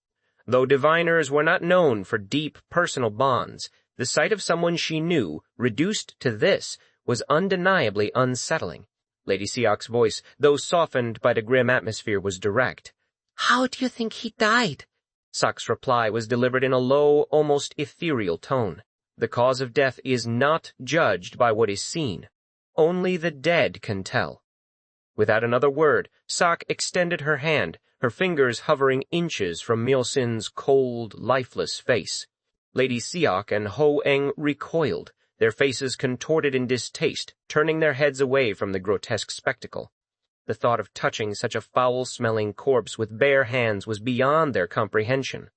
Though diviners were not known for deep personal bonds, the sight of someone she knew, reduced to this, was undeniably unsettling. Lady Siok's voice, though softened by the grim atmosphere, was direct. "How do you think he died?" Sak's reply was delivered in a low, almost ethereal tone. "The cause of death is not judged by what is seen. Only the dead can tell." Without another word, Sak extended her hand, her fingers hovering inches from Myo-sin's cold, lifeless face. Lady Siok and Ho-eng recoiled, their faces contorted in distaste, turning their heads away from the grotesque spectacle. The thought of touching such a foul-smelling corpse with bare hands was beyond their comprehension.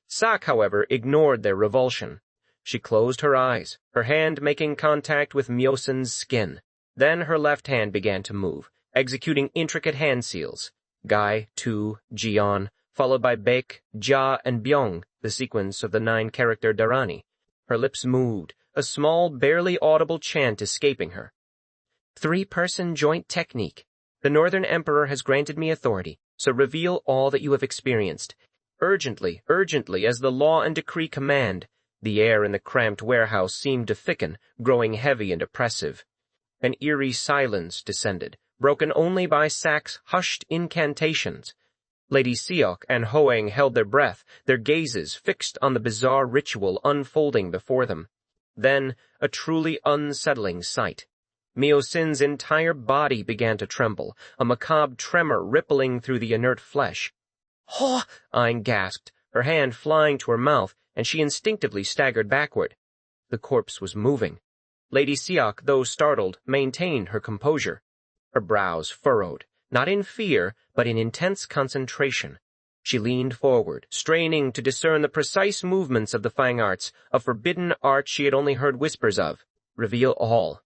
Sak, however, ignored their revulsion. She closed her eyes, her hand making contact with Myo-sin's skin. Then her left hand began to move, executing intricate hand seals. Gai, Tu, Jion, followed by Baek, Ja, and Byung, the sequence of the 9-character Dharani. Her lips moved, a small, barely audible chant escaping her. 3-person joint technique. The Northern Emperor has granted me authority, so reveal all that you have experienced. Urgently, urgently, as the law and decree command. The air in the cramped warehouse seemed to thicken, growing heavy and oppressive. An eerie silence descended, broken only by Sak's hushed incantations. Lady Siok and Ho-eng held their breath, their gazes fixed on the bizarre ritual unfolding before them. Then, a truly unsettling sight. Myo-sin's entire body began to tremble, a macabre tremor rippling through the inert flesh. "Oh!" Aang gasped, her hand flying to her mouth, and she instinctively staggered backward. The corpse was moving. Lady Siok, though startled, maintained her composure. Her brows furrowed, not in fear, but in intense concentration. She leaned forward, straining to discern the precise movements of the fang arts, a forbidden art she had only heard whispers of. Reveal all.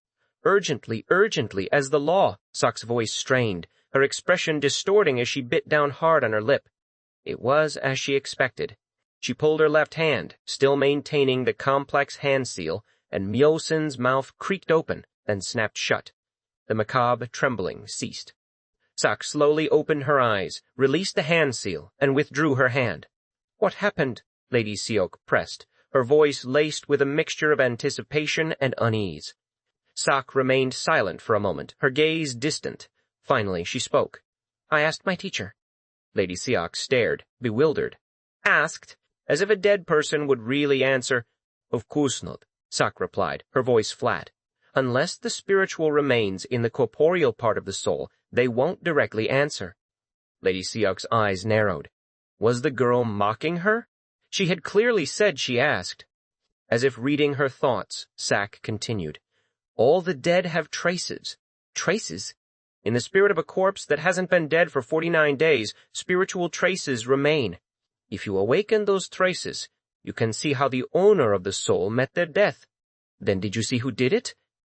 Urgently, urgently, as the law, Sak's voice strained, her expression distorting as she bit down hard on her lip. It was as she expected. She pulled her left hand, still maintaining the complex hand seal, and Myo-sin's mouth creaked open, then snapped shut. The macabre trembling ceased. Sak slowly opened her eyes, released the hand seal, and withdrew her hand. "What happened?" Lady Siok pressed, her voice laced with a mixture of anticipation and unease. Sak remained silent for a moment, her gaze distant. Finally she spoke. "I asked my teacher." Lady Siok stared, bewildered. "Asked?" As if a dead person would really answer. "Of course not," Sak replied, her voice flat. "Unless the spiritual remains in the corporeal part of the soul, they won't directly answer." Lady Siok's eyes narrowed. Was the girl mocking her? She had clearly said she asked. As if reading her thoughts, Sak continued. "All the dead have traces." "Traces?" "In the spirit of a corpse that hasn't been dead for 49 days, spiritual traces remain. If you awaken those traces, you can see how the owner of the soul met their death." "Then did you see who did it?"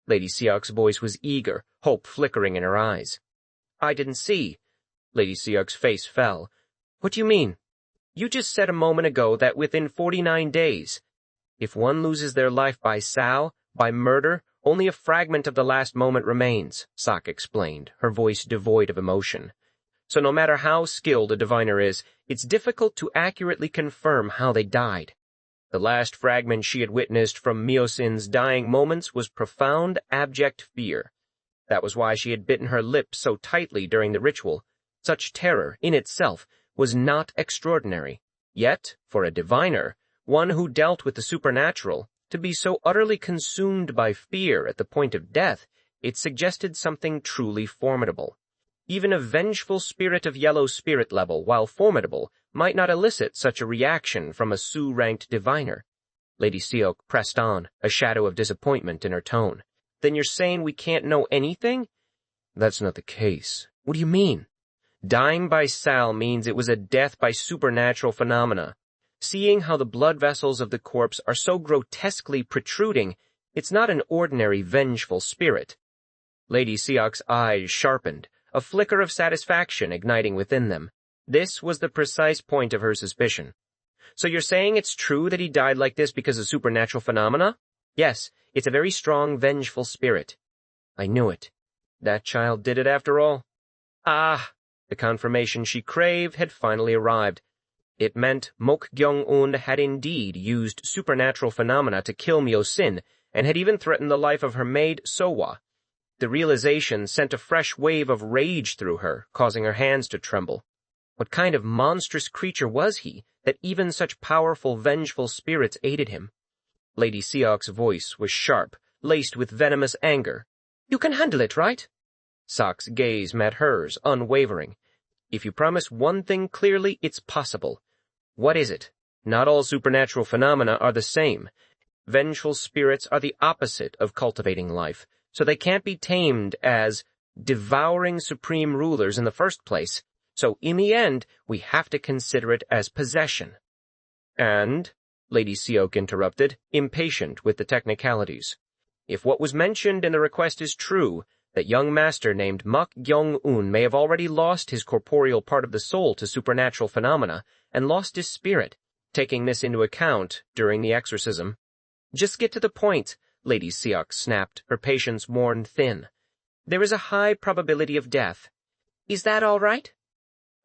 Lady Siok's voice was eager, hope flickering in her eyes. "I didn't see." Lady Siok's face fell. "What do you mean? You just said a moment ago that within 49 days. If one loses their life by Sao, by murder, only a fragment of the last moment remains," Sak explained, her voice devoid of emotion. "So no matter how skilled a diviner is, it's difficult to accurately confirm how they died." The last fragment she had witnessed from Myo-sin's dying moments was profound, abject fear. That was why she had bitten her lip so tightly during the ritual. Such terror, in itself, was not extraordinary. Yet, for a diviner, one who dealt with the supernatural, to be so utterly consumed by fear at the point of death, it suggested something truly formidable. Even a vengeful spirit of yellow spirit level, while formidable, might not elicit such a reaction from a Su-ranked diviner. Lady Siok pressed on, a shadow of disappointment in her tone. "Then you're saying we can't know anything?" "That's not the case." "What do you mean?" "Dying by Sal means it was a death by supernatural phenomena. Seeing how the blood vessels of the corpse are so grotesquely protruding, it's not an ordinary vengeful spirit." Lady Siok's eyes sharpened, a flicker of satisfaction igniting within them. This was the precise point of her suspicion. So you're saying it's true that he died like this because of supernatural phenomena? Yes, it's a very strong, vengeful spirit. I knew it. That child did it after all. Ah, the confirmation she craved had finally arrived. It meant Mok Gyeong-un had indeed used supernatural phenomena to kill Myo-sin, and had even threatened the life of her maid, So-wa. The realization sent a fresh wave of rage through her, causing her hands to tremble. What kind of monstrous creature was he, that even such powerful, vengeful spirits aided him? Lady Seok's voice was sharp, laced with venomous anger. You can handle it, right? Sok's gaze met hers, unwavering. If you promise one thing clearly, it's possible. What is it? Not all supernatural phenomena are the same. Vengeful spirits are the opposite of cultivating life, so they can't be tamed as devouring supreme rulers in the first place. So in the end, we have to consider it as possession. And, Lady Seok interrupted, impatient with the technicalities, if what was mentioned in the request is true, that young master named Mok Gyeong-un may have already lost his corporeal part of the soul to supernatural phenomena, and lost his spirit, taking this into account during the exorcism. Just get to the point, Lady Seok snapped, her patience worn thin. There is a high probability of death. Is that all right?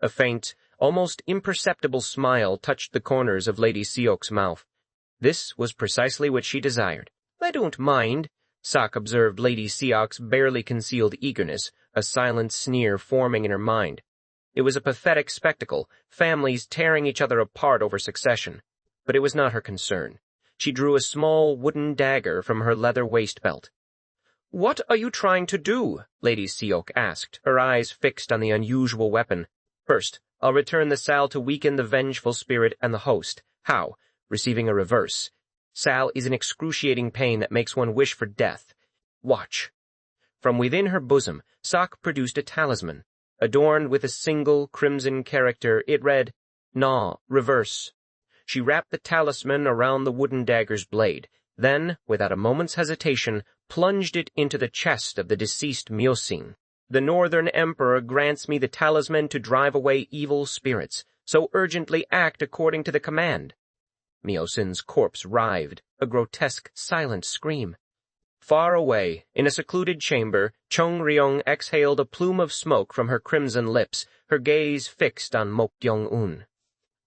A faint, almost imperceptible smile touched the corners of Lady Seok's mouth. This was precisely what she desired. I don't mind, Sok observed Lady Seok's barely concealed eagerness, a silent sneer forming in her mind. It was a pathetic spectacle, families tearing each other apart over succession. But it was not her concern. She drew a small wooden dagger from her leather waist belt. What are you trying to do? Lady Seok asked, her eyes fixed on the unusual weapon. First, I'll return the Sal to weaken the vengeful spirit and the host. How? Receiving a reverse. Sal is an excruciating pain that makes one wish for death. Watch. From within her bosom, Sok produced a talisman. Adorned with a single crimson character, it read, Na, reverse. She wrapped the talisman around the wooden dagger's blade, then, without a moment's hesitation, plunged it into the chest of the deceased Myo-sin. The Northern Emperor grants me the talisman to drive away evil spirits, so urgently act according to the command. Myo-sin's corpse writhed, a grotesque, silent scream. Far away, in a secluded chamber, Cheong-ryeong exhaled a plume of smoke from her crimson lips, her gaze fixed on Mok Gyeong-un.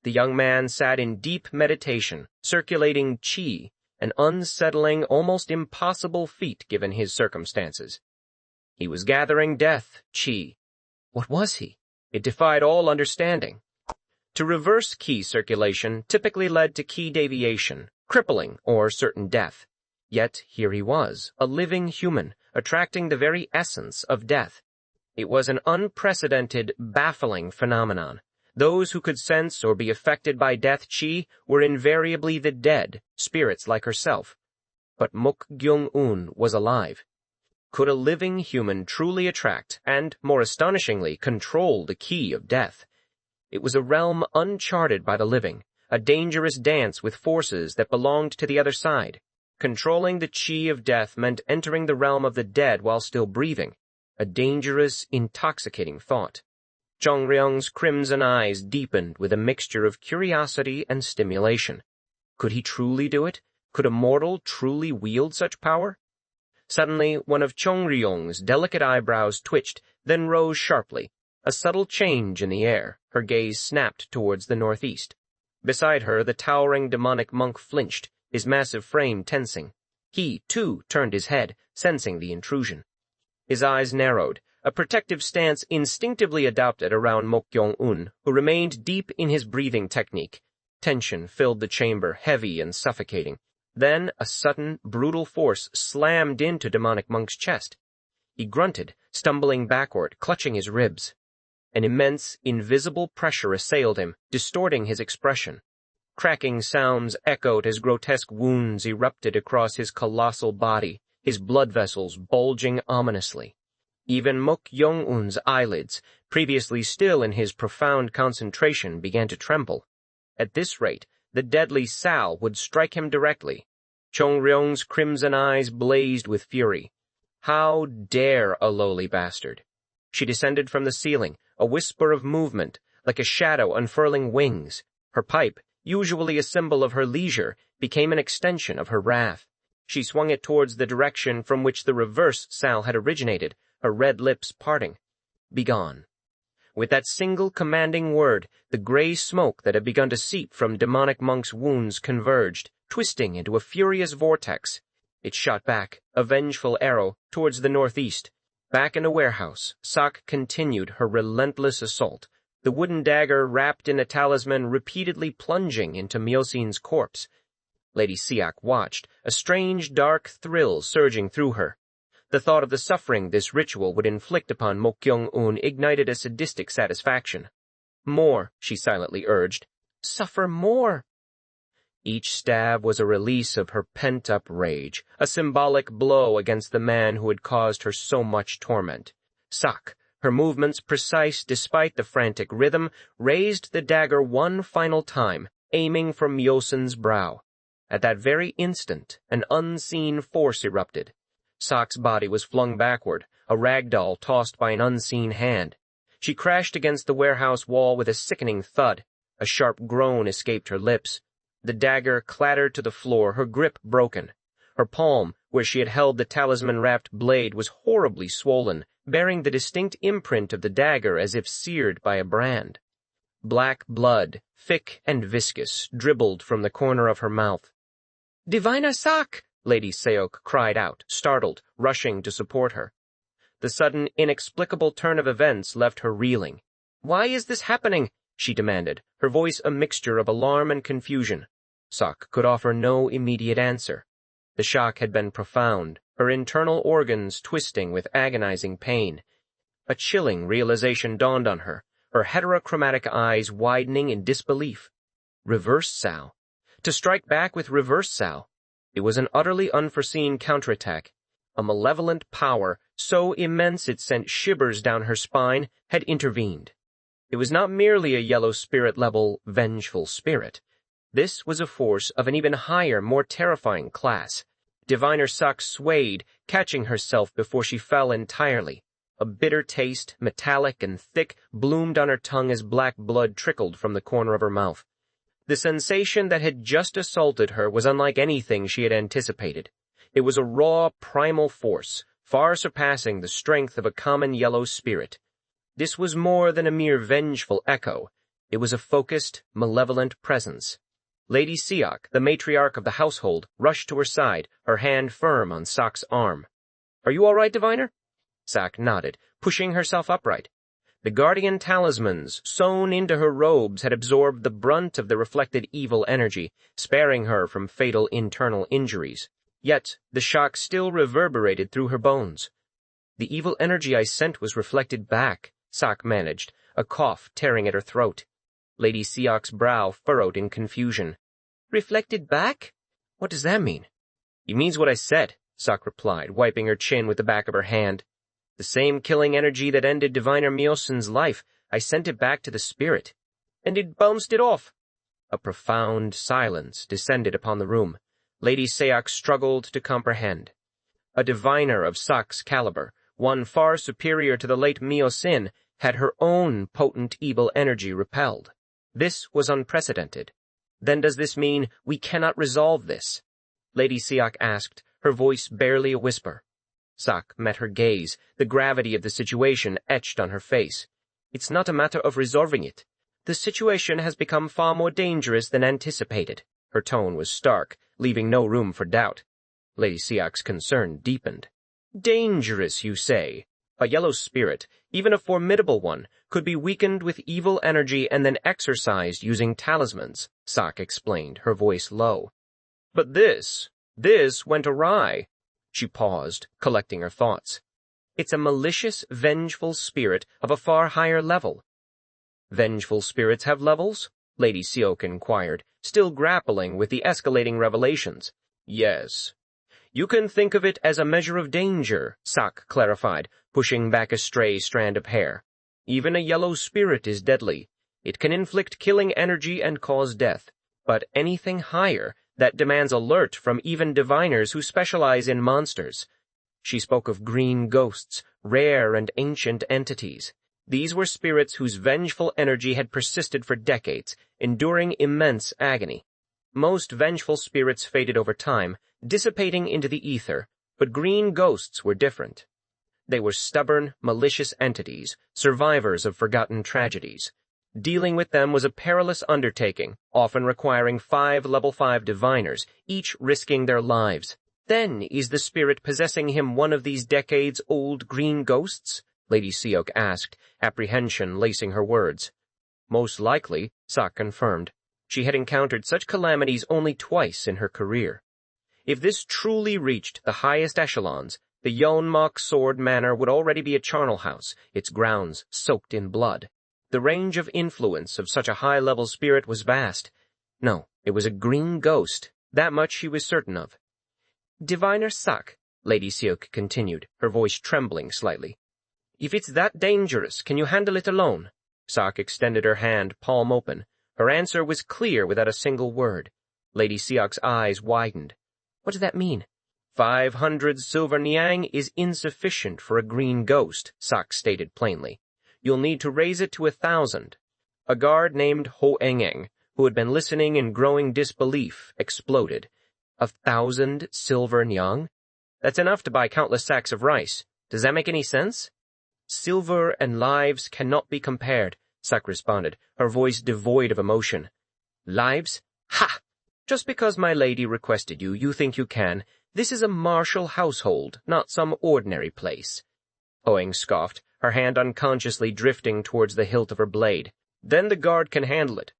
The young man sat in deep meditation, circulating qi, an unsettling, almost impossible feat given his circumstances. He was gathering death, qi. What was he? It defied all understanding. To reverse qi circulation typically led to qi deviation, crippling, or certain death. Yet here he was, a living human, attracting the very essence of death. It was an unprecedented, baffling phenomenon. Those who could sense or be affected by death qi were invariably the dead, spirits like herself. But Mok Gyeong-un was alive. Could a living human truly attract and, more astonishingly, control the qi of death? It was a realm uncharted by the living, a dangerous dance with forces that belonged to the other side. Controlling the qi of death meant entering the realm of the dead while still breathing, a dangerous, intoxicating thought. Cheong-ryeong's crimson eyes deepened with a mixture of curiosity and stimulation. Could he truly do it? Could a mortal truly wield such power? Suddenly, one of Cheong-ryeong's delicate eyebrows twitched, then rose sharply. A subtle change in the air, her gaze snapped towards the northeast. Beside her, the towering demonic monk flinched, his massive frame tensing. He, too, turned his head, sensing the intrusion. His eyes narrowed, a protective stance instinctively adopted around Mok Gyeong-un, who remained deep in his breathing technique. Tension filled the chamber, heavy and suffocating. Then a sudden, brutal force slammed into demonic monk's chest. He grunted, stumbling backward, clutching his ribs. An immense, invisible pressure assailed him, distorting his expression. Cracking sounds echoed as grotesque wounds erupted across his colossal body, his blood vessels bulging ominously. Even Mok Gyeong-un's eyelids, previously still in his profound concentration, began to tremble. At this rate, the deadly Sal would strike him directly. Cheong-ryeong's crimson eyes blazed with fury. How dare a lowly bastard? She descended from the ceiling, a whisper of movement, like a shadow unfurling wings. Her pipe, usually a symbol of her leisure, became an extension of her wrath. She swung it towards the direction from which the reverse Sal had originated, her red lips parting. Begone. With that single commanding word, the gray smoke that had begun to seep from demonic monk's wounds converged, twisting into a furious vortex. It shot back, a vengeful arrow, towards the northeast. Back in the warehouse, Sak continued her relentless assault, the wooden dagger wrapped in a talisman repeatedly plunging into Myosin's corpse. Lady Siak watched, a strange dark thrill surging through her. The thought of the suffering this ritual would inflict upon Mok Gyeong-un ignited a sadistic satisfaction. More, she silently urged. Suffer more. Each stab was a release of her pent-up rage, a symbolic blow against the man who had caused her so much torment. Sak, her movements precise despite the frantic rhythm, raised the dagger one final time, aiming for Myosin's brow. At that very instant, an unseen force erupted. Sak's body was flung backward, a rag doll tossed by an unseen hand. She crashed against the warehouse wall with a sickening thud. A sharp groan escaped her lips. The dagger clattered to the floor, her grip broken. Her palm, where she had held the talisman-wrapped blade, was horribly swollen, bearing the distinct imprint of the dagger as if seared by a brand. Black blood, thick and viscous, dribbled from the corner of her mouth. "Divina Sak!" Lady Seok cried out, startled, rushing to support her. The sudden, inexplicable turn of events left her reeling. "Why is this happening?" she demanded, her voice a mixture of alarm and confusion. Sak could offer no immediate answer. The shock had been profound, her internal organs twisting with agonizing pain. A chilling realization dawned on her, her heterochromatic eyes widening in disbelief. Reverse Sal. To strike back with reverse Sal. It was an utterly unforeseen counterattack. A malevolent power, so immense it sent shivers down her spine, had intervened. It was not merely a yellow spirit-level, vengeful spirit. This was a force of an even higher, more terrifying class. Diviner Sak swayed, catching herself before she fell entirely. A bitter taste, metallic and thick, bloomed on her tongue as black blood trickled from the corner of her mouth. The sensation that had just assaulted her was unlike anything she had anticipated. It was a raw, primal force, far surpassing the strength of a common yellow spirit. This was more than a mere vengeful echo. It was a focused, malevolent presence. Lady Siak, the matriarch of the household, rushed to her side, her hand firm on Sak's arm. "Are you all right, diviner?" Sak nodded, pushing herself upright. The guardian talismans sewn into her robes had absorbed the brunt of the reflected evil energy, sparing her from fatal internal injuries. Yet the shock still reverberated through her bones. "The evil energy I sent was reflected back," Sak managed, a cough tearing at her throat. Lady Siak's brow furrowed in confusion. "Reflected back? What does that mean?" "It means what I said," Sak replied, wiping her chin with the back of her hand. "The same killing energy that ended Diviner Myosin's life, I sent it back to the spirit. And it bounced it off." A profound silence descended upon the room. Lady Siak struggled to comprehend. A diviner of Sak's caliber, one far superior to the late Myosin, had her own potent evil energy repelled. This was unprecedented. "Then does this mean we cannot resolve this?" Lady Siak asked, her voice barely a whisper. Sak met her gaze, the gravity of the situation etched on her face. "It's not a matter of resolving it. The situation has become far more dangerous than anticipated." Her tone was stark, leaving no room for doubt. Lady Siak's concern deepened. "Dangerous, you say? A yellow spirit, even a formidable one, could be weakened with evil energy and then exorcised using talismans," Sak explained, her voice low. "But this went awry." She paused, collecting her thoughts. "It's a malicious, vengeful spirit of a far higher level." "Vengeful spirits have levels?" Lady Siok inquired, still grappling with the escalating revelations. "Yes. You can think of it as a measure of danger," Sak clarified, pushing back a stray strand of hair. "Even a yellow spirit is deadly. It can inflict killing energy and cause death. But anything higher, that demands alert from even diviners who specialize in monsters." She spoke of green ghosts, rare and ancient entities. These were spirits whose vengeful energy had persisted for decades, enduring immense agony. Most vengeful spirits faded over time, dissipating into the ether, but green ghosts were different. They were stubborn, malicious entities, survivors of forgotten tragedies. Dealing with them was a perilous undertaking, often requiring 5 level 5 diviners, each risking their lives. Then is the spirit possessing him one of these decades-old green ghosts? Lady Seok asked, apprehension lacing her words. Most likely, Sak confirmed. She had encountered such calamities only twice in her career. If this truly reached the highest echelons, the Yeonmok Sword Manor would already be a charnel house, its grounds soaked in blood. The range of influence of such a high-level spirit was vast. No, it was a green ghost. That much she was certain of. Diviner Sak, Lady Seok continued, her voice trembling slightly. If it's that dangerous, can you handle it alone? Sak extended her hand, palm open. Her answer was clear without a single word. Lady Seok's eyes widened. What does that mean? 500 silver niang is insufficient for a green ghost, Sak stated plainly. You'll need to raise it to 1,000. A guard named Ho Engeng, who had been listening in growing disbelief, exploded. 1,000 silver niang? That's enough to buy countless sacks of rice. Does that make any sense? Silver and lives cannot be compared, Sak responded, her voice devoid of emotion. Lives? Ha! Just because my lady requested you, you think you can. This is a martial household, not some ordinary place. Hoang scoffed, her hand unconsciously drifting towards the hilt of her blade. Then the guard can handle it.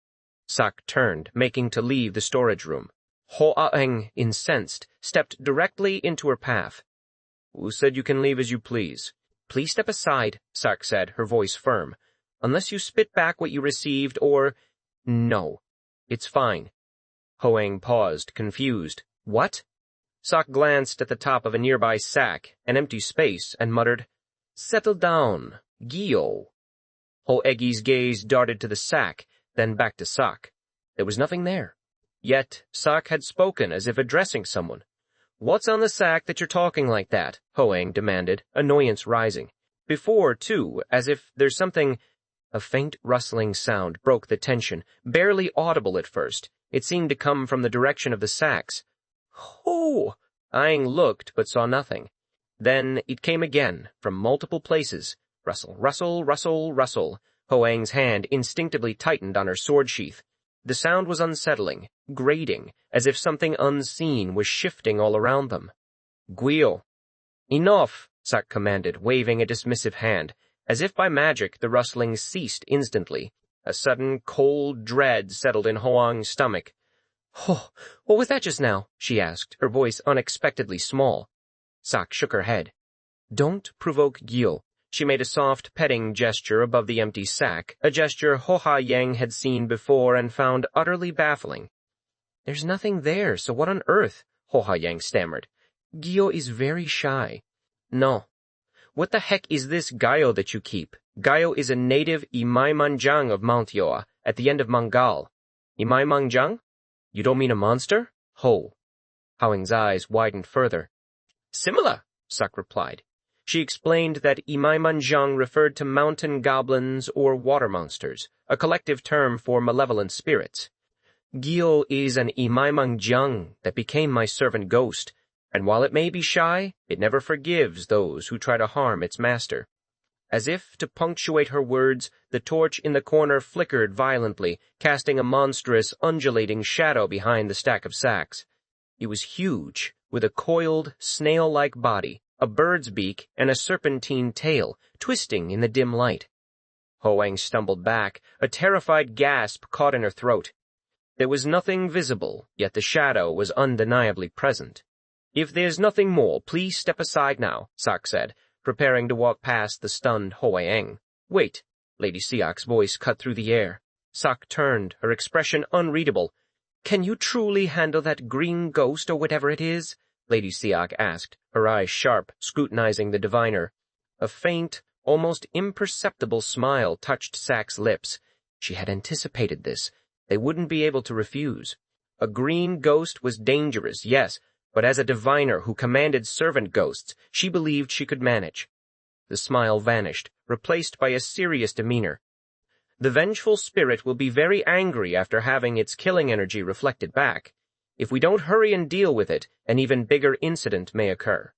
Sak turned, making to leave the storage room. Hoang, incensed, stepped directly into her path. Who said you can leave as you please? Please step aside, Sak said, her voice firm. Unless you spit back what you received or... No. It's fine. Hoang paused, confused. What? Sak glanced at the top of a nearby sack, an empty space, and muttered, Settle down, Gyo. Hoegi's gaze darted to the sack, then back to Sak. There was nothing there. Yet Sak had spoken as if addressing someone. What's on the sack that you're talking like that? Hoang demanded, annoyance rising. Before, too, as if there's something... A faint rustling sound broke the tension, barely audible at first. It seemed to come from the direction of the sacks. Ho! Aang looked, but saw nothing. Then it came again, from multiple places. Rustle, rustle, rustle, rustle. Hoang's hand instinctively tightened on her sword sheath. The sound was unsettling, grating, as if something unseen was shifting all around them. Guio. Enough, Sak commanded, waving a dismissive hand. As if by magic, the rustling ceased instantly. A sudden, cold dread settled in Hoang's stomach. Oh, what was that just now? She asked, her voice unexpectedly small. Sak shook her head. Don't provoke Gyo. She made a soft petting gesture above the empty sack, a gesture Ho-ha-yang had seen before and found utterly baffling. There's nothing there, so what on earth? Ho-ha-yang stammered. Gyo is very shy. No. What the heck is this Gayo that you keep? Gayo is a native Imai Manjang of Mount Yoa, at the end of Mangal. Imai Manjang? You don't mean a monster? Ho. Howing's eyes widened further. Similar, Sak replied. She explained that Imai Manjang referred to mountain goblins or water monsters, a collective term for malevolent spirits. Gyo is an Imai Manjang that became my servant ghost, and while it may be shy, it never forgives those who try to harm its master. As if to punctuate her words, the torch in the corner flickered violently, casting a monstrous, undulating shadow behind the stack of sacks. It was huge, with a coiled, snail-like body, a bird's beak, and a serpentine tail, twisting in the dim light. Hoang stumbled back, a terrified gasp caught in her throat. There was nothing visible, yet the shadow was undeniably present. If there's nothing more, please step aside now, Sak said, preparing to walk past the stunned Hoang. Wait, Lady Seok's voice cut through the air. Sak turned, her expression unreadable. Can you truly handle that green ghost or whatever it is? Lady Seok asked, her eyes sharp, scrutinizing the diviner. A faint, almost imperceptible smile touched Sak's lips. She had anticipated this. They wouldn't be able to refuse. A green ghost was dangerous, yes, but as a diviner who commanded servant ghosts, she believed she could manage. The smile vanished, replaced by a serious demeanor. The vengeful spirit will be very angry after having its killing energy reflected back. If we don't hurry and deal with it, an even bigger incident may occur.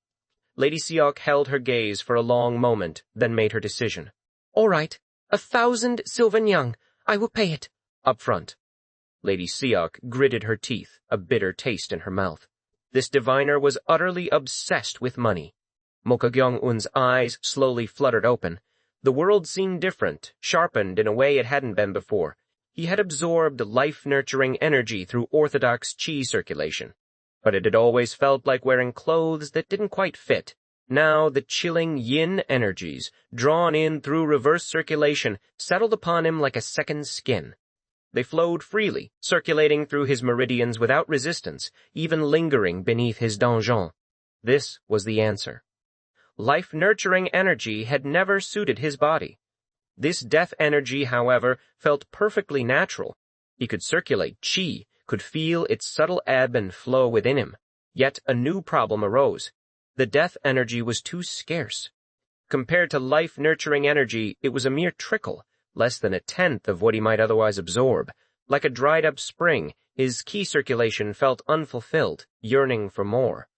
Lady Seok held her gaze for a long moment, then made her decision. All right, 1,000 Sylvan Young. I will pay it. Up front. Lady Seok gritted her teeth, a bitter taste in her mouth. This diviner was utterly obsessed with money. Mok Gyeong-un's eyes slowly fluttered open. The world seemed different, sharpened in a way it hadn't been before. He had absorbed life-nurturing energy through orthodox chi circulation. But it had always felt like wearing clothes that didn't quite fit. Now the chilling yin energies, drawn in through reverse circulation, settled upon him like a second skin. They flowed freely, circulating through his meridians without resistance, even lingering beneath his donjon. This was the answer. Life-nurturing energy had never suited his body. This death energy, however, felt perfectly natural. He could circulate chi, could feel its subtle ebb and flow within him. Yet a new problem arose. The death energy was too scarce. Compared to life-nurturing energy, it was a mere trickle, less than 1/10 of what he might otherwise absorb. Like a dried-up spring, his ki circulation felt unfulfilled, yearning for more.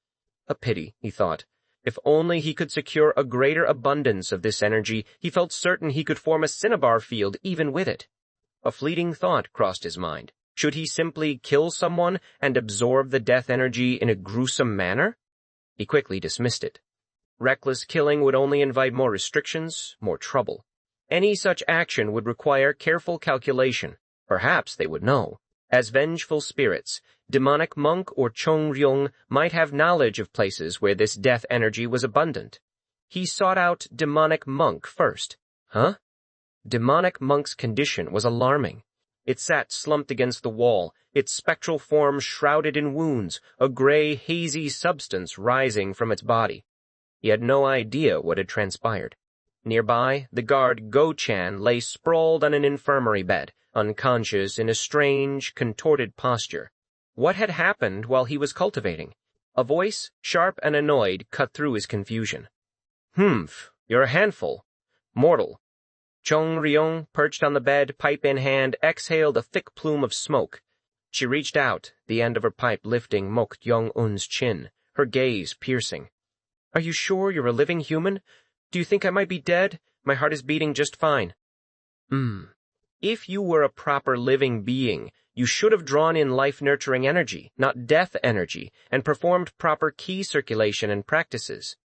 A pity, he thought. If only he could secure a greater abundance of this energy, he felt certain he could form a cinnabar field even with it. A fleeting thought crossed his mind. Should he simply kill someone and absorb the death energy in a gruesome manner? He quickly dismissed it. Reckless killing would only invite more restrictions, more trouble. Any such action would require careful calculation. Perhaps they would know. As vengeful spirits, demonic monk or Cheong-ryeong might have knowledge of places where this death energy was abundant. He sought out demonic monk first. Huh? Demonic monk's condition was alarming. It sat slumped against the wall, its spectral form shrouded in wounds, a gray, hazy substance rising from its body. He had no idea what had transpired. Nearby, the guard Go-chan lay sprawled on an infirmary bed, unconscious in a strange, contorted posture. What had happened while he was cultivating? A voice, sharp and annoyed, cut through his confusion. Humph, you're a handful. Mortal. Cheong-ryeong, perched on the bed, pipe in hand, exhaled a thick plume of smoke. She reached out, the end of her pipe lifting Mok Gyeong-un's chin, her gaze piercing. Are you sure you're a living human? Do you think I might be dead? My heart is beating just fine. If you were a proper living being, you should have drawn in life-nurturing energy, not death energy, and performed proper ki circulation and practices.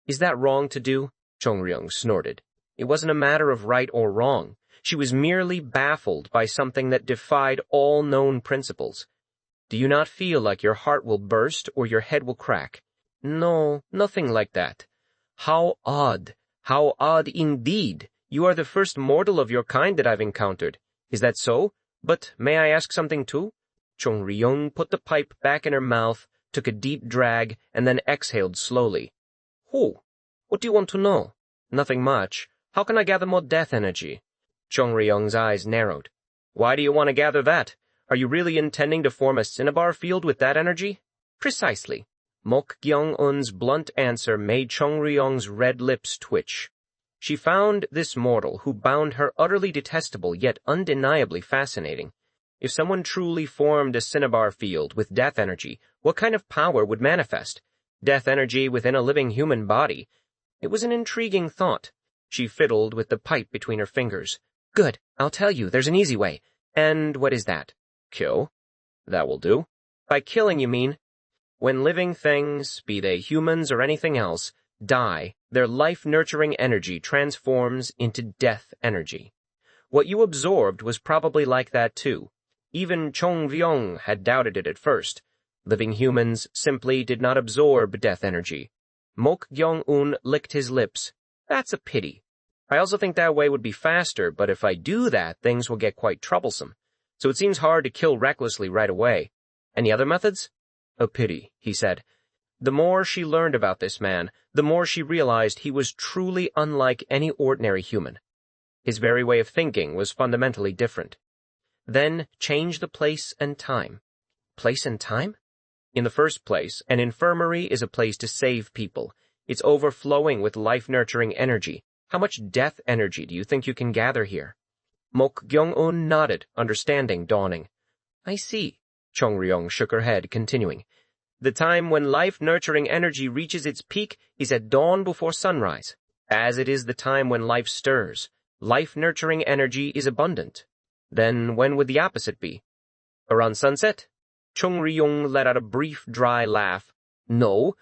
Is that wrong to do? Cheong-ryeong snorted. It wasn't a matter of right or wrong. She was merely baffled by something that defied all known principles. Do you not feel like your heart will burst or your head will crack? No, nothing like that. How odd indeed. You are the first mortal of your kind that I've encountered. Is that so? But may I ask something too? Cheong-ryeong put the pipe back in her mouth, took a deep drag, and then exhaled slowly. What do you want to know? Nothing much. How can I gather more death energy? Cheong-ryeong's eyes narrowed. Why do you want to gather that? Are you really intending to form a cinnabar field with that energy? Precisely. Mok Gyeong-un's blunt answer made Cheong-ryeong's red lips twitch. She found this mortal who bound her utterly detestable yet undeniably fascinating. If someone truly formed a cinnabar field with death energy, what kind of power would manifest? Death energy within a living human body. It was an intriguing thought. She fiddled with the pipe between her fingers. Good, I'll tell you, there's an easy way. And what is that? Kill? That will do. By killing, you mean? When living things, be they humans or anything else, die, their life-nurturing energy transforms into death energy. What you absorbed was probably like that too. Even Cheong-ryeong had doubted it at first. Living humans simply did not absorb death energy. Mok Gyeong-un licked his lips. That's a pity. I also think that way would be faster, but if I do that, things will get quite troublesome. So it seems hard to kill recklessly right away. Any other methods? A pity, he said. The more she learned about this man, the more she realized he was truly unlike any ordinary human. His very way of thinking was fundamentally different. Then change the place and time. Place and time? In the first place, an infirmary is a place to save people. It's overflowing with life-nurturing energy. How much death energy do you think you can gather here? Mok Gyeong-un nodded, understanding dawning. I see. Cheong-ryeong shook her head, continuing. The time when life-nurturing energy reaches its peak is at dawn before sunrise, as it is the time when life stirs. Life-nurturing energy is abundant. Then when would the opposite be? Around sunset? Cheong-ryeong let out a brief, dry laugh. No.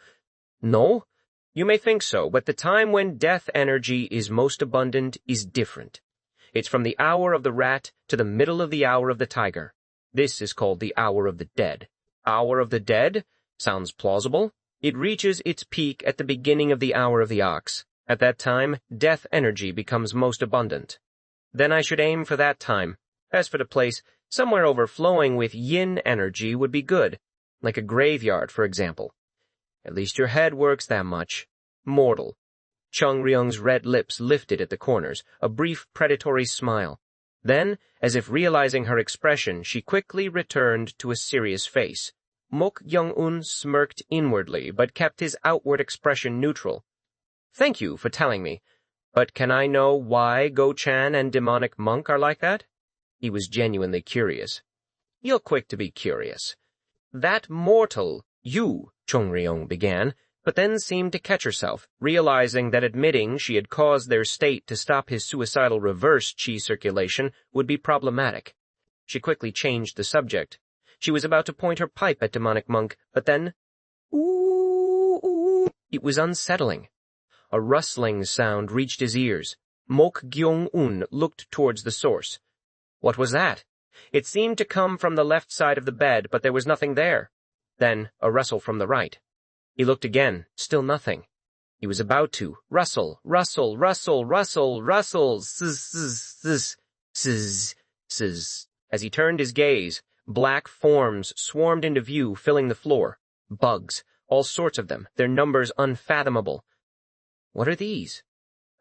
You may think so, but the time when death energy is most abundant is different. It's from the hour of the rat to the middle of the hour of the tiger. This is called the hour of the dead. Hour of the dead? Sounds plausible. It reaches its peak at the beginning of the hour of the ox. At that time, death energy becomes most abundant. Then I should aim for that time. As for the place, somewhere overflowing with yin energy would be good, like a graveyard, for example. At least your head works that much. Mortal. Cheong-ryeong's red lips lifted at the corners, a brief predatory smile. Then, as if realizing her expression, she quickly returned to a serious face. Mok Gyeong-un smirked inwardly, but kept his outward expression neutral. Thank you for telling me, but can I know why Go-chan and demonic monk are like that? He was genuinely curious. You're quick to be curious. That mortal, you, Cheong-ryeong began, but then seemed to catch herself, realizing that admitting she had caused their state to stop his suicidal reverse chi circulation would be problematic. She quickly changed the subject. She was about to point her pipe at demonic monk, but then, ooh, it was unsettling. A rustling sound reached his ears. Mok Gyeong-un looked towards the source. What was that? It seemed to come from the left side of the bed, but there was nothing there. Then a rustle from the right. He looked again, still nothing. He was about to rustle, zzz. As he turned his gaze, black forms swarmed into view, filling the floor. Bugs, all sorts of them, their numbers unfathomable. What are these?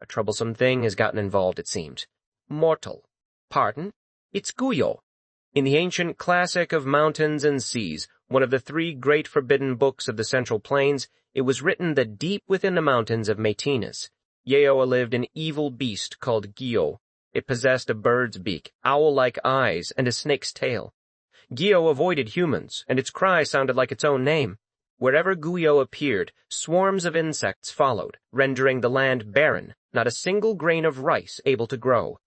A troublesome thing has gotten involved, it seems. Mortal. Pardon? It's Guyo. In the ancient classic of mountains and seas, one of the 3 great forbidden books of the Central Plains, it was written that deep within the mountains of Metinus, Yeoa lived an evil beast called Gyo. It possessed a bird's beak, owl-like eyes, and a snake's tail. Gyo avoided humans, and its cry sounded like its own name. Wherever Guyo appeared, swarms of insects followed, rendering the land barren, not a single grain of rice able to grow.